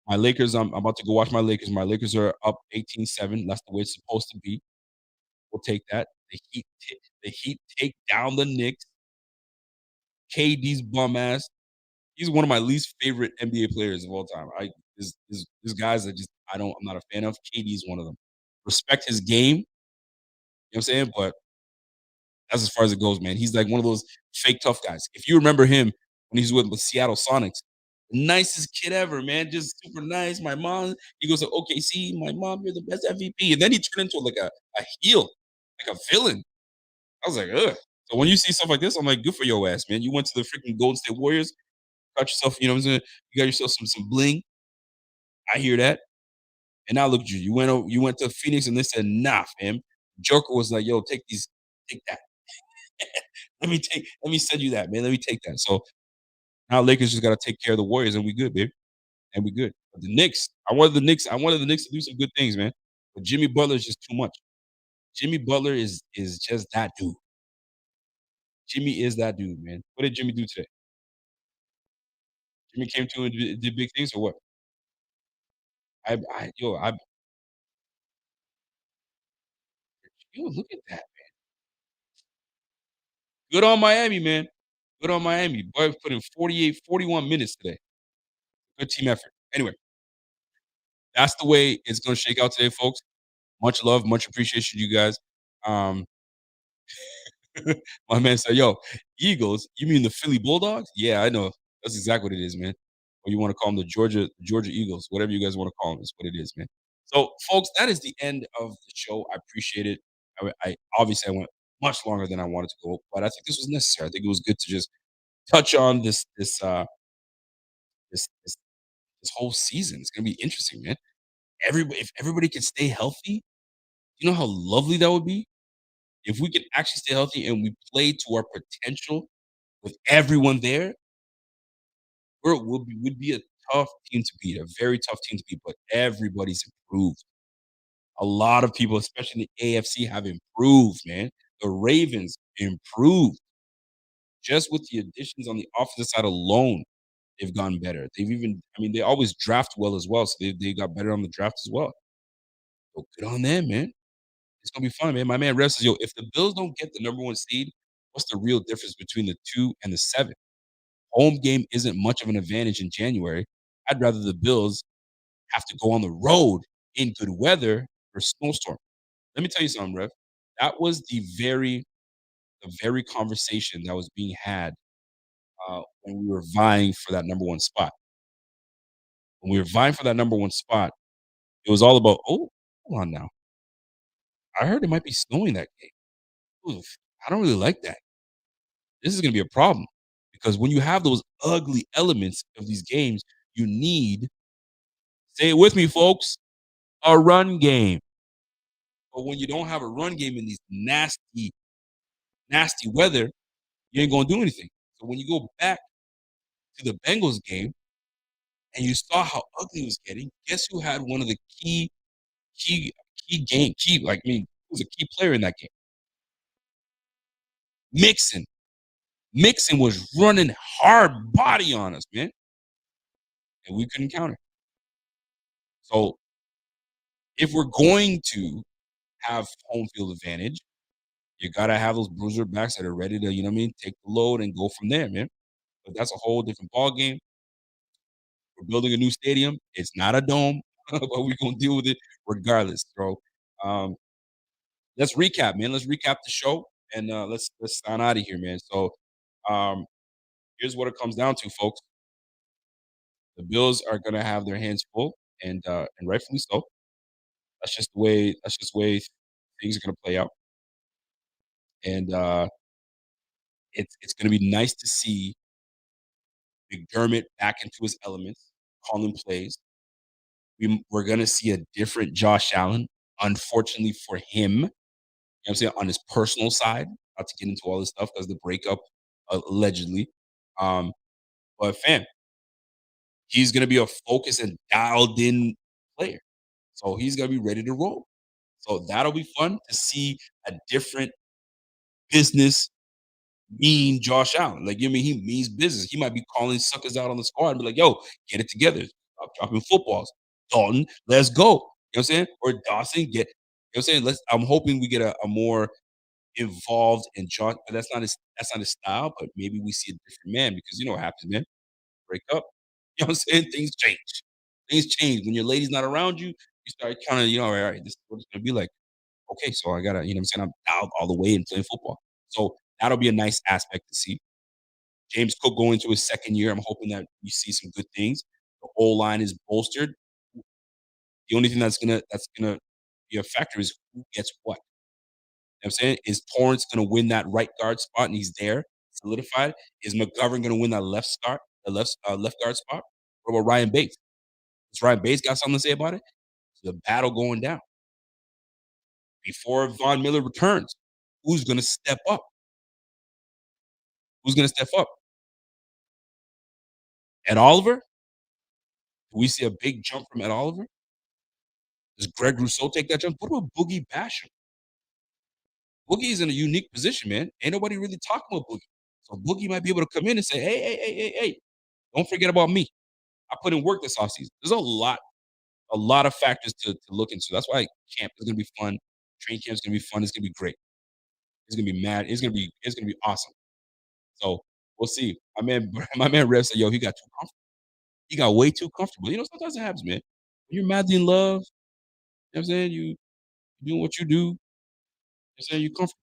My Lakers, I'm about to go watch my Lakers. My Lakers are up 18-7. That's the way it's supposed to be. We'll take that. The Heat take down the Knicks. KD's bum ass. He's one of my least favorite NBA players of all time. There's guys that just I'm not a fan of. KD's one of them. Respect his game, you know what I'm saying? But that's as far as it goes, man. He's like one of those fake tough guys. If you remember him when he's with the Seattle Sonics, the nicest kid ever, man. Just super nice. My mom, he goes to OKC, my mom, you're the best MVP. And then he turned into like a heel, like a villain. I was like, ugh. So when you see stuff like this, I'm like, good for your ass, man. You went to the freaking Golden State Warriors, got yourself, you know what I'm saying? You got yourself some bling. I hear that. And now look at you. You went to Phoenix and they said, nah, fam. Joker was like, yo, take that. Let me send you that, man. Let me take that. So now Lakers just gotta take care of the Warriors and we good, baby. And we good. But the Knicks, I wanted the Knicks to do some good things, man. But Jimmy Butler is just too much. Jimmy Butler is just that dude. Jimmy is that dude, man. What did Jimmy do today? Jimmy came to and did big things or what? I yo, I yo, look at that. Good on Miami, man. Good on Miami. Boy put in 48, 41 minutes today. Good team effort. Anyway, that's the way it's gonna shake out today, folks. Much love, much appreciation, you guys. Um, my man said, "Yo, Eagles? You mean the Philly Bulldogs? Yeah, I know. That's exactly what it is, man. Or you want to call them the Georgia Eagles, whatever you guys want to call them, is what it is, man. So, folks, that is the end of the show. I appreciate it. I obviously I went much longer than I wanted to go, but I think this was necessary. I think it was good to just touch on this this whole season. It's gonna be interesting, man. Everybody, if everybody could stay healthy, you know how lovely that would be. If we could actually stay healthy and we play to our potential with everyone there, would be a tough team to beat, a very tough team to beat, but everybody's improved. A lot of people, especially in the AFC, have improved, man. The Ravens improved. Just with the additions on the offensive side alone, they've gotten better. They've even, I mean, they always draft well as well, so they got better on the draft as well. So good on them, man. It's gonna be fun, man. My man Rev says, "Yo, if the Bills don't get the number one seed, what's the real difference between the 2 and the 7? Home game isn't much of an advantage in January. I'd rather the Bills have to go on the road in good weather or snowstorm." Let me tell you something, Rev. That was the very conversation that was being had when we were vying for that number one spot. When we were vying for that number one spot, it was all about, oh, hold on now. I heard it might be snowing that game. Oof, I don't really like that. This is going to be a problem because when you have those ugly elements of these games, you need, say it with me, folks, a run game. But when you don't have a run game in these nasty, nasty weather, you ain't going to do anything. So when you go back to the Bengals game and you saw how ugly it was getting, guess who had one of the key, like, I mean, who was a key player in that game? Mixon. Mixon was running hard body on us, man, and we couldn't counter. So if we're going to have home field advantage, you gotta have those bruiser backs that are ready to, you know what I mean, take the load and go from there, man. But that's a whole different ball game. We're building a new stadium. It's not a dome, but we're gonna deal with it regardless, bro. Um, let's recap, man. Let's recap the show and let's sign out of here, man. So um, here's what it comes down to, folks. The Bills are gonna have their hands full, and rightfully so. That's just the way things are gonna play out. And it's gonna be nice to see McDermott back into his elements, calling plays. We're gonna see a different Josh Allen, unfortunately for him. You know what I'm saying, on his personal side, not to get into all this stuff because the breakup, allegedly. Um, but fam, he's gonna be a focused and dialed in player. So he's gonna be ready to roll. So that'll be fun to see a different business mean Josh Allen. Like, you know what I mean? He means business. He might be calling suckers out on the squad and be like, yo, get it together. Stop dropping footballs. Dalton, let's go. You know what I'm saying? Or Dawson, get, you know what I'm saying? I'm hoping we get a more involved in Josh, but that's not his style, but maybe we see a different man because you know what happens, man. Break up. You know what I'm saying? Things change. Things change. When your lady's not around you, you start kind of, all right, this is what it's gonna be like. Okay, so I gotta, you know what I'm saying? I'm out all the way and playing football. So that'll be a nice aspect to see. James Cook going into his second year. I'm hoping that we see some good things. The whole line is bolstered. The only thing that's gonna be a factor is who gets what. You know what I'm saying? Is Torrance gonna win that right guard spot and he's there, solidified? Is McGovern gonna win that left guard spot? What about Ryan Bates? Does Ryan Bates got something to say about it? the battle going down. Before Von Miller returns, who's going to step up? Who's going to step up? Ed Oliver? Do we see a big jump from Ed Oliver? Does Greg Rousseau take that jump? What about Boogie Basham? Boogie is in a unique position, man. Ain't nobody really talking about Boogie. So Boogie might be able to come in and say, hey, don't forget about me. I put in work this offseason. There's a lot of factors to look into. That's why camp is gonna be fun. Training camp is gonna be fun. It's gonna be great. It's gonna be mad. It's gonna be awesome. So we'll see. My man Rev said, yo, he got too comfortable. He got way too comfortable. You know, sometimes it happens, man. When you're madly in love, you know what I'm saying? You doing what you do, you know what I'm saying you're comfortable.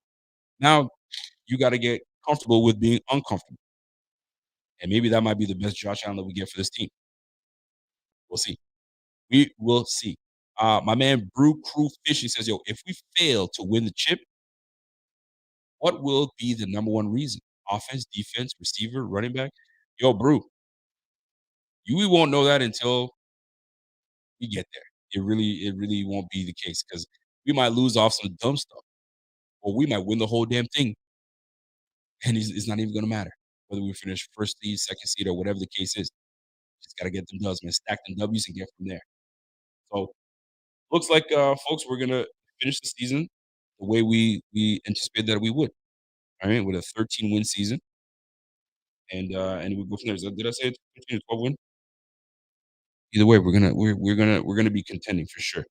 Now you gotta get comfortable with being uncomfortable. And maybe that might be the best Josh Allen that we get for this team. We'll see. We will see. My man Brew Crew Fishy says, yo, if we fail to win the chip, what will be the number one reason? Offense, defense, receiver, running back? Yo, Brew, we won't know that until we get there. It really won't be the case because we might lose off some dumb stuff, or we might win the whole damn thing, and it's not even gonna matter whether we finish first seed, second seed, or whatever the case is. Just gotta get them dubs, man. Stack them W's and get from there. So looks like, folks, we're gonna finish the season the way we anticipated that we would. All right, with a 13-win season, and we go from there. Did I say it's 13 or 12 win? Either way, we're gonna be contending for sure.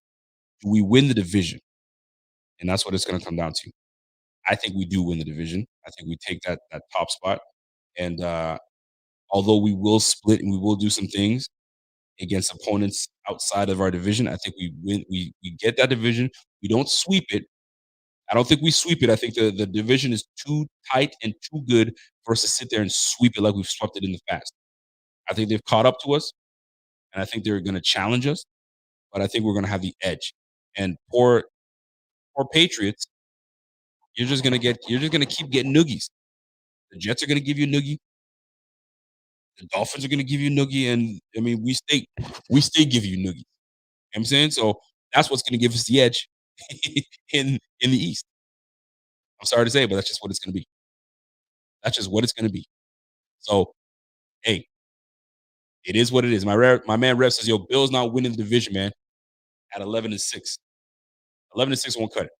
Do we win the division? And that's what it's gonna come down to. I think we do win the division. I think we take that top spot. And although we will split and we will do some things against opponents outside of our division, I think we win. We get that division. We don't sweep it. I don't think we sweep it. I think the division is too tight and too good for us to sit there and sweep it like we've swept it in the past. I think they've caught up to us, and I think they're going to challenge us. But I think we're going to have the edge. And poor Patriots, you're just gonna keep getting noogies. The Jets are gonna give you a noogie. The Dolphins are gonna give you a noogie, and I mean we stay give you noogies. You know what I'm saying? So that's what's gonna give us the edge in the East. I'm sorry to say, but that's just what it's gonna be. That's just what it's gonna be. So hey, it is what it is. My man Rev says, yo, Bills not winning the division, man, at 11-6. 11-6 won't cut it.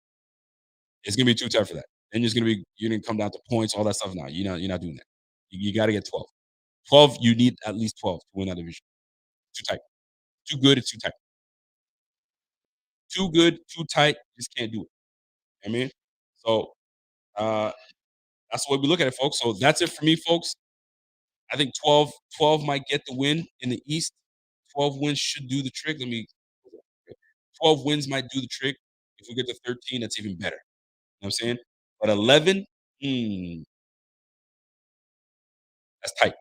It's gonna be too tough for that. Then you're gonna come down to points, all that stuff. Now you're not doing that. You got to get 12. 12, you need at least 12 to win that division. Too tight. Too good, it's too tight. Too good, too tight, just can't do it. I mean, so uh, that's the way we look at it, folks. So that's it for me, folks. I think 12 might get the win in the East. 12 wins should do the trick. 12 wins might do the trick. If we get to 13, that's even better. You know what I'm saying? But 11, that's tight.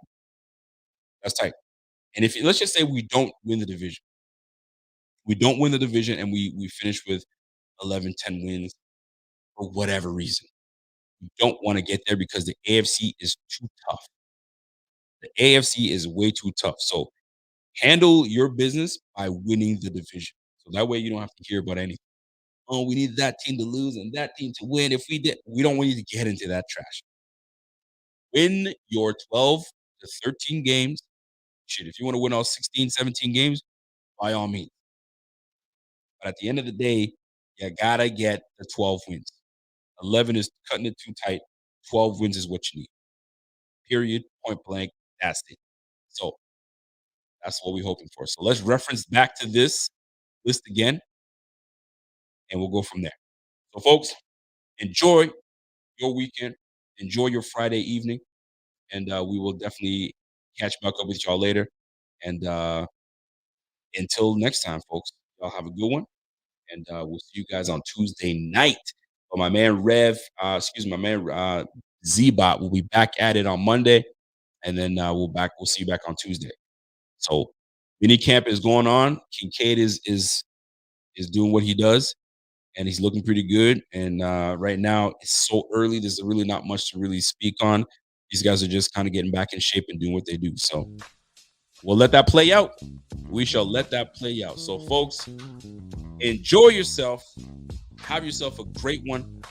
That's tight. And if let's just say we don't win the division, and we finish with 11, 10 wins for whatever reason. You don't want to get there because the AFC is too tough. The AFC is way too tough. So handle your business by winning the division. So that way you don't have to hear about anything. Oh, we need that team to lose and that team to win. If we don't want you to get into that trash. Win your 12 to 13 games. Shit, if you want to win all 16, 17 games, by all means. But at the end of the day, you gotta get the 12 wins. 11 is cutting it too tight. 12 wins is what you need. Period. Point blank. That's it. So that's what we're hoping for. So let's reference back to this list again, and we'll go from there. So, folks, enjoy your weekend. Enjoy your Friday evening, and we will definitely catch back up with y'all later. And until next time, folks, y'all have a good one, and we'll see you guys on Tuesday night. But my man my man Z-Bot will be back at it on Monday, and then we'll see you back on Tuesday. So mini camp is going on. Kincaid is doing what he does, and he's looking pretty good. And right now it's so early. There's really not much to really speak on. These guys are just kind of getting back in shape and doing what they do. So we'll let that play out. We shall let that play out. So, folks, enjoy yourself. Have yourself a great one.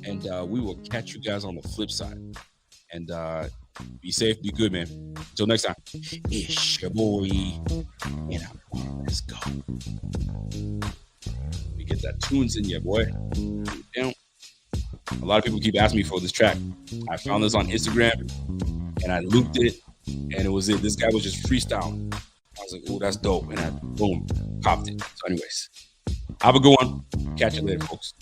And we will catch you guys on the flip side. And be safe, be good, man. Until next time, it's your boy. And let's go. We get that tunes in you, boy. Down. A lot of people keep asking me for this track. I found this on Instagram and I looped it, and it was it. This guy was just freestyling. I was like, oh, that's dope. And I, boom, popped it. So, anyways, have a good one. Catch you later, folks.